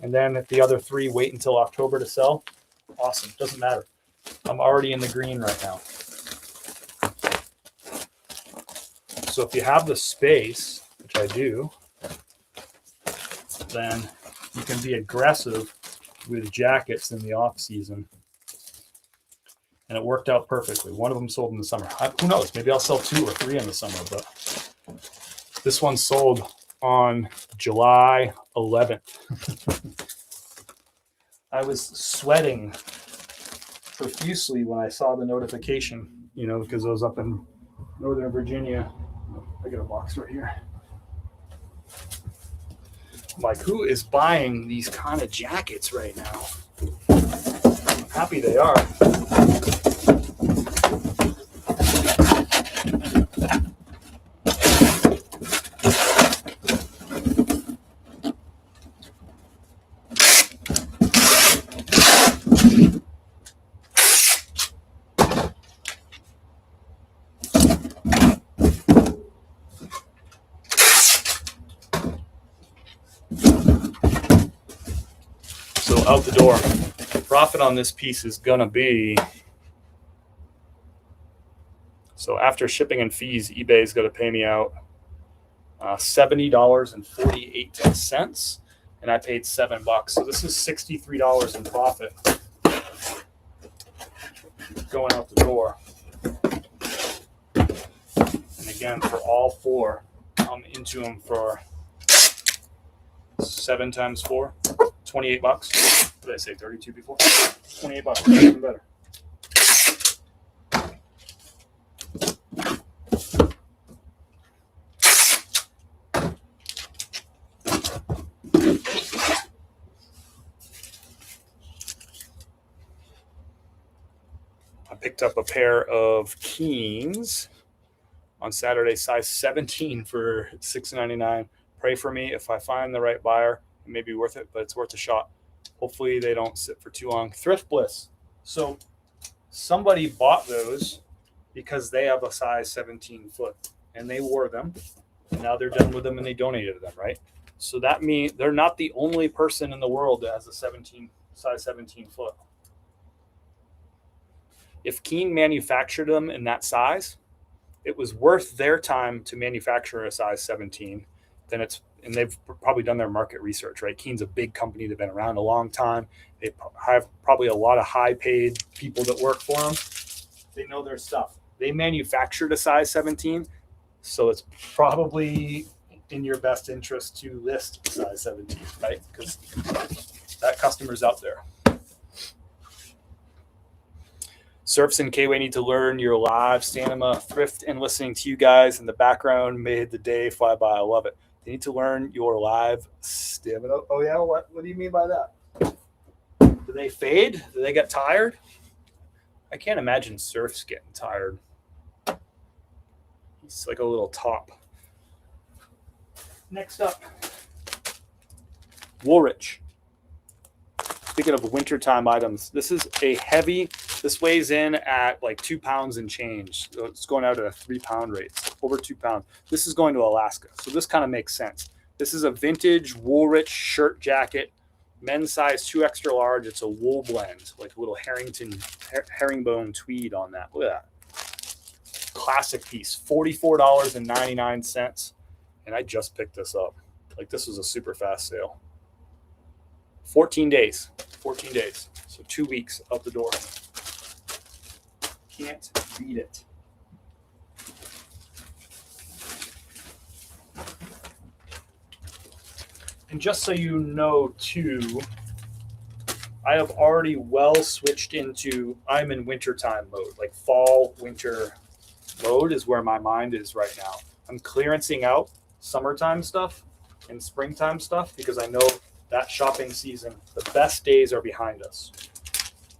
And then if the other 3 wait until October to sell, awesome. Doesn't matter. I'm already in the green right now. So if you have the space, which I do, then you can be aggressive with jackets in the off season. And it worked out perfectly. One of them sold in the summer. Who knows? Maybe I'll sell 2 or 3 in the summer, but this one sold on July 11th. I was sweating profusely when I saw the notification, because I was up in Northern Virginia. I got a box right here. I'm like, who is buying these kind of jackets right now? I'm happy they are. Out the door. Profit on this piece is gonna be, so after shipping and fees, eBay's gonna pay me out $70.48, and I paid $7. So this is $63 in profit going out the door. again, for all four, I'm into them for 7 times 4, $28. What did I say, 32 before? $28, even better. I picked up a pair of Keens on Saturday, size 17 for $6.99. Pray for me. If I find the right buyer, it may be worth it, but it's worth a shot. Hopefully they don't sit for too long. Thrift Bliss. So somebody bought those because they have a size 17 foot and they wore them. And now they're done with them and they donated them, right? So that means they're not the only person in the world that has a size 17 foot. If Keen manufactured them in that size, it was worth their time to manufacture a size 17. And they've probably done their market research, right? Keen's a big company. They've been around a long time. They have probably a lot of high-paid people that work for them. They know their stuff. They manufactured a size 17, so it's probably in your best interest to list size 17, right? Because that customer's out there. Surfs and K-Way need to learn your live stamina. Thrift and listening to you guys in the background made the day fly by. I love it. They need to learn your live stamina. Oh, yeah? What do you mean by that? Do they fade? Do they get tired? I can't imagine Surf's getting tired. He's like a little top. Next up, Woolrich. Speaking of wintertime items, this is a heavy, this weighs in at like 2 pounds and change. So it's going out at a 3-pound rate, over 2 pounds. This is going to Alaska. So this kind of makes sense. This is a vintage Woolrich shirt jacket, men's size 2 extra large. It's a wool blend, like a little herringbone tweed on that. Look at that. Classic piece, $44.99. And I just picked this up. Like this was a super fast sale. 14 days. So 2 weeks out the door. Can't beat it. And just so you know too, I have already switched into, I'm in wintertime mode, like fall, winter mode is where my mind is right now. I'm clearancing out summertime stuff and springtime stuff because I know that shopping season, the best days are behind us.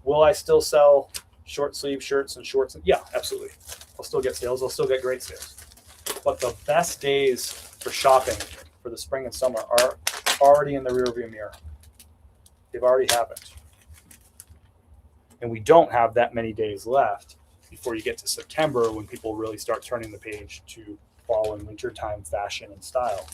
Will I still sell short sleeve shirts and shorts? Yeah, absolutely. I'll still get sales. I'll still get great sales. But the best days for shopping for the spring and summer are already in the rearview mirror. They've already happened. And we don't have that many days left before you get to September when people really start turning the page to fall and wintertime fashion and style.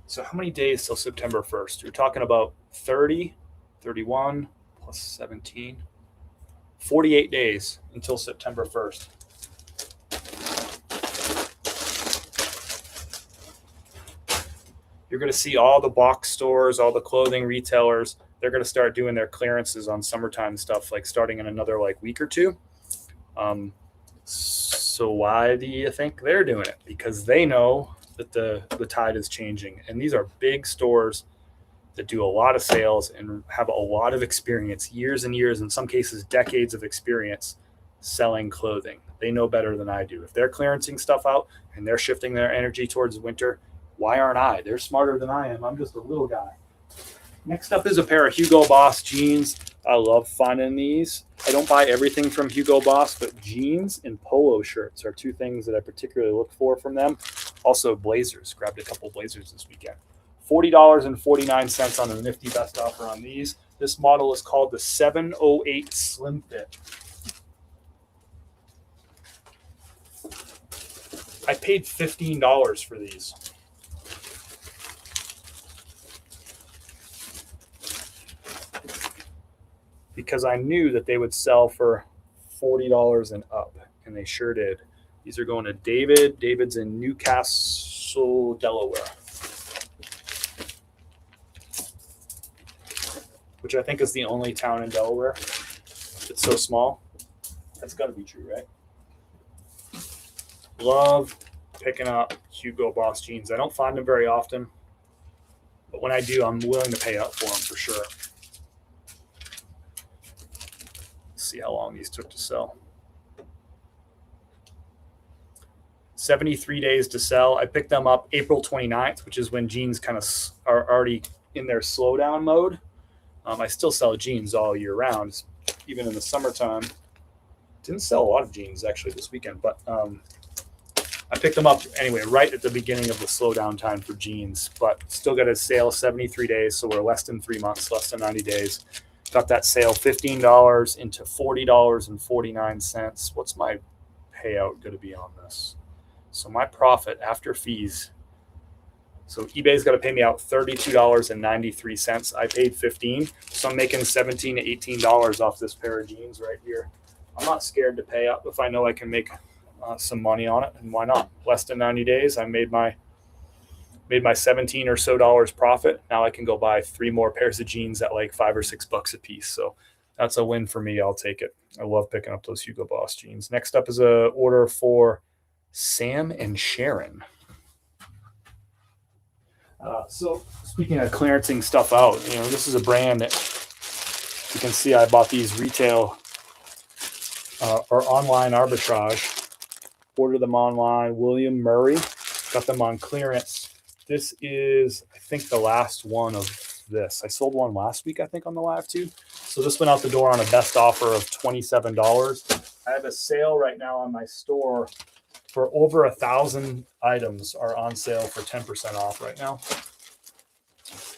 So how many days till September 1st? You're talking about 30, 31, plus 17, 48 days until September 1st. You're going to see all the box stores, all the clothing retailers, they're going to start doing their clearances on summertime stuff, like starting in another week or two. So why do you think they're doing it? Because they know that the tide is changing. And these are big stores that do a lot of sales and have a lot of experience, years and years, in some cases, decades of experience selling clothing. They know better than I do. If they're clearancing stuff out and they're shifting their energy towards winter, why aren't I? They're smarter than I am. I'm just a little guy. Next up is a pair of Hugo Boss jeans. I love finding these. I don't buy everything from Hugo Boss, but jeans and polo shirts are two things that I particularly look for from them. Also blazers. Grabbed a couple blazers this weekend. $40.49 on the nifty best offer on these. This model is called the 708 Slim Fit. I paid $15 for these. because I knew that they would sell for $40 and up, and they sure did. These are going to David. David's in Newcastle, Delaware, which I think is the only town in Delaware. It's so small. That's got to be true, right? Love picking up Hugo Boss jeans. I don't find them very often, but when I do, I'm willing to pay up for them for sure. Let's see how long these took to sell. 73 days to sell. I picked them up April 29th, which is when jeans kind of are already in their slowdown mode. I still sell jeans all year round, even in the summertime. Didn't sell a lot of jeans actually this weekend, but I picked them up anyway right at the beginning of the slowdown time for jeans, but still got a sale 73 days, so we're less than 3 months, less than 90 days. Got that sale $15 into $40.49. What's my payout going to be on this? So my profit after fees. So eBay's got to pay me out $32.93. I paid $15, so I'm making $17 to $18 off this pair of jeans right here. I'm not scared to pay up if I know I can make some money on it, and why not? Less than 90 days, I made my 17 or so dollars profit. Now I can go buy 3 more pairs of jeans at like $5 or $6 a piece. So that's a win for me. I'll take it. I love picking up those Hugo Boss jeans. Next up is a order for Sam and Sharon. So speaking of clearancing stuff out, this is a brand that you can see I bought these retail or online arbitrage. Ordered them online. William Murray, got them on clearance. This is, I think, the last one of this. I sold one last week, I think, on the live too. So this went out the door on a best offer of $27. I have a sale right now on my store for over 1,000 items are on sale for 10% off right now.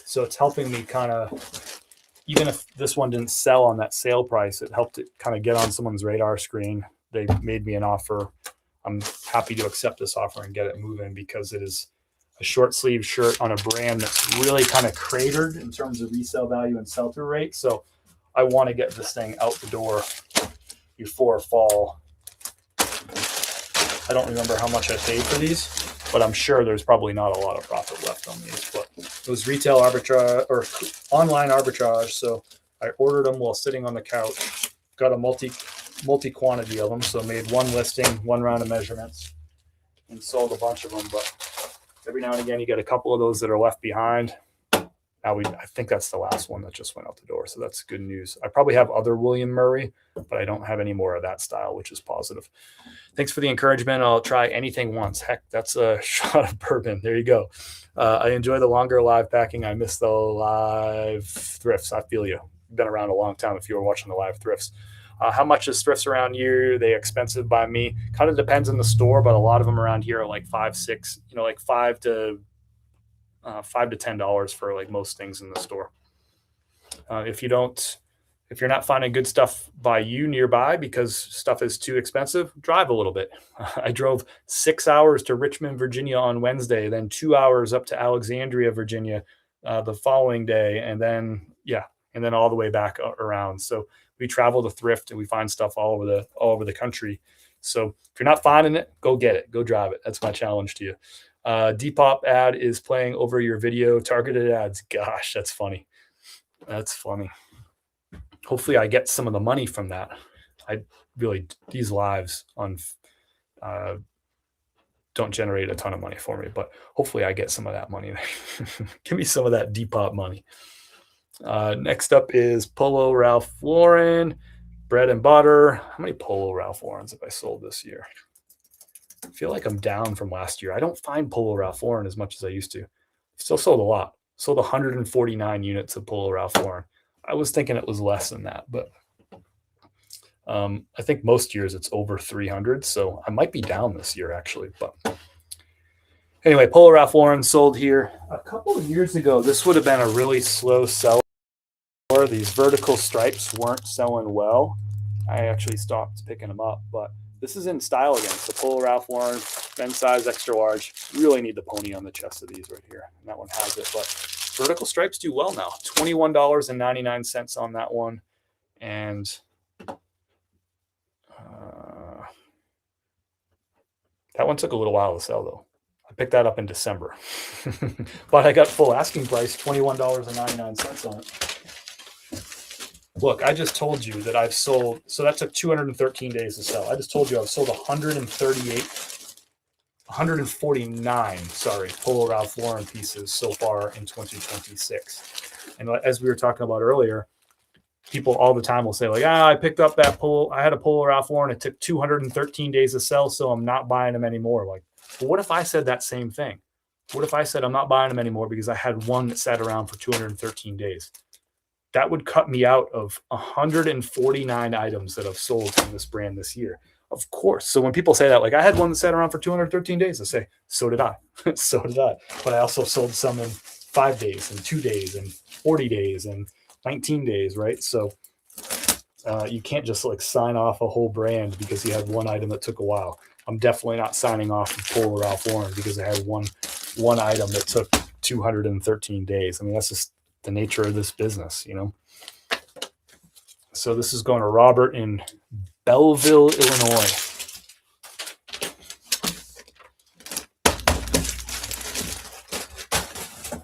So it's helping me kind of, even if this one didn't sell on that sale price, it helped it kind of get on someone's radar screen. They made me an offer. I'm happy to accept this offer and get it moving because it is a short sleeve shirt on a brand that's really kind of cratered in terms of resale value and sell-through rate. So I want to get this thing out the door before fall. I don't remember how much I paid for these, but I'm sure there's probably not a lot of profit left on these. But it was retail arbitrage or online arbitrage. So I ordered them while sitting on the couch, got a multi quantity of them. So made one listing, one round of measurements, and sold a bunch of them. But every now and again, you get a couple of those that are left behind. Now I think that's the last one that just went out the door. So that's good news. I probably have other William Murray, but I don't have any more of that style, which is positive. Thanks for the encouragement. I'll try anything once. Heck, that's a shot of bourbon. There you go. I enjoy the longer live packing. I miss the live thrifts. I feel you. Been around a long time if you were watching the live thrifts. How much is thrifts around here? Are they expensive by me? Kind of depends on the store, but a lot of them around here are like $5, $6, like $5 to $10 for like most things in the store. If you're not finding good stuff by you nearby because stuff is too expensive, drive a little bit. I drove 6 hours to Richmond, Virginia on Wednesday, then 2 hours up to Alexandria, Virginia the following day, and then all the way back around. So we travel to thrift and we find stuff all over the country. So if you're not finding it, go get it, go drive it. That's my challenge to you. Depop ad is playing over your video, targeted ads. Gosh, that's funny. That's funny. Hopefully I get some of the money from that. These lives on don't generate a ton of money for me, but hopefully I get some of that money. Give me some of that Depop money. Next up is Polo Ralph Lauren, bread and butter. How many Polo Ralph Laurens have I sold this year? I feel like I'm down from last year. I don't find Polo Ralph Lauren as much as I used to. Still sold a lot. Sold 149 units of Polo Ralph Lauren. I was thinking it was less than that, but I think most years it's over 300. So I might be down this year actually. But anyway, Polo Ralph Lauren sold here a couple of years ago. This would have been a really slow seller. These vertical stripes weren't selling well. I actually stopped picking them up, but this is in style again. So Polo Ralph Lauren, men's size, extra large. Really need the pony on the chest of these right here. And that one has it, but vertical stripes do well now. $21.99 on that one. And that one took a little while to sell, though. I picked that up in December. But I got full asking price, $21.99 on it. Look, I just told you that I've sold, so that took 213 days to sell. I just told you I've sold 149, Polo Ralph Lauren pieces so far in 2026. And as we were talking about earlier, people all the time will say like, I picked up that Polo, I had a Polo Ralph Lauren, it took 213 days to sell, so I'm not buying them anymore. Like, well, what if I said that same thing? What if I said I'm not buying them anymore because I had one that sat around for 213 days? That would cut me out of 149 items that I've sold from this brand this year. Of course. So when people say that, like, I had one that sat around for 213 days, I say, so did I. So did I. But I also sold some in 5 days and 2 days and 40 days and 19 days, right? So you can't just like sign off a whole brand because you had one item that took a while. I'm definitely not signing off of Polo Ralph Lauren because I had one item that took 213 days. I mean, that's just the nature of this business, you know. So this is going to Robert in Belleville, Illinois.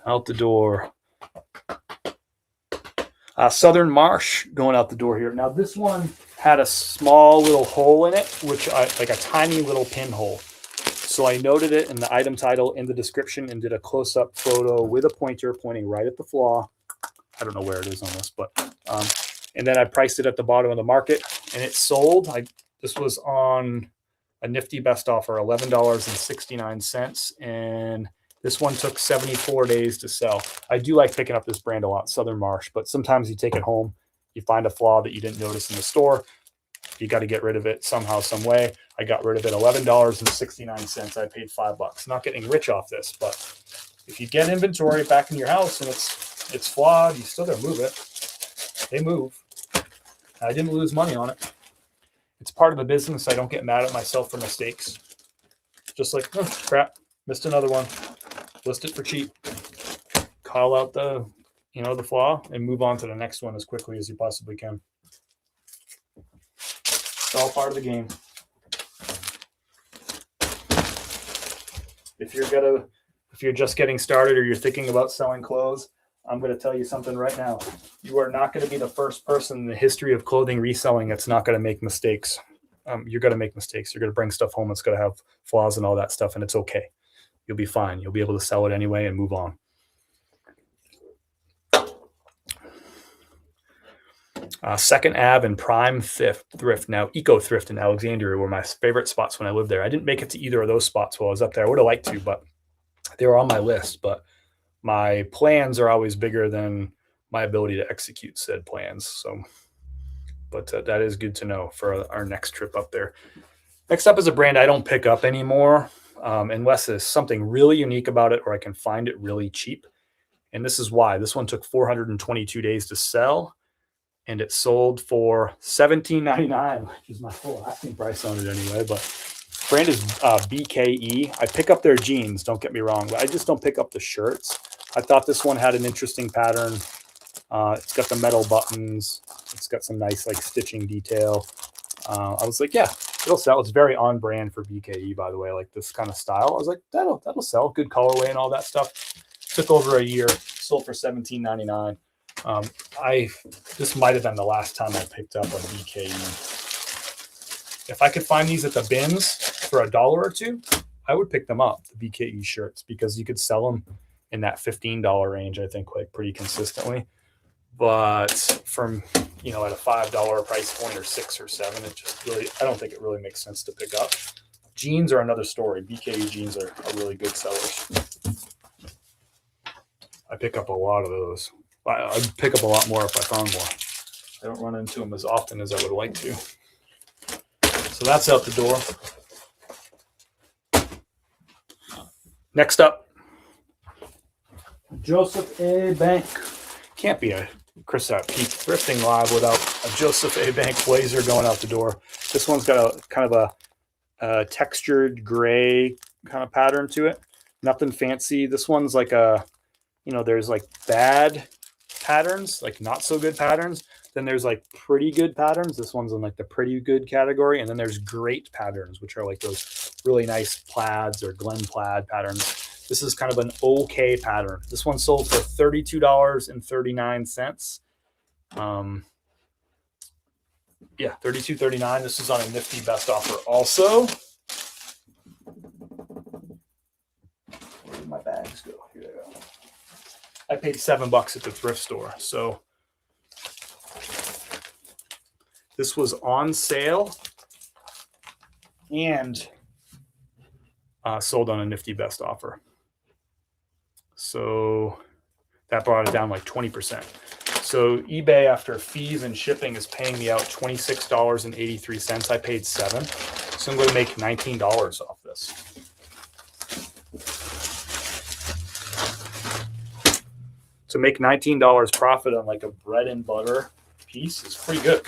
Out the door. Southern Marsh going out the door here. Now this one had a small little hole in it, which like a tiny little pinhole. So I noted it in the item title in the description and did a close-up photo with a pointer pointing right at the flaw. I don't know where it is on this, but and then I priced it at the bottom of the market and it sold. This was on a nifty best offer, $11.69, and this one took 74 days to sell. I do like picking up this brand a lot, Southern Marsh, but sometimes you take it home, you find a flaw that you didn't notice in the store, you got to get rid of it somehow, some way. I got rid of it, $11.69. I paid $5. Not getting rich off this, but if you get inventory back in your house and it's flawed, you still got to move it. They move. I didn't lose money on it. It's part of the business. I don't get mad at myself for mistakes. Just like, oh, crap, missed another one. List it for cheap. Call out the flaw and move on to the next one as quickly as you possibly can. It's all part of the game. If you're just getting started or you're thinking about selling clothes, I'm going to tell you something right now. You are not going to be the first person in the history of clothing reselling that's not going to make mistakes. You're going to make mistakes. You're going to bring stuff home that's going to have flaws and all that stuff, and it's okay. You'll be fine. You'll be able to sell it anyway and move on. Second Ave and Prime Thrift, now Eco Thrift in Alexandria, were my favorite spots when I lived there. I didn't make it to either of those spots while I was up there. I would have liked to, but they were on my list. But my plans are always bigger than my ability to execute said plans. So, but that is good to know for our next trip up there. Next up is a brand I don't pick up anymore, unless there's something really unique about it or I can find it really cheap. And this is why. This one took 422 days to sell, and it sold for $17.99, which is my full asking price on it anyway. But brand is BKE. I pick up their jeans, don't get me wrong, but I just don't pick up the shirts. I thought this one had an interesting pattern. It's got the metal buttons. It's got some nice like stitching detail. I was like, yeah, it'll sell. It's very on brand for BKE, by the way, like this kind of style. I was like, that'll sell. Good colorway and all that stuff. Took over a year, sold for $17.99. This might have been the last time I picked up a BKE. If I could find these at the bins for $1 or $2, I would pick them up, the BKE shirts, because you could sell them in that $15 range, I think, like pretty consistently. But from, at a $5 price point or $6 or $7, it just really, I don't think it really makes sense to pick up. Jeans are another story. BKE jeans are really good sellers. I pick up a lot of those. I'd pick up a lot more if I found more. I don't run into them as often as I would like to. So that's out the door. Next up, Joseph A. Bank. Can't be a Chris at Peak Thrifting Live without a Joseph A. Bank blazer going out the door. This one's got a kind of a textured gray kind of pattern to it. Nothing fancy. This one's like there's like bad patterns, like not so good patterns. Then there's like pretty good patterns. This one's in like the pretty good category. And then there's great patterns, which are like those really nice plaids or Glen plaid patterns. This is kind of an okay pattern. This one sold for $32.39. Yeah, $32.39. This is on a nifty best offer also. Where did my bags go? Here they go. I paid $7 at the thrift store. So this was on sale and sold on a nifty best offer. So that brought it down like 20%. So eBay, after fees and shipping, is paying me out $26.83. I paid $7. So I'm going to make $19 off this. To make $19 profit on like a bread and butter piece is pretty good.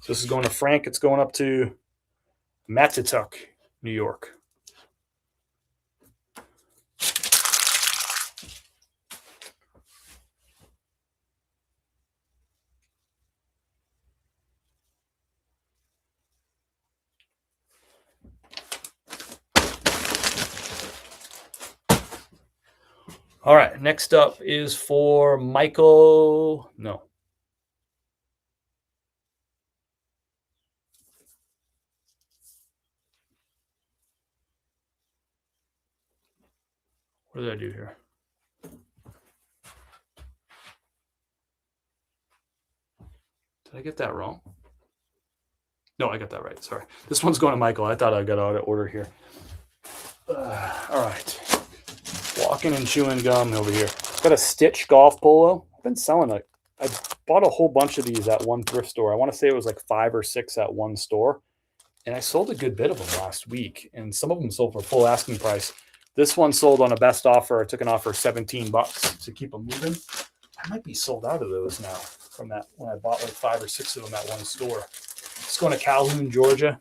So this is going to Frank. It's going up to Matituck, New York. All right, next up is for Michael. No. What did I do here? Did I get that wrong? No, I got that right. Sorry. This one's going to Michael. I thought I got out of order here. All right. Walking and chewing gum over here. Got a Stitch golf polo. I've been selling it. I bought a whole bunch of these at one thrift store. I want to say it was like 5 or 6 at one store. And I sold a good bit of them last week. And some of them sold for full asking price. This one sold on a best offer. I took an offer $17 to keep them moving. I might be sold out of those now from that when I bought like 5 or 6 of them at one store. It's going to Calhoun, Georgia.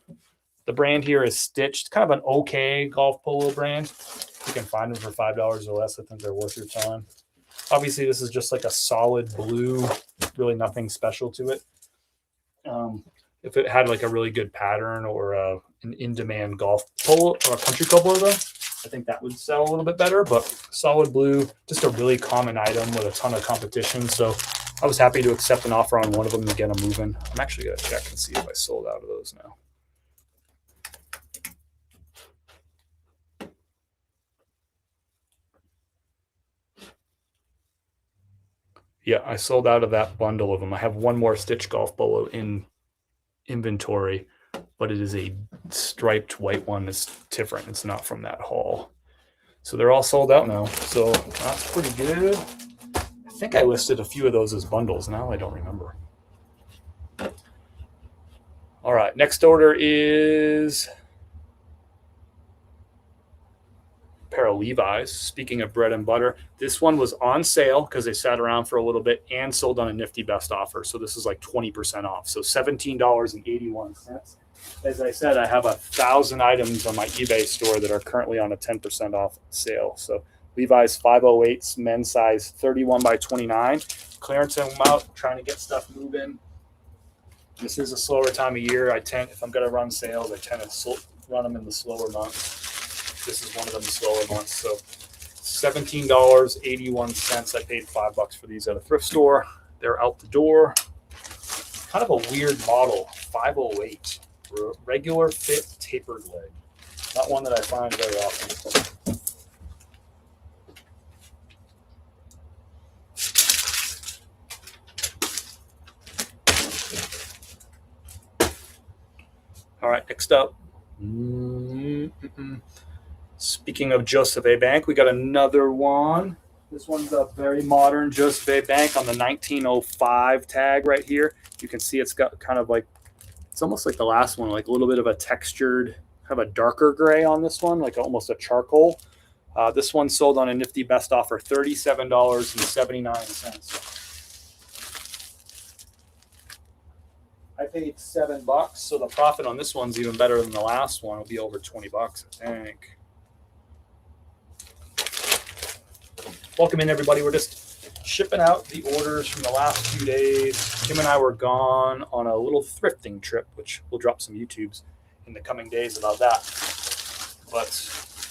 The brand here is Stitch. It's kind of an okay golf polo brand. You can find them for $5 or less. I think they're worth your time. Obviously, this is just like a solid blue, really nothing special to it. If it had like a really good pattern or an in-demand golf polo or a country club logo, I think that would sell a little bit better. But solid blue, just a really common item with a ton of competition. So I was happy to accept an offer on one of them to get them moving. I'm actually going to check and see if I sold out of those now. Yeah, I sold out of that bundle of them. I have one more Stitch golf polo in inventory, but it is a striped white one. It's different. It's not from that haul. So they're all sold out now. So that's pretty good. I think I listed a few of those as bundles. Now I don't remember. All right, next order is pair of Levi's. Speaking of bread and butter, this one was on sale because they sat around for a little bit and sold on a nifty best offer. So this is like 20% off. So $17.81. As I said, I have 1,000 items on my eBay store that are currently on a 10% off sale. So Levi's 508s, men's size 31 by 29. Clearancing them out, trying to get stuff moving. This is a slower time of year. If I'm going to run sales, I tend to run them in the slower months. This is one of them slower months. So $17.81. I paid $5 for these at a thrift store. They're out the door. Kind of a weird model, 508. Regular fit tapered leg. Not one that I find very often. All right, next up. Speaking of Joseph A. Bank, we got another one. This one's a very modern Joseph A. Bank on the 1905 tag right here. You can see it's got kind of like, it's almost like the last one, like a little bit of a textured, kind of a darker gray on this one, like almost a charcoal. This one sold on a nifty best offer, $37.79. I I paid $7, so the profit on this one's even better than the last one. It'll be over $20, I think. Welcome in, everybody. We're just shipping out the orders from the last few days. Kim and I were gone on a little thrifting trip, which we'll drop some YouTubes in the coming days about that. But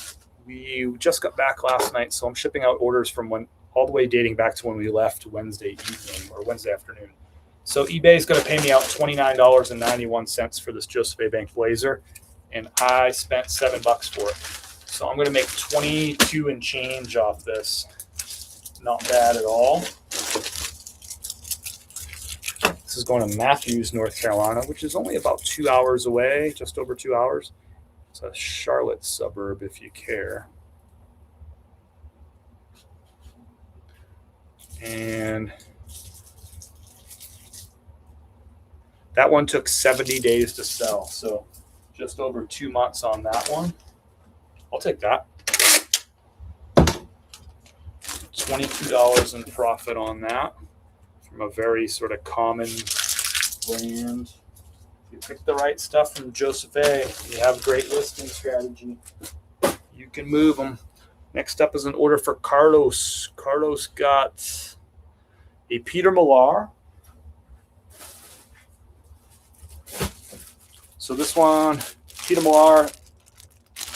we just got back last night, so I'm shipping out orders from all the way dating back to when we left Wednesday evening or Wednesday afternoon. So eBay is going to pay me out $29.91 for this Joseph A. Bank blazer, and I spent $7 for it. So I'm going to make 22 and change off this. Not bad at all. This is going to Matthews, North Carolina, which is only about 2 hours away, just over 2 hours. It's a Charlotte suburb, if you care. And that one took 70 days to sell, so just over 2 months on that one. I'll take that. $22 in profit on that from a very sort of common brand. If you pick the right stuff from Joseph A., you have great listing strategy. You can move them. Next up is an order for Carlos. Carlos got a Peter Millar. So this one, Peter Millar,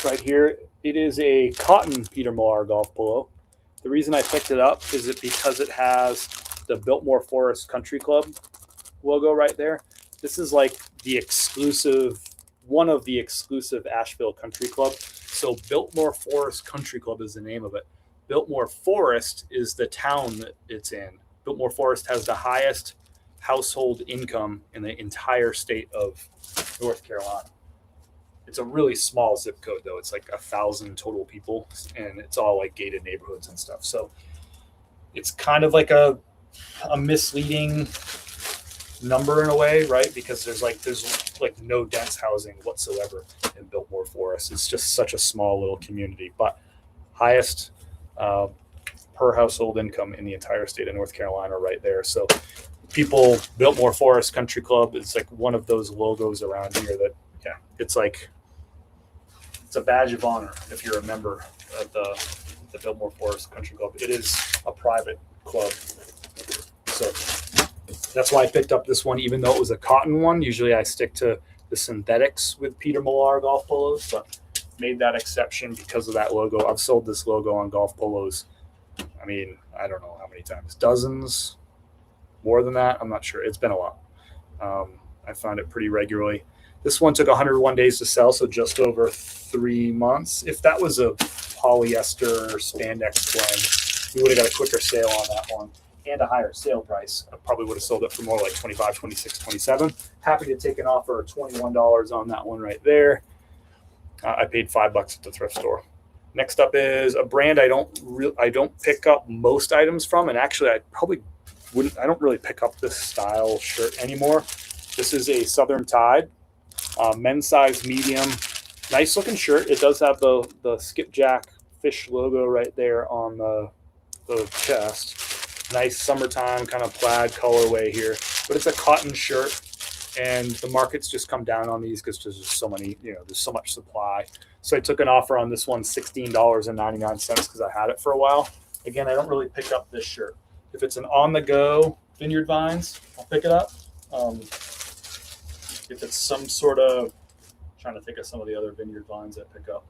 right here, it is a cotton Peter Millar golf polo. The reason I picked it up is because it has the Biltmore Forest Country Club logo right there. This is like the exclusive, one of the exclusive Asheville Country Club. So Biltmore Forest Country Club is the name of it. Biltmore Forest is the town that it's in. Biltmore Forest has the highest household income in the entire state of North Carolina. It's a really small zip code, though. It's like 1,000 total people, and it's all like gated neighborhoods and stuff. So it's kind of like a misleading number in a way, right? Because there's no dense housing whatsoever in Biltmore Forest. It's just such a small little community, but highest per household income in the entire state of North Carolina right there. So Biltmore Forest Country Club is like one of those logos around here that, yeah, it's a badge of honor if you're a member of the Biltmore Forest Country Club. It is a private club. So that's why I picked up this one, even though it was a cotton one. Usually I stick to the synthetics with Peter Millar golf polos, but made that exception because of that logo. I've sold this logo on golf polos. I mean, I don't know how many times. Dozens, more than that. I'm not sure. It's been a lot. I find it pretty regularly. This one took 101 days to sell, so just over 3 months. If that was a polyester spandex blend, we would have got a quicker sale on that one and a higher sale price. I probably would have sold it for more like 25, 26, 27. Happy to take an offer of $21 on that one right there. I paid $5 at the thrift store. Next up is a brand I don't pick up most items from, and actually I don't really pick up this style shirt anymore. This is a Southern Tide. Men's size medium, nice looking shirt. It does have the skipjack fish logo right there on the chest. Nice summertime kind of plaid colorway here, but it's a cotton shirt, and the market's just come down on these because there's just so many, there's so much supply. So I took an offer on this one, $16.99, because I had it for a while. Again, I don't really pick up this shirt. If it's an on-the-go Vineyard Vines, I'll pick it up. If it's some sort of, trying to think of some of the other Vineyard Vines I pick up.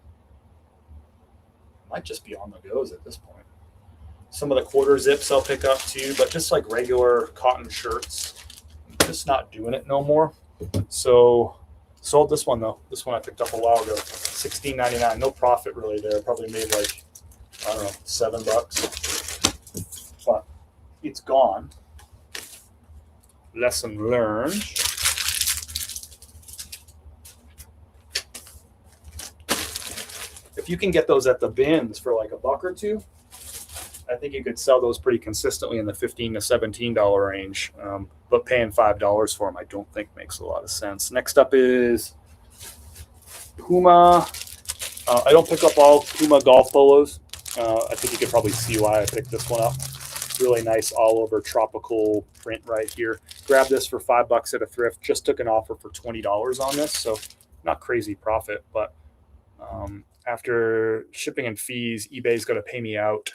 Might just be on the goes at this point. Some of the quarter zips I'll pick up too, but just like regular cotton shirts, I'm just not doing it no more. So sold this one though. This one I picked up a while ago, $16.99. No profit really there. Probably made like, I don't know, $7. But it's gone. Lesson learned. If you can get those at the bins for like $1 or $2, I think you could sell those pretty consistently in the $15 to $17 range. But paying $5 for them, I don't think makes a lot of sense. Next up is Puma. I don't pick up all Puma golf polos. I think you could probably see why I picked this one up. Really nice all over tropical print right here. Grabbed this for $5 at a thrift. Just took an offer for $20 on this, so not crazy profit, but after shipping and fees, eBay's going to pay me out.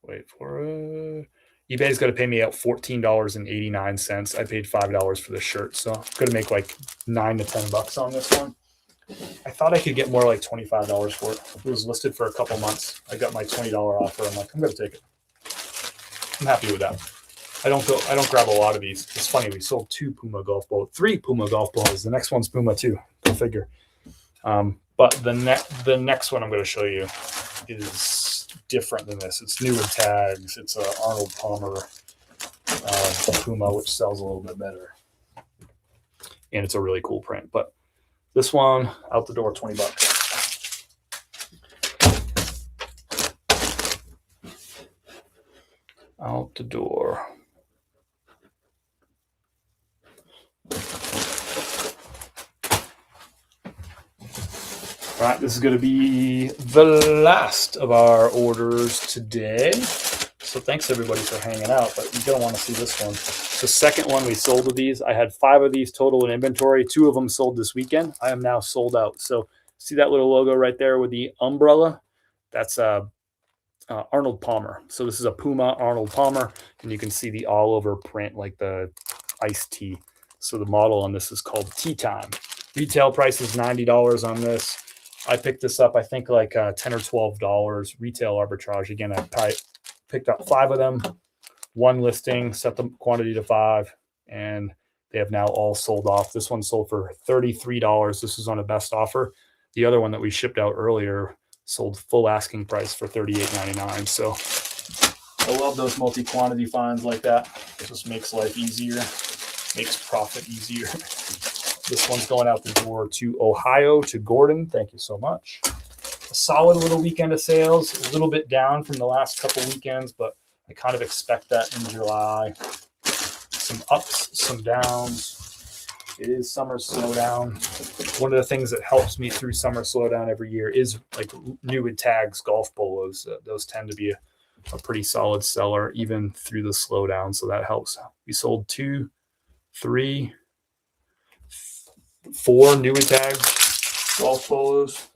Wait for it. eBay's going to pay me out $14.89. I paid $5 for the shirt, so I'm going to make like $9 to $10 on this one. I thought I could get more like $25 for it. It was listed for a couple months. I got my $20 offer. I'm like, I'm going to take it. I'm happy with that. I don't grab a lot of these. It's funny. We sold 3 Puma golf balls. The next one's Puma too. Go figure. But the next one I'm going to show you is different than this. It's new with tags. It's a Arnold Palmer Puma, which sells a little bit better, and it's a really cool print. But this one out the door, $20. Out the door. All right, this is going to be the last of our orders today. So thanks everybody for hanging out, but you're going to want to see this one. The second one we sold of these. I had 5 of these total in inventory. 2 of them sold this weekend. I am now sold out. So see that little logo right there with the umbrella? That's Arnold Palmer. So this is a Puma Arnold Palmer, and you can see the all over print like the iced tea. So the model on this is called Tea Time. Retail price is $90 on this. I picked this up, I think like $10 or $12 retail arbitrage. Again, I picked up 5 of them, 1 listing, set the quantity to 5, and they have now all sold off. This one sold for $33. This is on a best offer. The other one that we shipped out earlier sold full asking price for $38.99. So I love those multi-quantity finds like that. It just makes life easier, makes profit easier. This one's going out the door to Ohio, to Gordon. Thank you so much. A solid little weekend of sales, a little bit down from the last couple weekends, but I kind of expect that in July. Some ups, some downs. It is summer slowdown. One of the things that helps me through summer slowdown every year is like new with tags, golf polos. Those tend to be a pretty solid seller even through the slowdown, so that helps. We sold 2, 3, 4 new with tags, golf polos.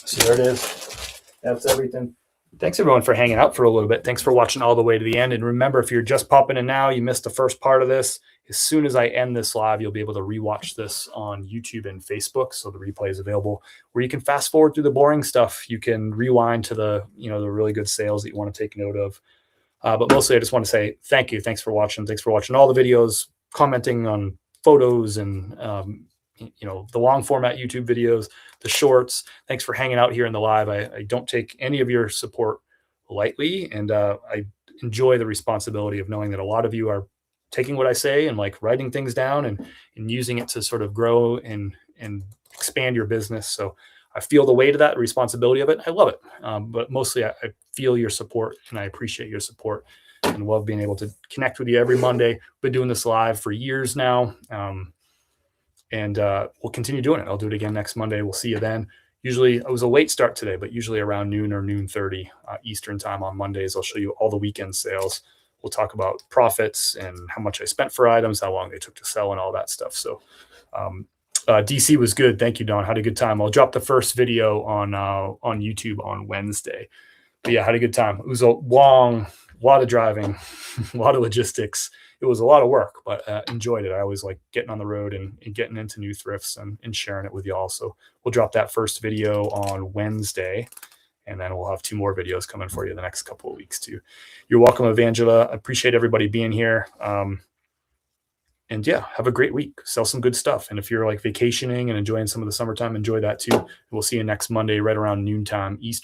So there it is. That's everything. Thanks everyone for hanging out for a little bit. Thanks for watching all the way to the end. And remember, if you're just popping in now, you missed the first part of this. As soon as I end this live, you'll be able to rewatch this on YouTube and Facebook. So the replay is available where you can fast forward through the boring stuff. You can rewind to the really good sales that you want to take note of. But mostly I just want to say thank you. Thanks for watching. Thanks for watching all the videos, commenting on photos and, the long format YouTube videos, the shorts. Thanks for hanging out here in the live. I don't take any of your support lightly. And I enjoy the responsibility of knowing that a lot of you are taking what I say and like writing things down and using it to sort of grow and expand your business. So I feel the weight of that responsibility of it. I love it. But mostly I feel your support and I appreciate your support and love being able to connect with you every Monday. Been doing this live for years now. And we'll continue doing it. I'll do it again next Monday. We'll see you then. Usually it was a late start today, but usually around noon or noon 30 Eastern time on Mondays, I'll show you all the weekend sales. We'll talk about profits and how much I spent for items, how long they took to sell and all that stuff. So DC was good. Thank you, Don. Had a good time. I'll drop the first video on YouTube on Wednesday. But yeah, had a good time. It was a lot of driving, a lot of logistics. It was a lot of work, but enjoyed it. I always like getting on the road and getting into new thrifts and sharing it with y'all. So we'll drop that first video on Wednesday, and then we'll have 2 more videos coming for you the next couple of weeks too. You're welcome, Evangela. I appreciate everybody being here. And yeah, have a great week. Sell some good stuff. And if you're like vacationing and enjoying some of the summertime, enjoy that too. We'll see you next Monday right around noontime Eastern.